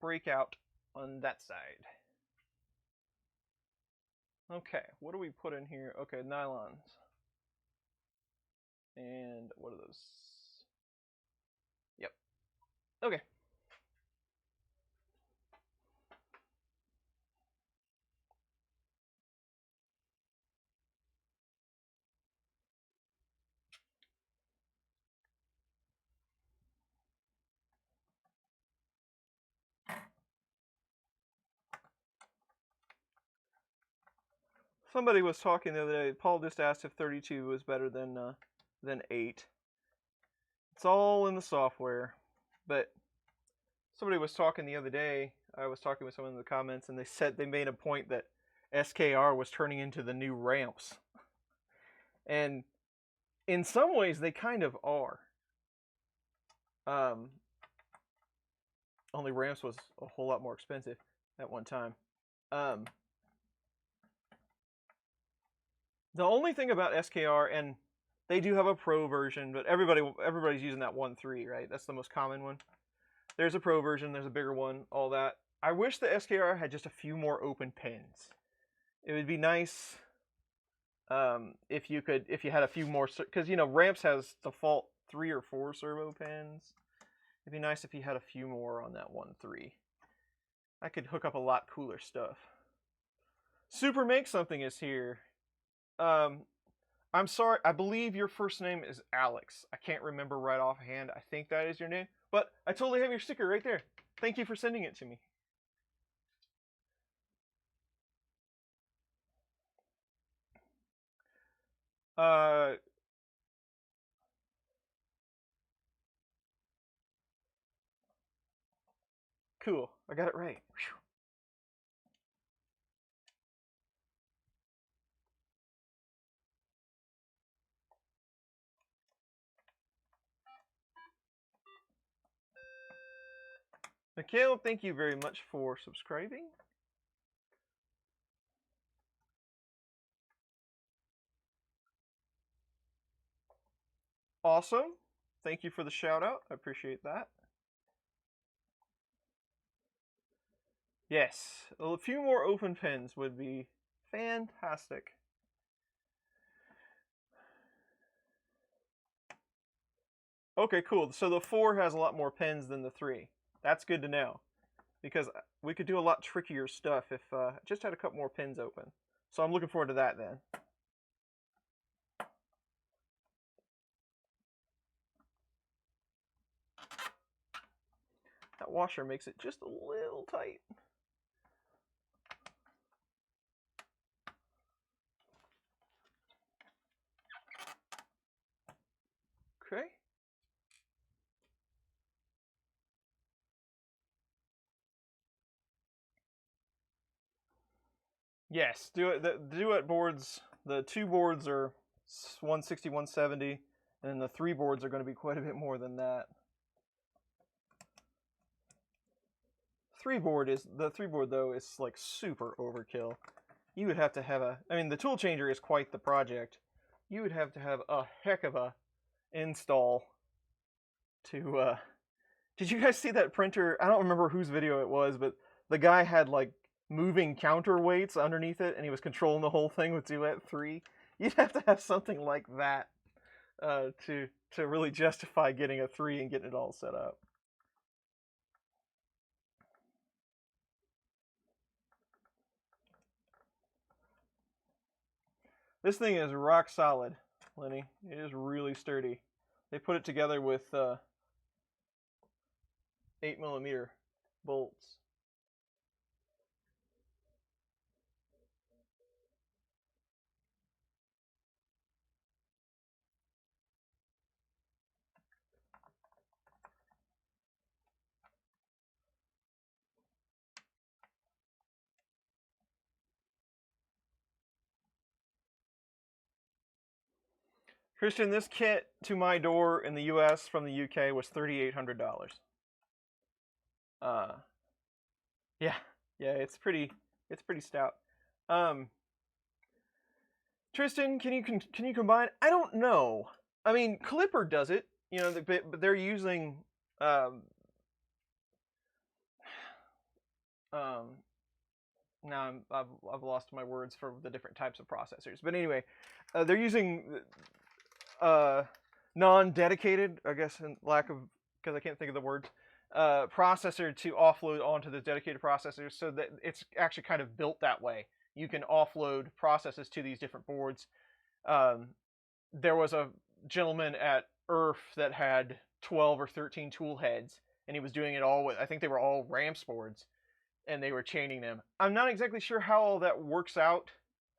breakout on that side. Okay, what do we put in here? Okay, nylons. And what are those? Yep. Okay. Somebody was talking the other day. Paul just asked if 32 was better than 8. It's all in the software. But somebody was talking the other day. I was talking with someone in the comments, and they said they made a point that SKR was turning into the new ramps. And in some ways, they kind of are. Only ramps was a whole lot more expensive at one time. The only thing about SKR, and they do have a pro version, but everybody's using that 1.3, right? That's the most common one. There's a pro version, there's a bigger one, all that. I wish the SKR had just a few more open pins. It would be nice if you had a few more, because ramps has default 3 or 4 servo pins. It'd be nice if you had a few more on that 1.3. I could hook up a lot cooler stuff. Super Make Something is here. I'm sorry, I believe your first name is Alex. I can't remember right offhand. I think that is your name. But I totally have your sticker right there. Thank you for sending it to me. Cool. I got it right. Whew. Mikhail, thank you very much for subscribing. Awesome. Thank you for the shout out. I appreciate that. Yes, a few more open pins would be fantastic. Okay, cool. So the 4 has a lot more pins than the 3. That's good to know, because we could do a lot trickier stuff if just had a couple more pins open. So I'm looking forward to that then. That washer makes it just a little tight. Okay. Yes, the duet boards, the 2 boards are 160, 170, and the 3 boards are going to be quite a bit more than that. The 3 board though is like super overkill. You would have to have the tool changer is quite the project. You would have to have a heck of a install to did you guys see that printer? I don't remember whose video it was, but the guy had like moving counterweights underneath it, and he was controlling the whole thing with Duet 3. You'd have to have something like that to really justify getting a 3 and getting it all set up. This thing is rock solid, Lenny. It is really sturdy. They put it together with 8mm bolts. Christian, this kit to my door in the U.S. from the U.K. was $3,800. Yeah, it's pretty stout. Tristan, can you combine? I don't know. I mean, Clipper does it, you know, but they're using now I've lost my words for the different types of processors. But anyway, they're using non-dedicated, I guess, in lack of, because I can't think of the words, processor to offload onto the dedicated processors, so that it's actually kind of built that way. You can offload processes to these different boards. There was a gentleman at ERF that had 12 or 13 tool heads, and he was doing it all with, I think they were all ramps boards, and they were chaining them. I'm not exactly sure how all that works out.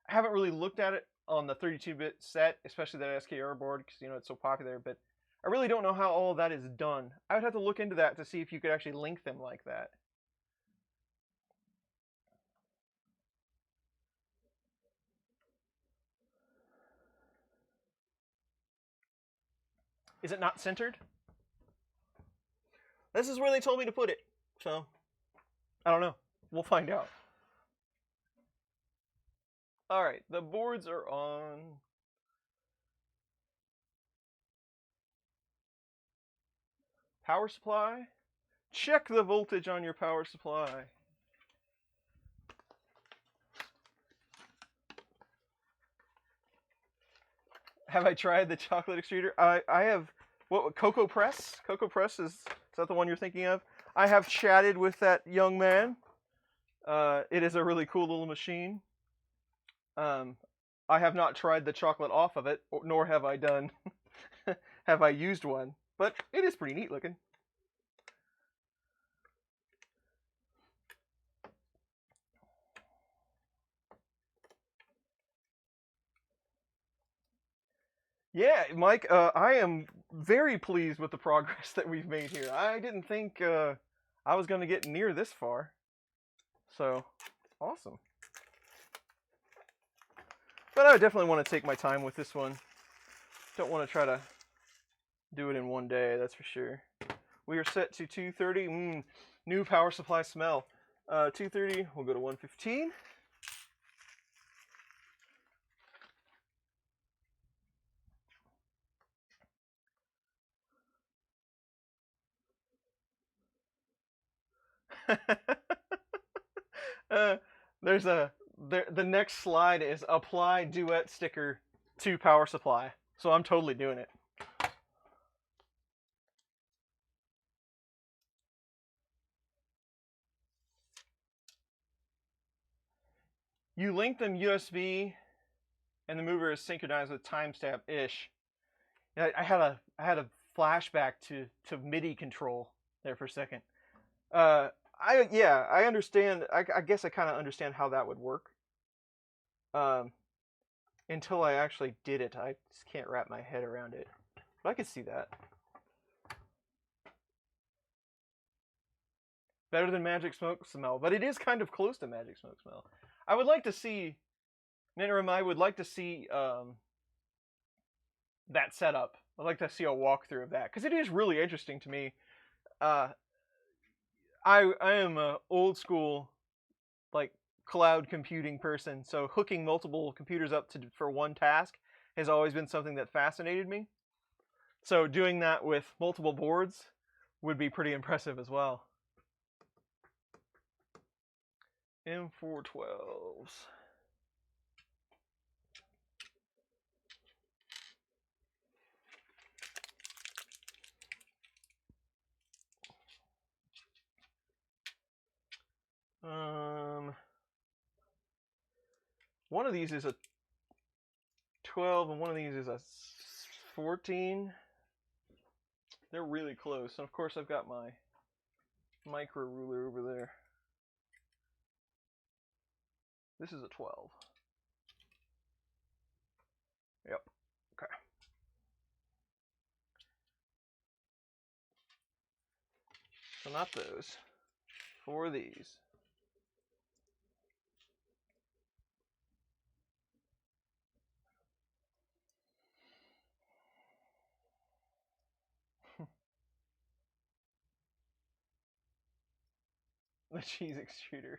I haven't really looked at it on the 32-bit set, especially that SKR board, because, you know, it's so popular, but I really don't know how all of that is done. I would have to look into that to see if you could actually link them like that. Is it not centered? This is where they told me to put it, so I don't know. We'll find out. All right, the boards are on. Power supply. Check the voltage on your power supply. Have I tried the chocolate extruder? I have. What, Cocoa Press? Cocoa Press is that the one you're thinking of? I have chatted with that young man. It is a really cool little machine. I have not tried the chocolate off of it, nor have I done. Have I used one? But it is pretty neat looking. Yeah, Mike, I am very pleased with the progress that we've made here. I didn't think I was going to get near this far. So, awesome. But I definitely want to take my time with this one. Don't want to try to do it in one day, that's for sure. We are set to 230. New power supply smell. 230, we'll go to 115. There's the next slide is apply duet sticker to power supply. So I'm totally doing it. You link them USB, and the mover is synchronized with timestamp-ish. I had a flashback to MIDI control there for a second. I understand. I guess I kind of understand how that would work. Until I actually did it, I just can't wrap my head around it. But I could see that. Better than Magic Smoke Smell, but it is kind of close to Magic Smoke Smell. I would like to see, Ninarim, I would like to see that setup. I'd like to see a walkthrough of that, because it is really interesting to me. I am a old school, like, cloud computing person, so hooking multiple computers up for one task has always been something that fascinated me. So doing that with multiple boards would be pretty impressive as well. M412s. One of these is a 12 and one of these is a 14. They're really close. And of course I've got my micro ruler over there. This is a 12. Yep. Okay. So not those. 4 of these. The cheese extruder.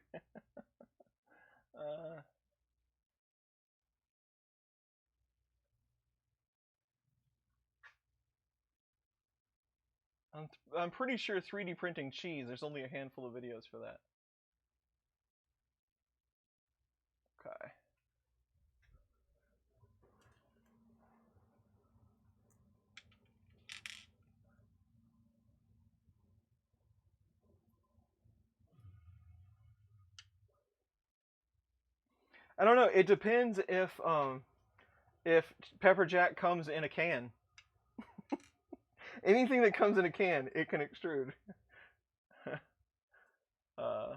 I'm pretty sure 3D printing cheese, there's only a handful of videos for that. Okay. I don't know. It depends if pepper jack comes in a can. Anything that comes in a can, it can extrude. uh,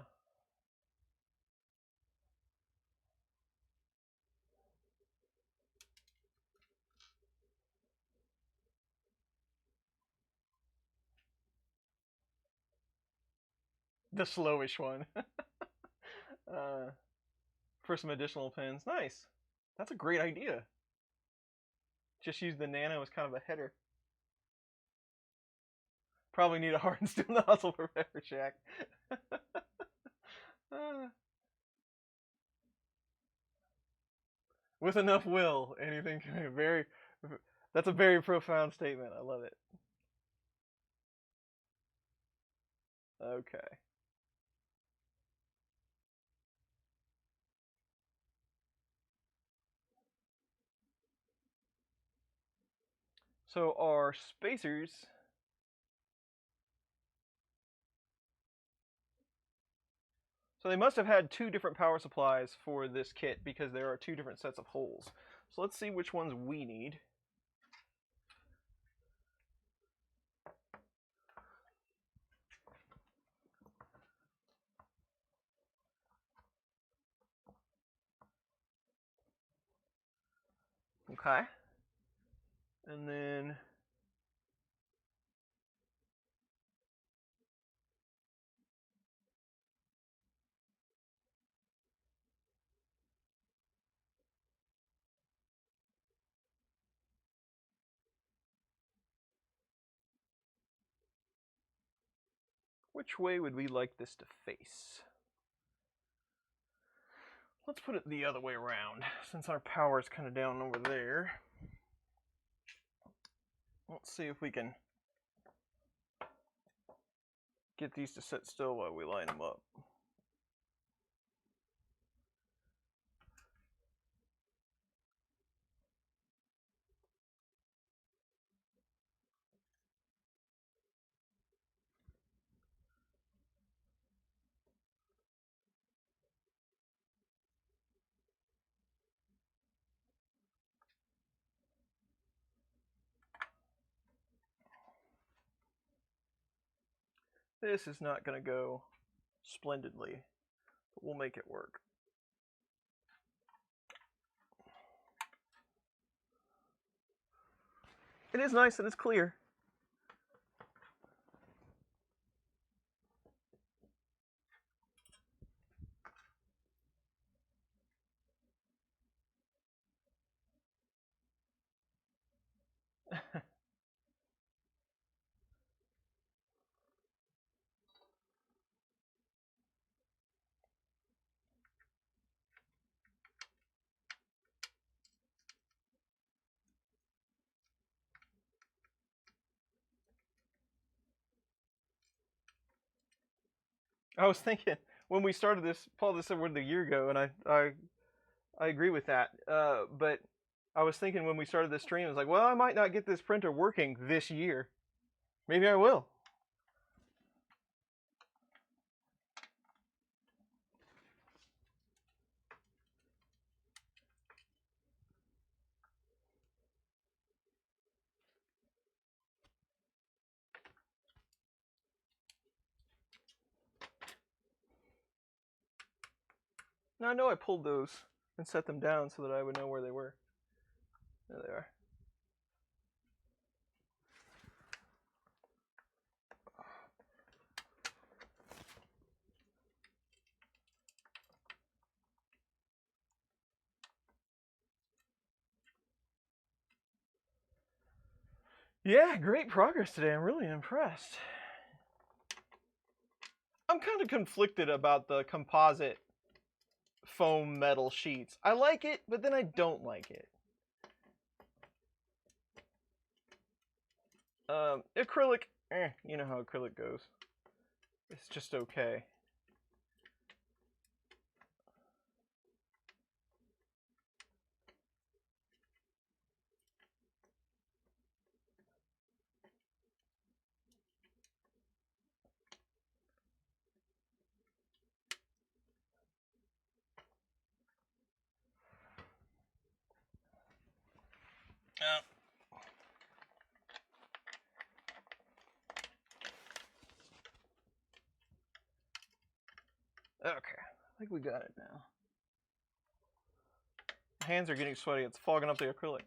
the slowish one. For some additional pins. Nice. That's a great idea. Just use the nano as kind of a header. Probably need a hardened steel nozzle for pepper jack. With enough will, anything can be very. That's a very profound statement. I love it. Okay. So our spacers. So they must have had two different power supplies for this kit because there are two different sets of holes. So let's see which ones we need. Okay. And then which way would we like this to face? Let's put it the other way around, since our power is kind of down over there. Let's see if we can get these to sit still while we line them up. This is not going to go splendidly, but we'll make it work. It is nice and it's clear. I was thinking when we started this, Paul, this said a year ago, and I agree with that. But I was thinking when we started this stream, I was like, well, I might not get this printer working this year. Maybe I will. Now I know I pulled those and set them down so that I would know where they were. There they are. Yeah, great progress today. I'm really impressed. I'm kind of conflicted about the composite foam metal sheets. I like it, but then I don't like it. Acrylic you know how acrylic goes. It's just okay. Okay, I think we got it now. My hands are getting sweaty. It's fogging up the acrylic.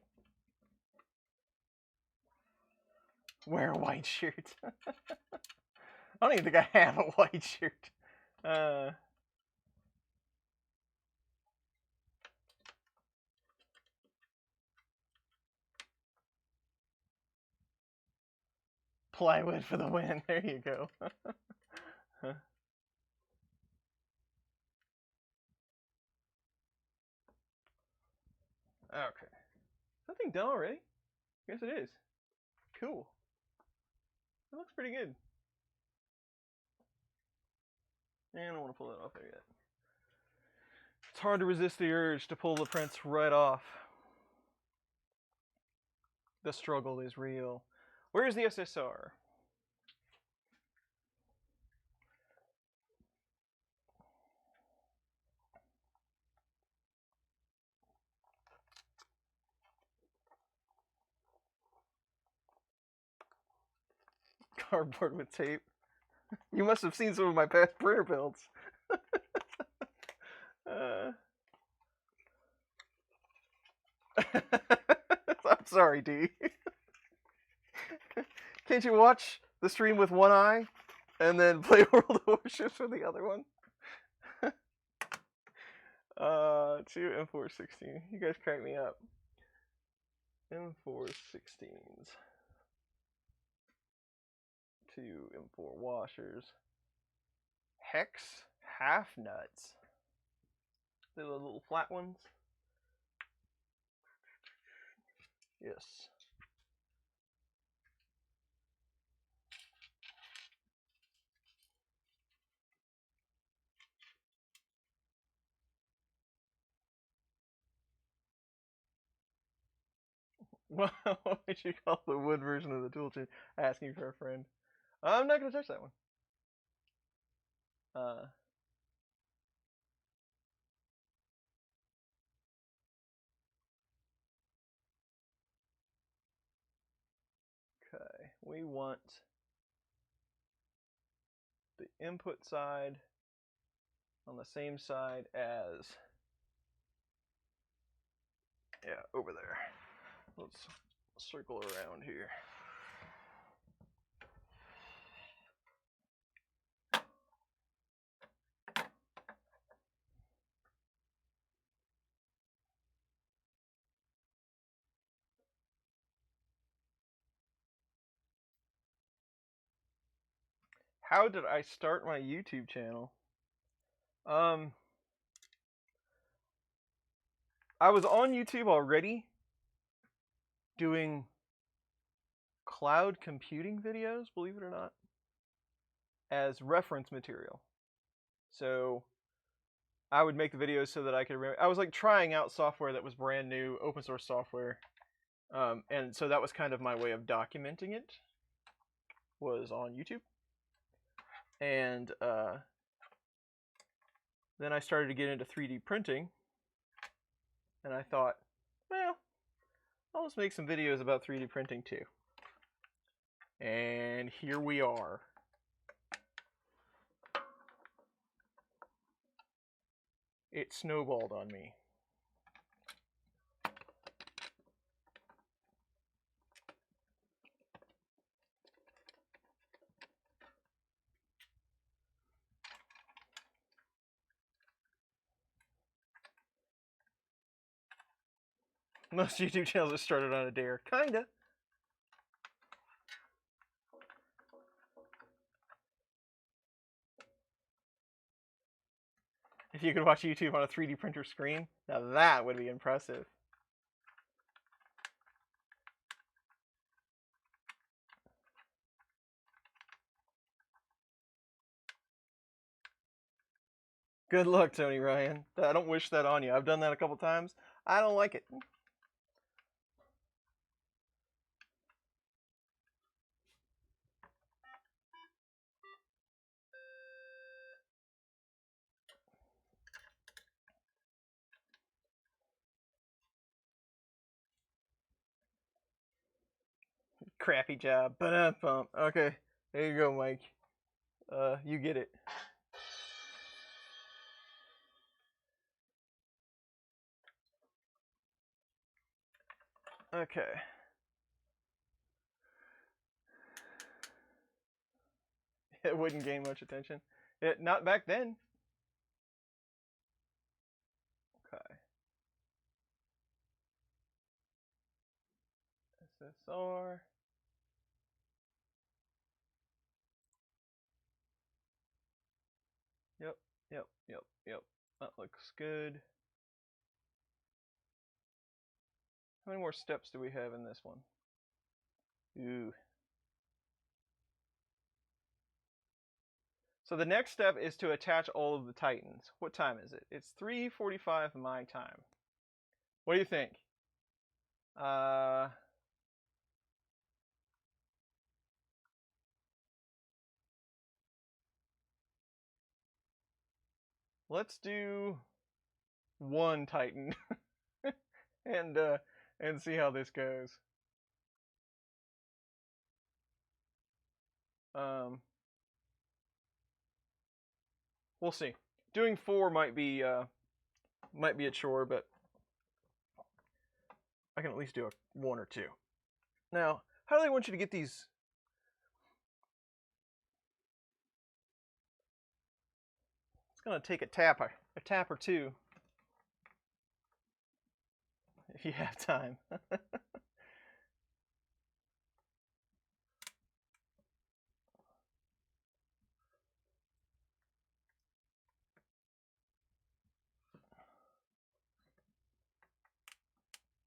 Wear a white shirt. I don't even think I have a white shirt. Plywood for the win. There you go. Okay. Is that thing done already? Yes, it is. Cool. It looks pretty good. And I don't want to pull that off there yet. It's hard to resist the urge to pull the prints right off. The struggle is real. Where's the SSR? Cardboard with tape. You must have seen some of my past printer builds. I'm sorry, D. Can't you watch the stream with one eye and then play World of Warships with the other one? 2 M416. You guys crack me up. M416s. 2 M4 washers. Hex half nuts. The little flat ones. Yes. What would you call the wood version of the tool chain? Asking for a friend. I'm not going to touch that one. Okay, we want the input side on the same side as, yeah, over there. Let's circle around here. How did I start my YouTube channel? I was on YouTube already doing cloud computing videos, believe it or not, as reference material. So I would make the videos so that I could remember. I was like trying out software that was brand new, open source software. And so that was kind of my way of documenting it, was on YouTube. And then I started to get into 3D printing. And I thought, well, I'll just make some videos about 3D printing too. And here we are. It snowballed on me. Most YouTube channels are started on a dare. Kinda. If you could watch YouTube on a 3D printer screen, now that would be impressive. Good luck, Tony Ryan. I don't wish that on you. I've done that a couple times. I don't like it. Crappy job. Ba-dum-bum. Okay, there you go, Mike. You get it. Okay. It wouldn't gain much attention. Not back then. Okay. SSR. Yep. That looks good. How many more steps do we have in this one? Ooh. So the next step is to attach all of the Titans. What time is it? It's 3:45 my time. What do you think? Let's do one Titan and see how this goes. We'll see. Doing 4 might be a chore, but I can at least do 1 or 2. Now, how do they want you to get these? It's gonna take a tap or 2, if you have time.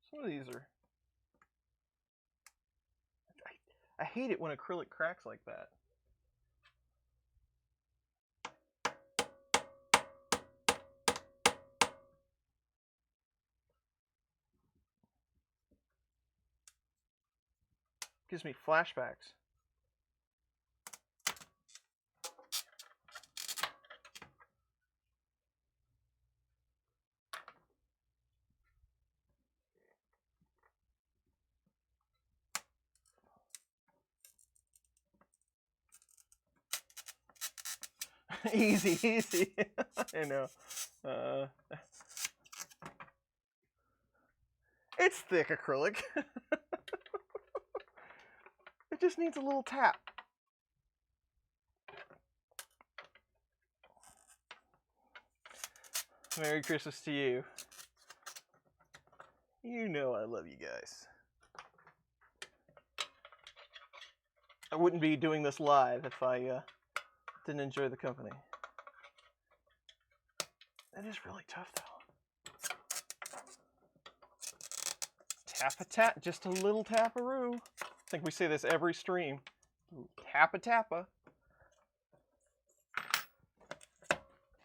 Some of these are. I hate it when acrylic cracks like that. Gives me flashbacks. Easy. I know. It's thick acrylic. It just needs a little tap. Merry Christmas to you. You know I love you guys. I wouldn't be doing this live if I didn't enjoy the company. That is really tough, though. Tap-a-tap, just a little tap-a-roo. I think we say this every stream. Tap-a-tappa.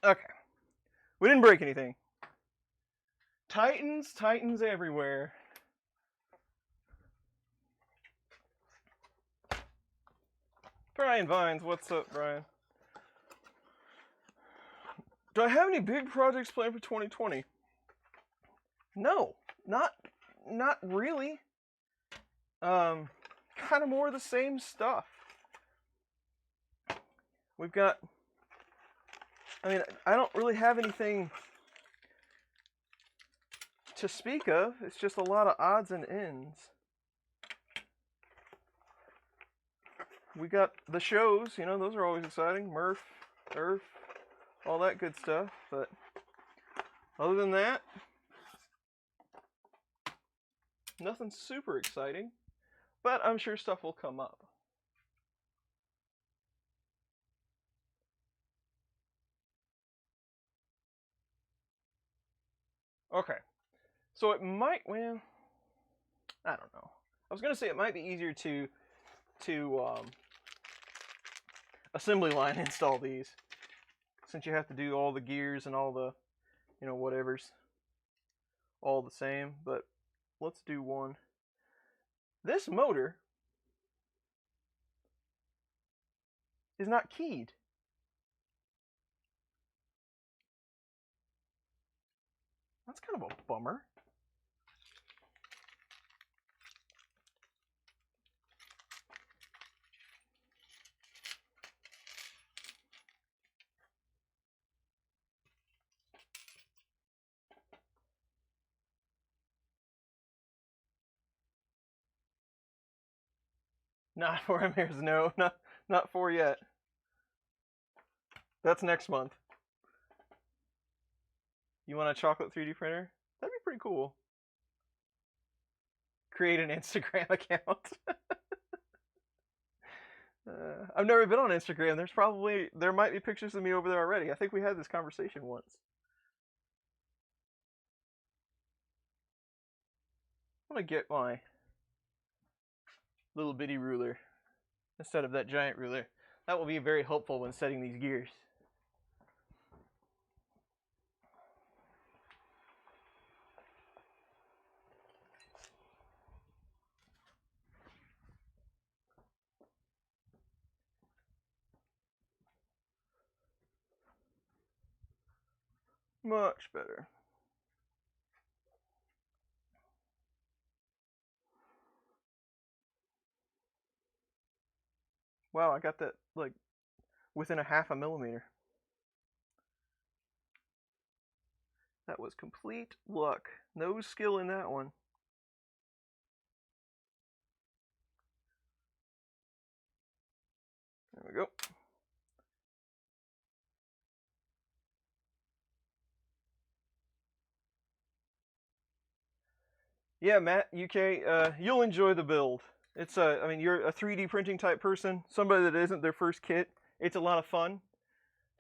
Okay. We didn't break anything. Titans everywhere. Brian Vines, what's up, Brian? Do I have any big projects planned for 2020? No, not really. Kind of more of the same stuff. We've got, I mean, I don't really have anything to speak of. It's just a lot of odds and ends. We got the shows, you know, those are always exciting. Murph, Earth, all that good stuff. But other than that, nothing super exciting. But I'm sure stuff will come up. Okay. So it might, well, I don't know. I was going to say it might be easier to assembly line install these. since you have to do all the gears and all the, you know, whatever's all the same, but let's do one. This motor is not keyed. That's kind of a bummer. Not for emitters, no, not for yet. That's next month. You want a chocolate 3D printer? That'd be pretty cool. Create an Instagram account. I've never been on Instagram. There might be pictures of me over there already. I think we had this conversation once. I'm gonna get my little bitty ruler instead of that giant ruler. That will be very helpful when setting these gears. Much better. Wow, I got that like within a half a millimeter. That was complete luck. No skill in that one. There we go. Yeah, Matt, UK, you'll enjoy the build. It's I mean, you're a 3D printing type person, somebody that isn't their first kit. It's a lot of fun.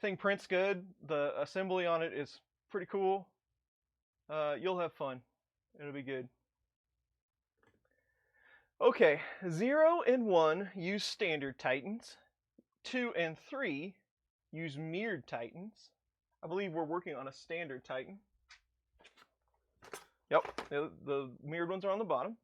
Thing prints good. The assembly on it is pretty cool. You'll have fun. It'll be good. Okay, 0 and 1 use standard Titans. 2 and 3 use mirrored Titans. I believe we're working on a standard Titan. Yep, the mirrored ones are on the bottom.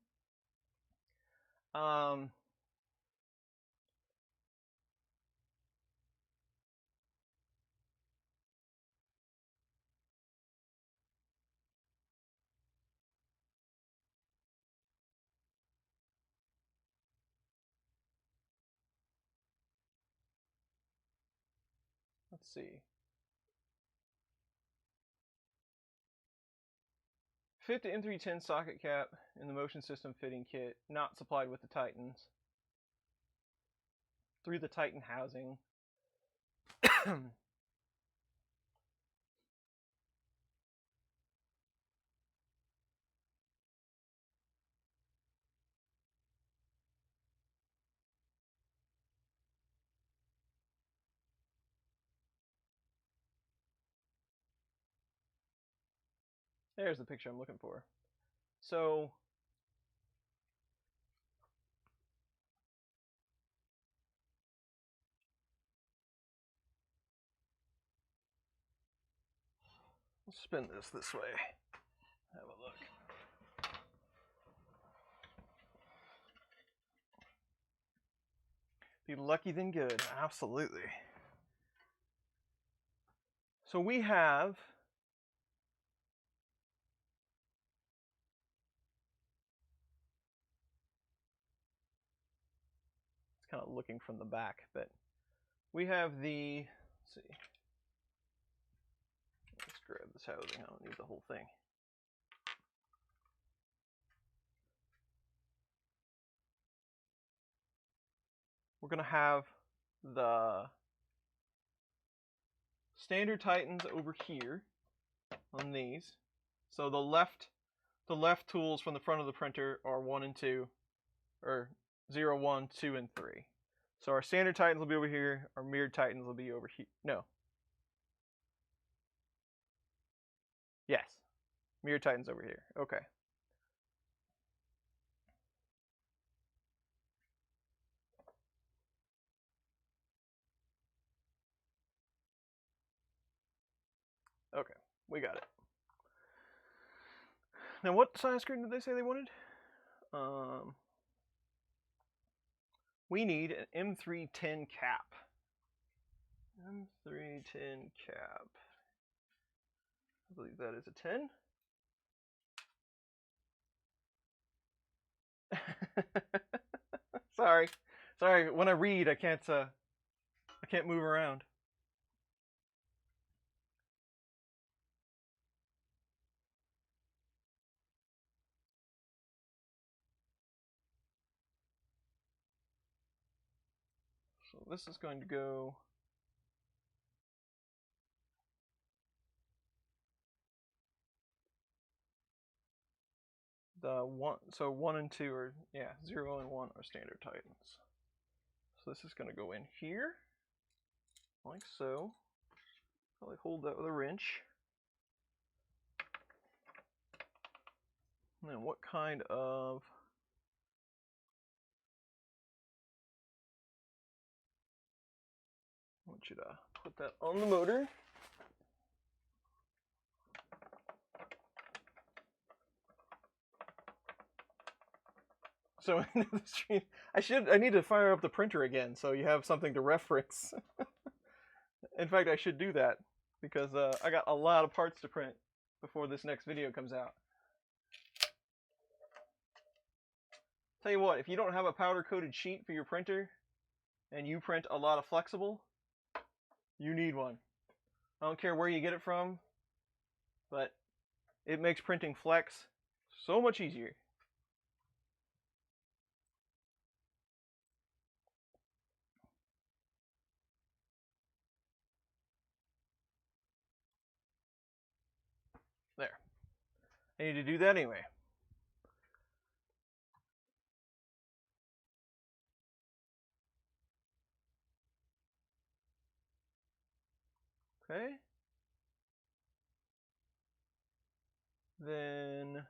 Let's see. Fit the N310 socket cap in the motion system fitting kit, not supplied with the Titans. Through the Titan housing. There's the picture I'm looking for. So let's spin this way. Have a look. Be lucky than good, absolutely. So we have it's kind of looking from the back, but we have the, let's see. Let's grab this housing. I don't need the whole thing. We're going to have the standard Titans over here on these. So the left tools from the front of the printer are 1 and 2, or 0, 1, 2, and 3. So our standard Titans will be over here. Our mirrored Titans will be over here. No. Yes. Mirrored Titans over here. Okay. Okay, we got it. Now, what size screen did they say they wanted? We need an M310 cap. M310 cap. I believe that is a 10. Sorry. When I read, I can't move around. So this is going to go. The 1, so 1 and 2 are, yeah, 0 and 1 are standard Titans. So this is going to go in here, like so. Probably hold that with a wrench. And then what kind of I want you to put that on the motor. So in the stream, I need to fire up the printer again so you have something to reference. In fact, I should do that because I got a lot of parts to print before this next video comes out. Tell you what, if you don't have a powder coated sheet for your printer and you print a lot of flexible, you need one. I don't care where you get it from, but it makes printing flex so much easier. There. I need to do that anyway. Okay. Then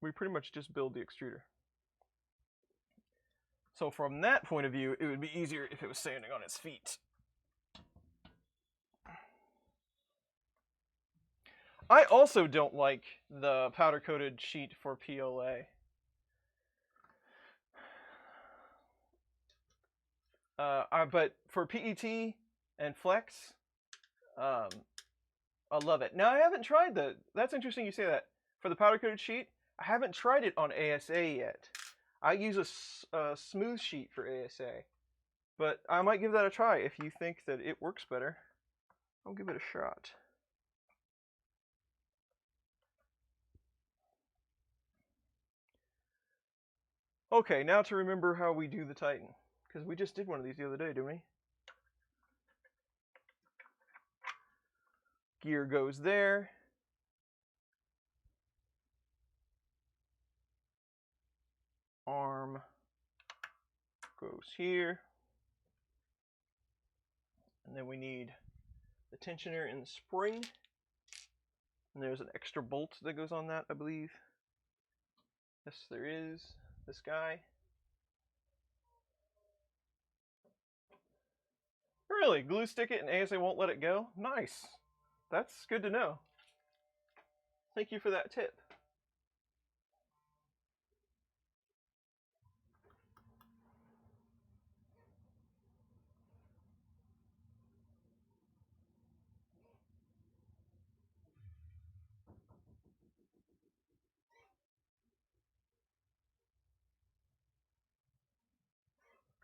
we pretty much just build the extruder. So from that point of view, it would be easier if it was standing on its feet. I also don't like the powder coated sheet for PLA. But for PET and Flex, I love it. Now I haven't tried that's interesting you say that. For the powder coated sheet, I haven't tried it on ASA yet. I use a smooth sheet for ASA, but I might give that a try. If you think that it works better, I'll give it a shot. Okay, now to remember how we do the Titan, because we just did one of these the other day, didn't we? Gear goes there. Arm goes here. And then we need the tensioner and the spring. And there's an extra bolt that goes on that, I believe. Yes, there is. This guy. Really? Glue stick it and ASA won't let it go? Nice. That's good to know. Thank you for that tip.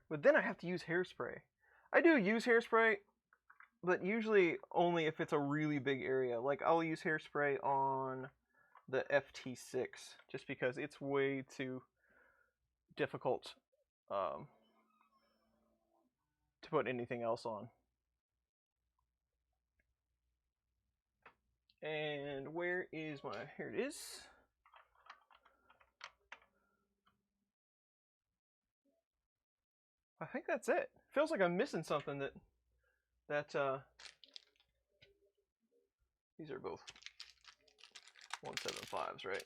But then I have to use hairspray. I do use hairspray, but usually only if it's a really big area. Like I'll use hairspray on the FT6 just because it's way too difficult to put anything else on. And where is my, here it is. I think that's it. Feels like I'm missing something these are both 175s, right?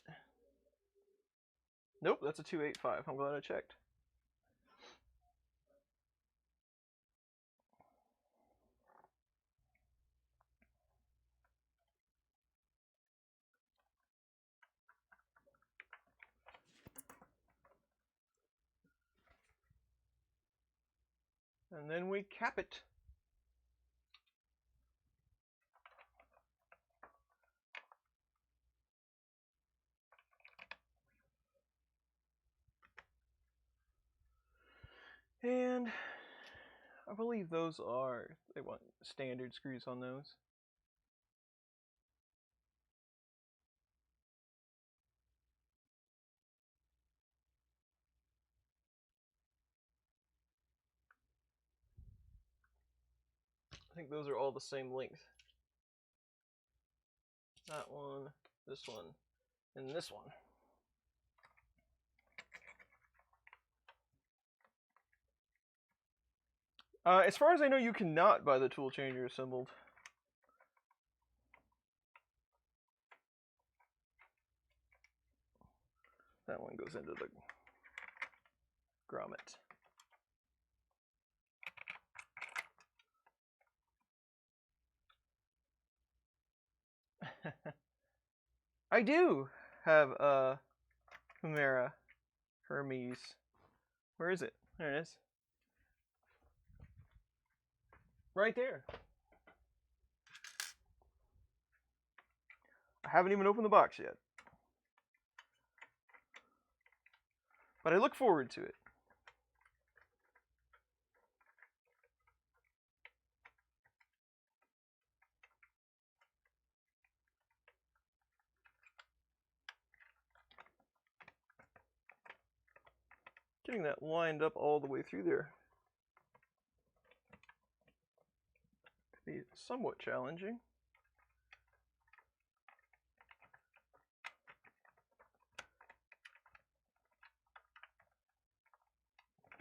Nope, that's a 285. I'm glad I checked. And then we cap it. And I believe those are, they want standard screws on those. I think those are all the same length. That one, this one, and this one. As far as I know, you cannot buy the tool changer assembled. That one goes into the grommet. I do have a Chimera Hermes. Where is it? There it is. Right there. I haven't even opened the box yet. But I look forward to it. Getting that lined up all the way through there could be somewhat challenging.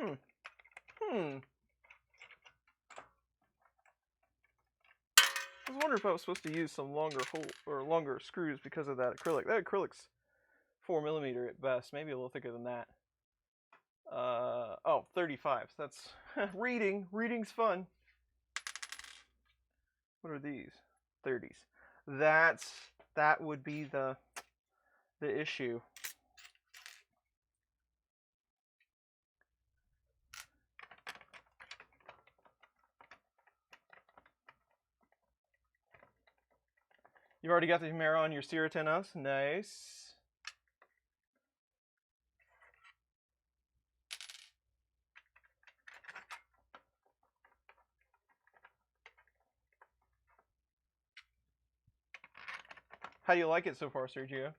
I was wondering if I was supposed to use some longer hole or longer screws because of that acrylic. That acrylic's 4mm at best, maybe a little thicker than that. Oh, 35. That's reading. Reading's fun. What are these? 30s. That would be the issue. You already got the Chimera on your Ceratin house? Nice. How do you like it so far, Sergio?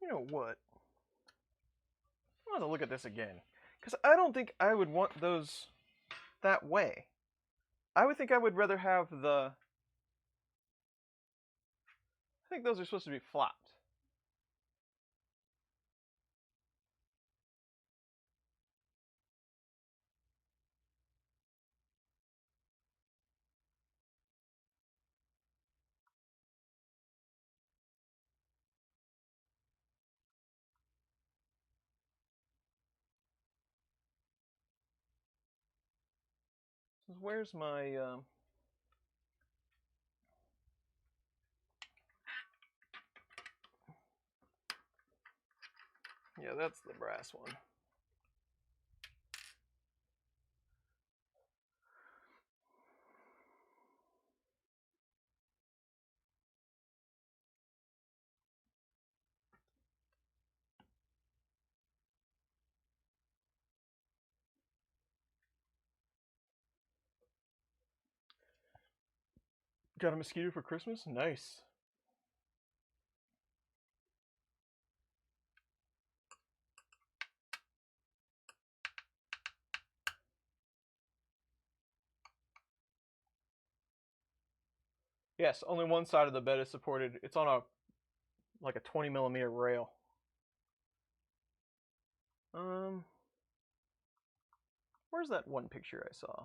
You know what? I want to look at this again. Because I don't think I would want those that way. I would think I would rather have the... I think those are supposed to be flopped. Where's my... Yeah, that's the brass one. Got a Mosquito for Christmas? Nice. Yes, only one side of the bed is supported. It's on like a 20mm rail. Where's that one picture I saw?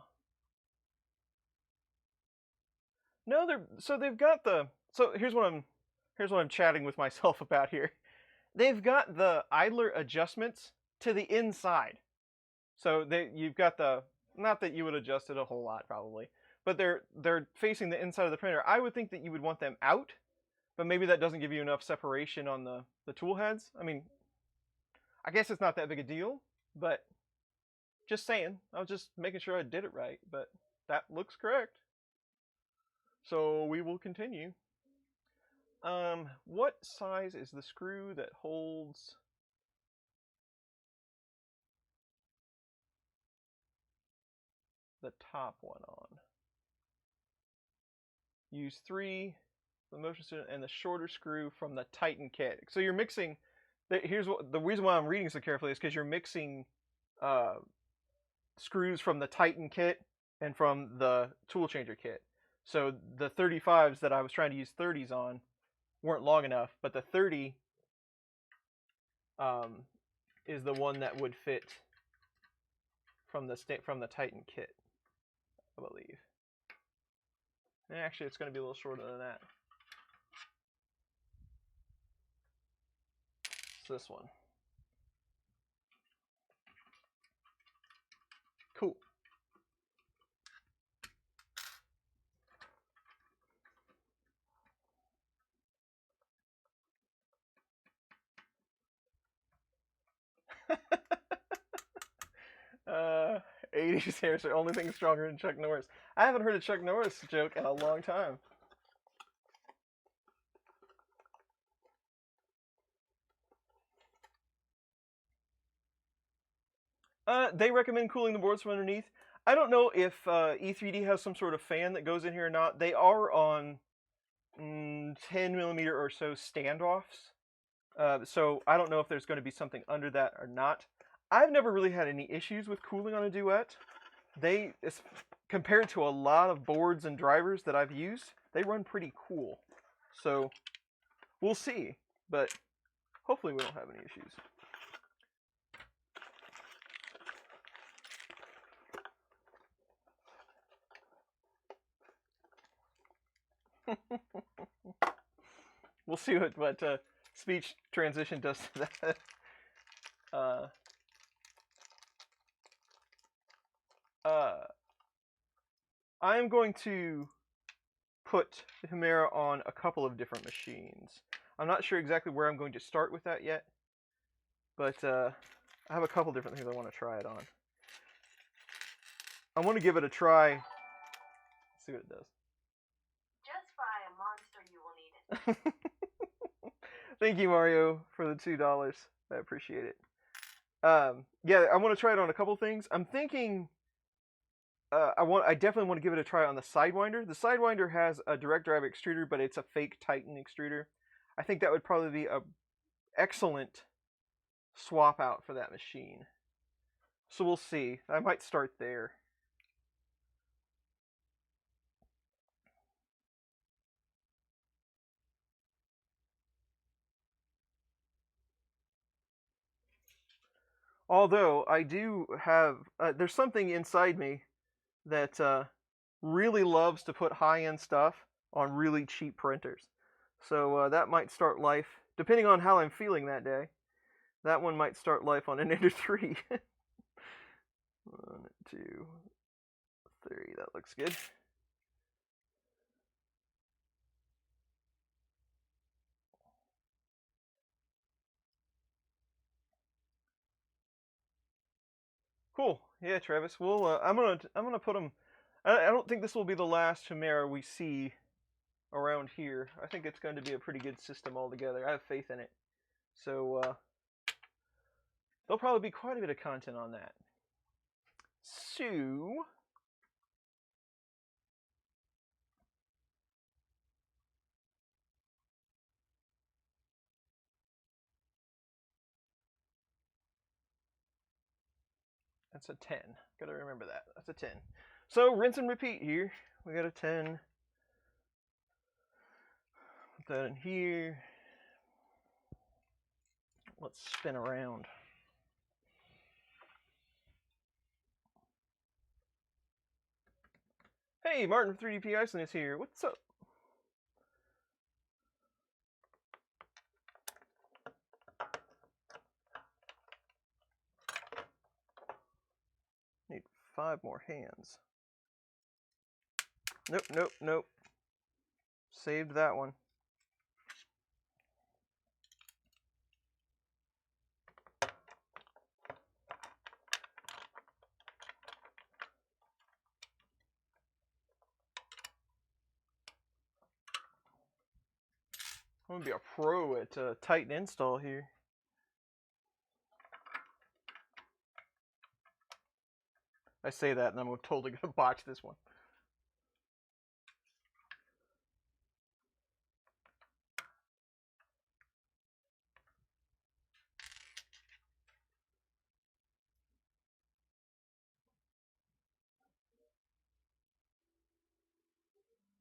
No, so they've got the So here's what I'm chatting with myself about here. They've got the idler adjustments to the inside. So you've got the, not that you would adjust it a whole lot probably, but they're facing the inside of the printer. I would think that you would want them out, but maybe that doesn't give you enough separation on the tool heads. I mean, I guess it's not that big a deal, but just saying. I was just making sure I did it right, but that looks correct. So we will continue. What size is the screw that holds the top one on? Use 3, the motion student, and the shorter screw from the Titan kit. So you're mixing. Here's what the reason why I'm reading so carefully is because you're mixing screws from the Titan kit and from the tool changer kit. So the 35s that I was trying to use 30s on weren't long enough, but the 30 is the one that would fit from the Titan kit, I believe. Actually, it's going to be a little shorter than that. It's this one. Cool. uh, 80s hair, so only thing stronger than Chuck Norris. I haven't heard a Chuck Norris joke in a long time. They recommend cooling the boards from underneath. I don't know if E3D has some sort of fan that goes in here or not. They are on 10mm or so standoffs. So I don't know if there's going to be something under that or not. I've never really had any issues with cooling on a Duet. Compared to a lot of boards and drivers that I've used, they run pretty cool. So we'll see, but hopefully we don't have any issues. We'll see what speech transition does to that. I'm going to put the Chimera on a couple of different machines. I'm not sure exactly where I'm going to start with that yet, but I have a couple different things I want to try it on. I want to give it a try. See what it does. Just buy a monster, you will need it. Thank you, Mario, for the $2. I appreciate it. Yeah, I want to try it on a couple things. I'm thinking I definitely want to give it a try on the Sidewinder. The Sidewinder has a direct drive extruder, but it's a fake Titan extruder. I think that would probably be an excellent swap out for that machine. So we'll see. I might start there. Although I do have, there's something inside me that really loves to put high-end stuff on really cheap printers. So that might start life, depending on how I'm feeling that day. That one might start life on an Ender 3. 1, 2, 3. That looks good. Cool. Yeah, Travis. We'll. I'm gonna put them. I don't think this will be the last Chimera we see around here. I think it's going to be a pretty good system altogether. I have faith in it. So there'll probably be quite a bit of content on that. So that's a 10. Gotta remember that. That's a 10. So rinse and repeat here. We got a 10. Put that in here. Let's spin around. Hey, Martin from 3DP Iceland is here. What's up? 5 more hands. Nope, nope, nope. Saved that one. I'm gonna be a pro at tighten install here. I say that and I'm totally gonna botch this one.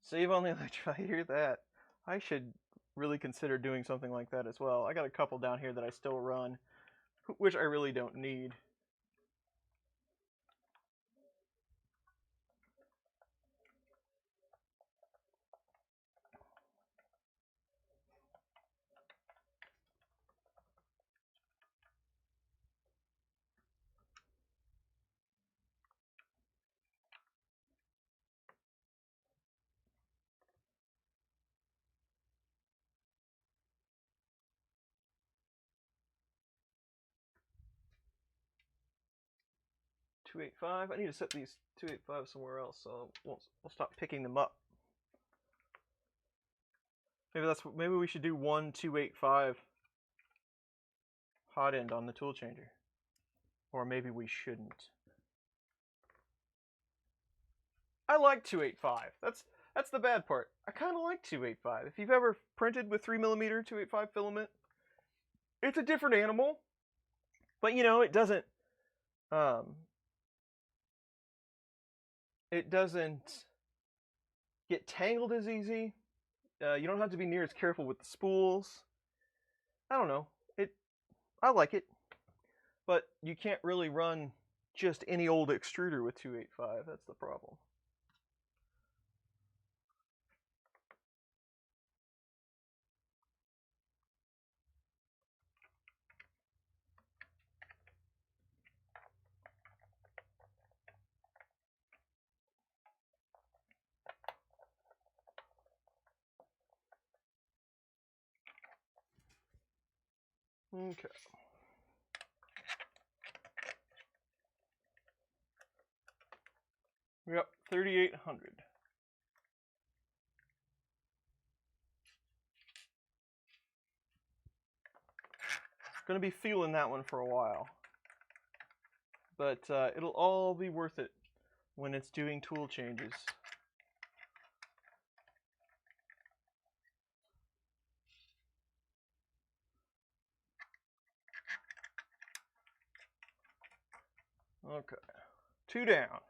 Save on the electric. I hear that. I should really consider doing something like that as well. I got a couple down here that I still run, which I really don't need. .285. I need to set these .285 somewhere else, so we'll stop picking them up. Maybe we should do one .285 hot end on the tool changer, or maybe we shouldn't. I like .285. That's the bad part. I kind of like .285. If you've ever printed with 3mm .285 filament, it's a different animal, but you know it doesn't get tangled as easy. You don't have to be near as careful with the spools. I don't know. I like it, but you can't really run just any old extruder with .285. That's the problem. Okay. Yep, 3,800. Gonna be feeling that one for a while, but it'll all be worth it when it's doing tool changes. Okay, 2 down.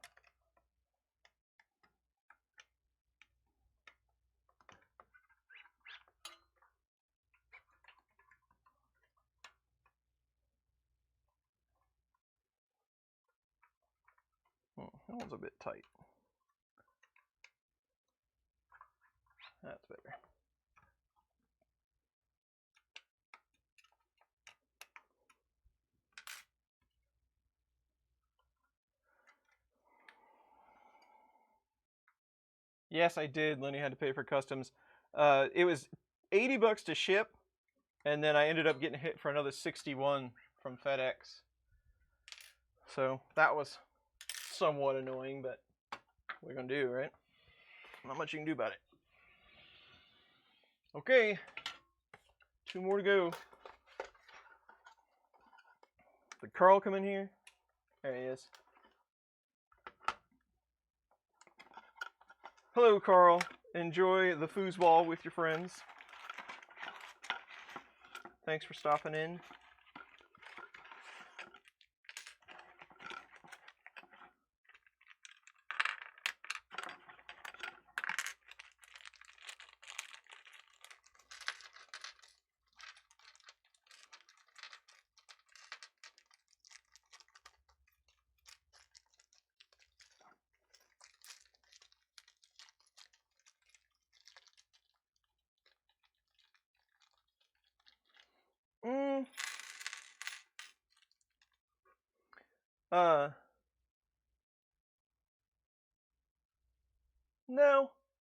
That one's a bit tight. That's better. Yes, I did. Lenny had to pay for customs. It was $80 to ship, and then I ended up getting hit for another 61 from FedEx. So that was somewhat annoying, but what are we gonna do, right? Not much you can do about it. Okay, 2 more to go. Did Carl come in here? There he is. Hello, Carl. Enjoy the foosball with your friends. Thanks for stopping in.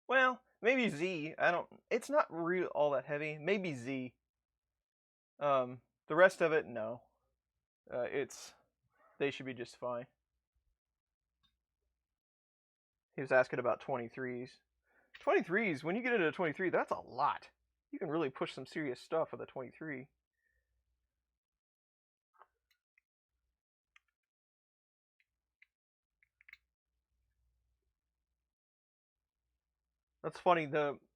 Well, maybe Z. I don't. It's not real all that heavy. Maybe Z. The rest of it, no. They should be just fine. He was asking about 23s. 23s, when you get into a 23, that's a lot. You can really push some serious stuff with a 23. That's funny.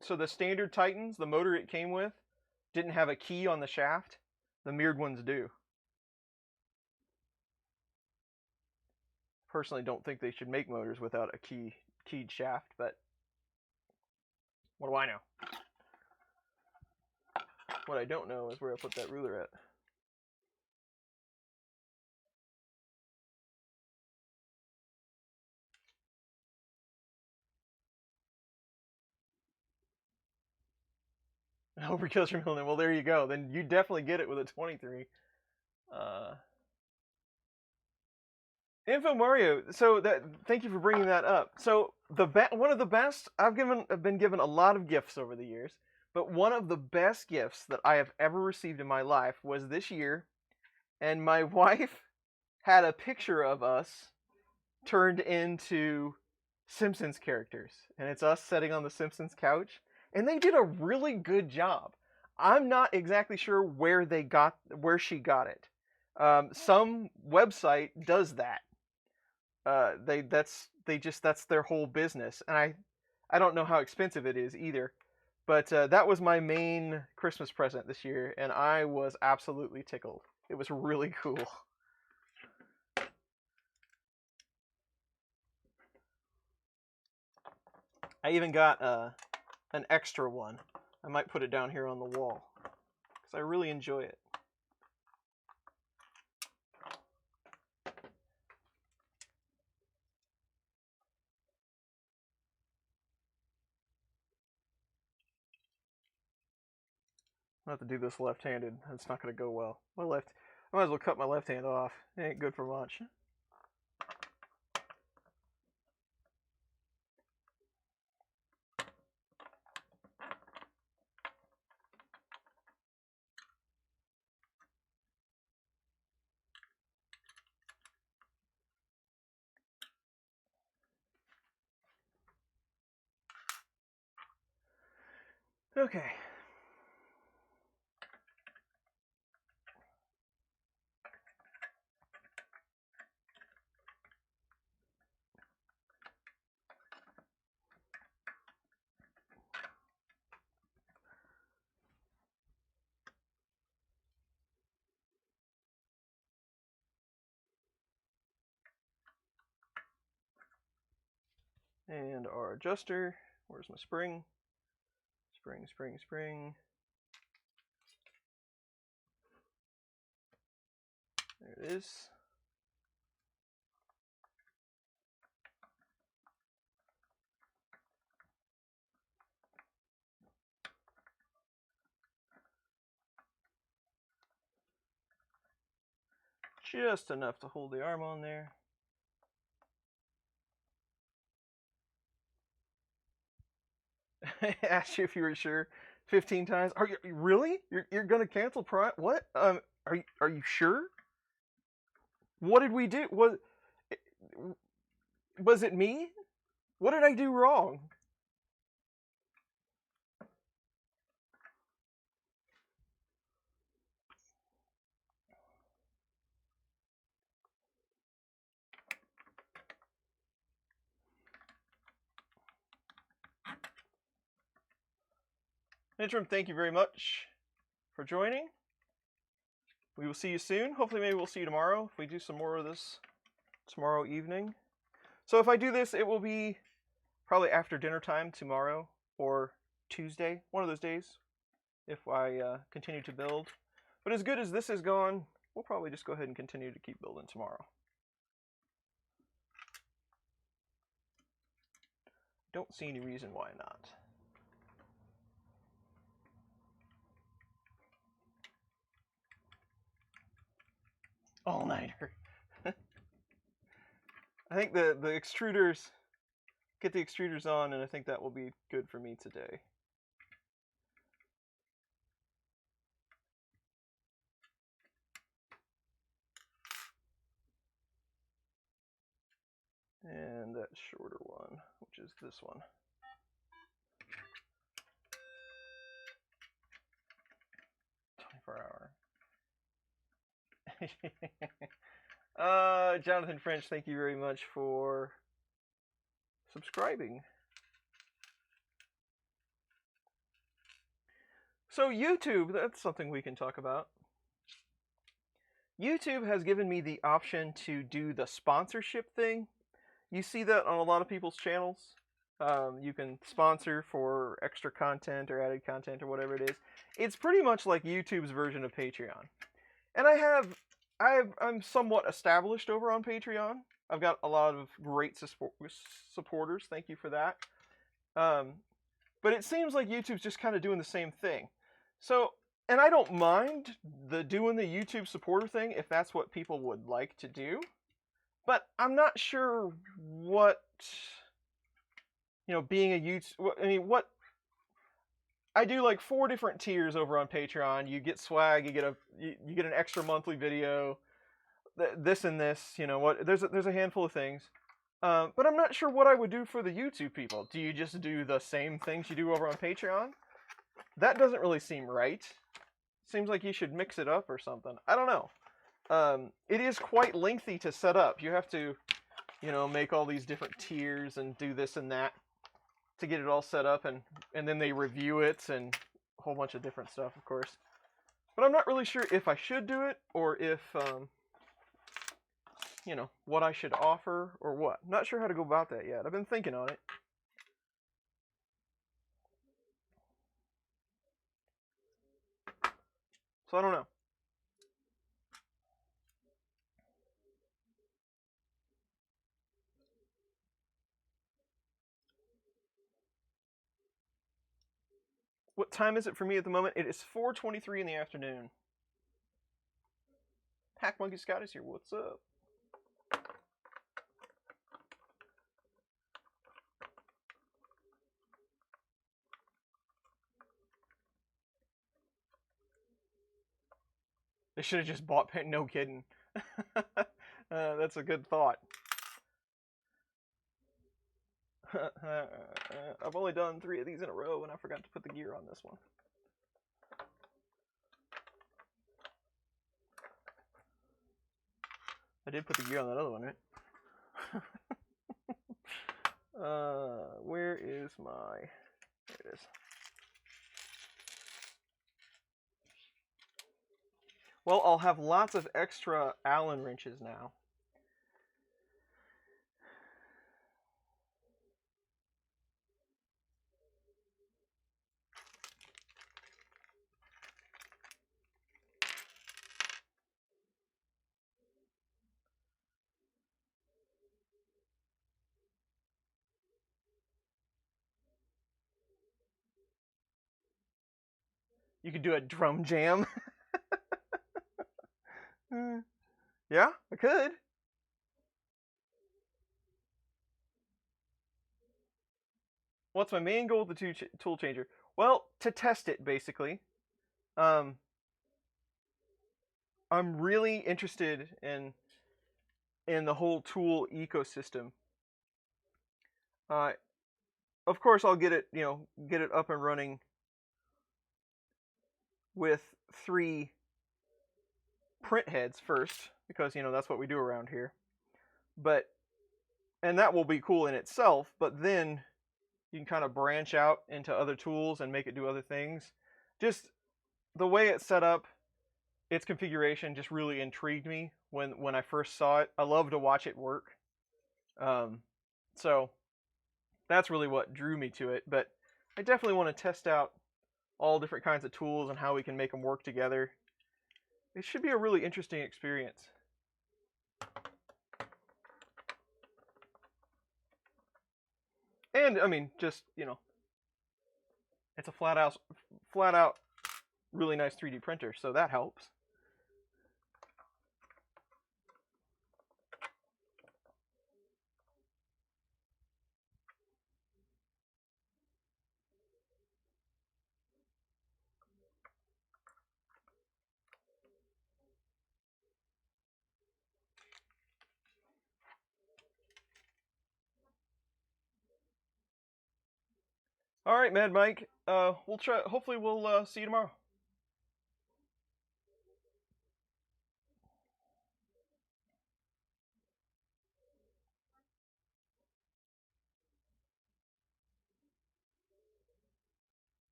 So the standard Titans, the motor it came with, didn't have a key on the shaft. The mirrored ones do. Personally, don't think they should make motors without a keyed shaft, but what do I know? What I don't know is where I put that ruler at. Overkills your milling. Well, there you go. Then you definitely get it with a 23. Info Mario. So thank you for bringing that up. So one of the best I've been given a lot of gifts over the years, but one of the best gifts that I have ever received in my life was this year, and my wife had a picture of us turned into Simpsons characters, and it's us sitting on the Simpsons couch, and they did a really good job. I'm not exactly sure where she got it. Some website does that. That's their whole business, and I don't know how expensive it is either. But that was my main Christmas present this year, and I was absolutely tickled. It was really cool. I even got an extra one. I might put it down here on the wall because I really enjoy it. I have to do this left-handed. It's not going to go well. I might as well cut my left hand off. It ain't good for much. Okay. And our adjuster. Where's my spring? Spring, spring, spring. There it is. Just enough to hold the arm on there. I asked you if you were sure 15 times. Are you really? You're gonna cancel Prime? What? Are you sure? What did we do? Was it me? What did I do wrong? Interim, thank you very much for joining. We will see you soon. Hopefully, maybe we'll see you tomorrow if we do some more of this tomorrow evening. So if I do this, it will be probably after dinner time tomorrow or Tuesday, one of those days, if I continue to build. But as good as this is gone, we'll probably just go ahead and continue to keep building tomorrow. Don't see any reason why not. All-nighter. I think the extruders get the extruders on, and I think that will be good for me today. And that shorter one, which is this one. Hour. Jonathan French, thank you very much for subscribing. So YouTube, that's something we can talk about. YouTube has given me the option to do the sponsorship thing. You see that on a lot of people's channels. You can sponsor for extra content or added content or whatever it is. It's pretty much like YouTube's version of Patreon. And I'm somewhat established over on Patreon. I've got a lot of great supporters. Thank you for that. But it seems like YouTube's just kind of doing the same thing. So, and I don't mind doing the YouTube supporter thing if that's what people would like to do. But I'm not sure what, being a YouTube, I mean, what, I do like 4 different tiers over on Patreon. You get swag, you get an extra monthly video, this and this, there's a handful of things. But I'm not sure what I would do for the YouTube people. Do you just do the same things you do over on Patreon? That doesn't really seem right. Seems like you should mix it up or something. I don't know. It is quite lengthy to set up. You have to, make all these different tiers and do this and that to get it all set up, and then they review it and a whole bunch of different stuff, of course. But I'm not really sure if I should do it or if, what I should offer or what. Not sure how to go about that yet. I've been thinking on it. So I don't know. What time is it for me at the moment? It is 4:23 in the afternoon. Hack Monkey Scott is here. What's up? They should have just bought paint. No kidding. That's a good thought. I've only done 3 of these in a row, and I forgot to put the gear on this one. I did put the gear on that other one, right? Where is my... There it is. Well, I'll have lots of extra Allen wrenches now. You could do a drum jam. Yeah, I could. What's my main goal with the tool changer? Well, to test it, basically. I'm really interested in the whole tool ecosystem. Of course, I'll get it up and running with 3 print heads first, because that's what we do around here. And that will be cool in itself, but then you can kind of branch out into other tools and make it do other things. Just the way it's set up, its configuration just really intrigued me when I first saw it. I love to watch it work. So that's really what drew me to it. But I definitely want to test out all different kinds of tools and how we can make them work together. It should be a really interesting experience. And I mean, just, it's a flat out really nice 3D printer, so that helps. All right, Mad Mike. We'll try. Hopefully, we'll see you tomorrow.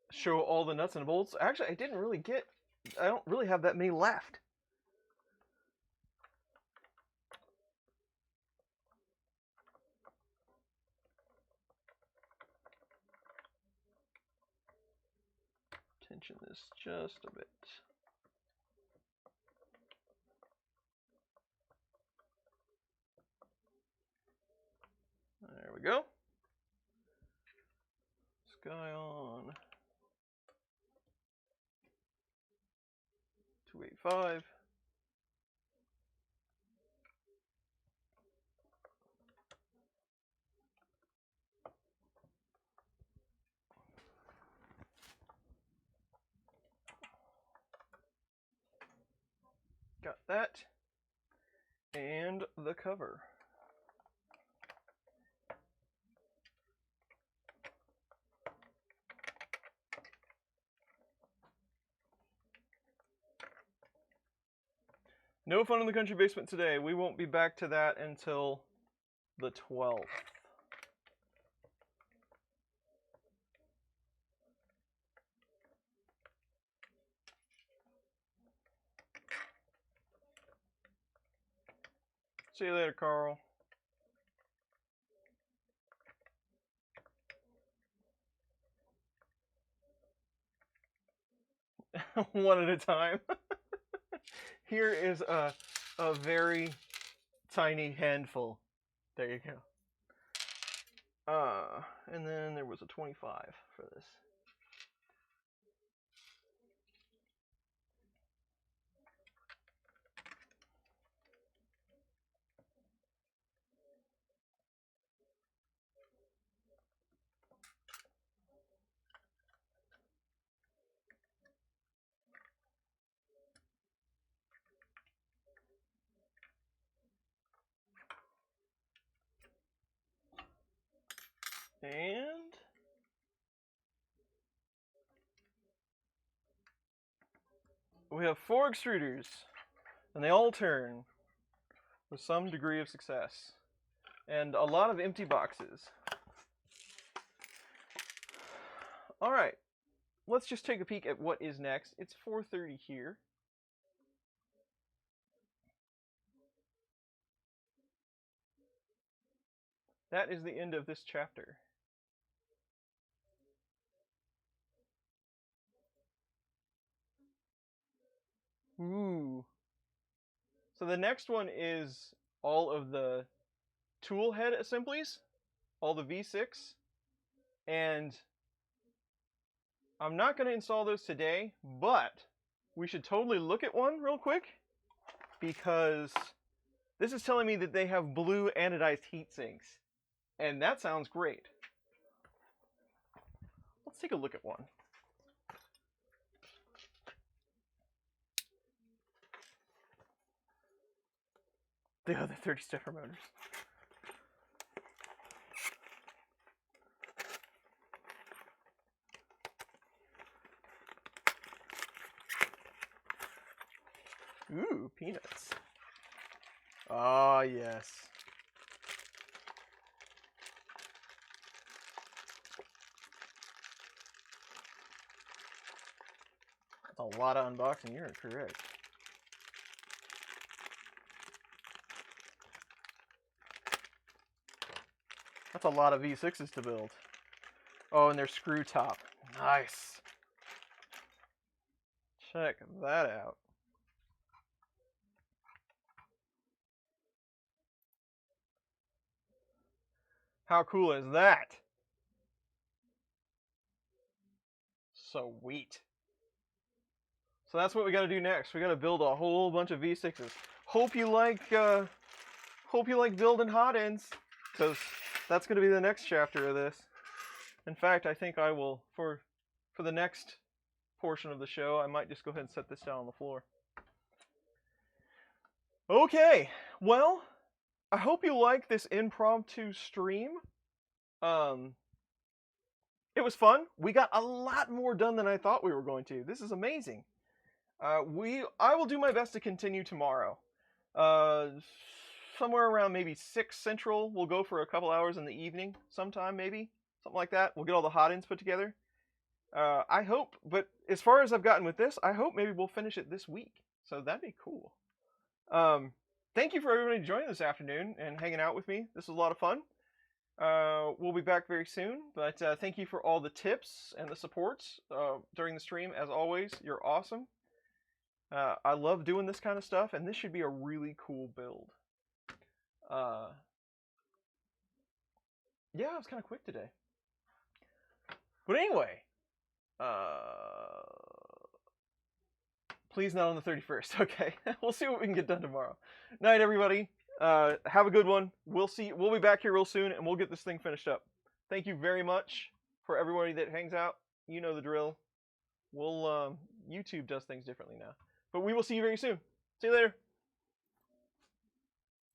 Show all the nuts and bolts. Actually, I didn't really get. I don't really have that many left. Tension this just a bit. There we go. Sky on. 285. Got that. And the cover. No fun in the country basement today. We won't be back to that until the 12th. See you later, Carl. One at a time. Here is a very tiny handful. There you go. And then there was a 25 for this. And we have 4 extruders, and they all turn with some degree of success, and a lot of empty boxes. All right, let's just take a peek at what is next. It's 4:30 here. That is the end of this chapter. Ooh. So the next one is all of the tool head assemblies, all the V6, and I'm not going to install those today, but we should totally look at one real quick, because this is telling me that they have blue anodized heat sinks, and that sounds great. Let's take a look at one. The other 30 stepper motors. Ooh, peanuts. Ah, yes. That's a lot of unboxing, you're correct. That's a lot of V6s to build. Oh, and they're screw top. Nice. Check that out. How cool is that? Sweet. So that's what we got to do next. We got to build a whole bunch of V6s. Hope you like building Hotends, because that's going to be the next chapter of this. In fact, I think I will, for the next portion of the show, I might just go ahead and set this down on the floor. Okay, well, I hope you like this impromptu stream. It was fun. We got a lot more done than I thought we were going to. This is amazing. I will do my best to continue tomorrow. Somewhere around maybe 6 Central. We'll go for a couple hours in the evening sometime, maybe. Something like that. We'll get all the Hotends put together. I hope, but as far as I've gotten with this, I hope maybe we'll finish it this week. So that'd be cool. Thank you for everybody joining this afternoon and hanging out with me. This was a lot of fun. We'll be back very soon, but thank you for all the tips and the supports during the stream. As always, you're awesome. I love doing this kind of stuff, and this should be a really cool build. Yeah, it was kind of quick today. But anyway, please not on the 31st. Okay, we'll see what we can get done tomorrow. Night, everybody. Have a good one. We'll be back here real soon, and we'll get this thing finished up. Thank you very much for everybody that hangs out. You know the drill. YouTube does things differently now. But we will see you very soon. See you later.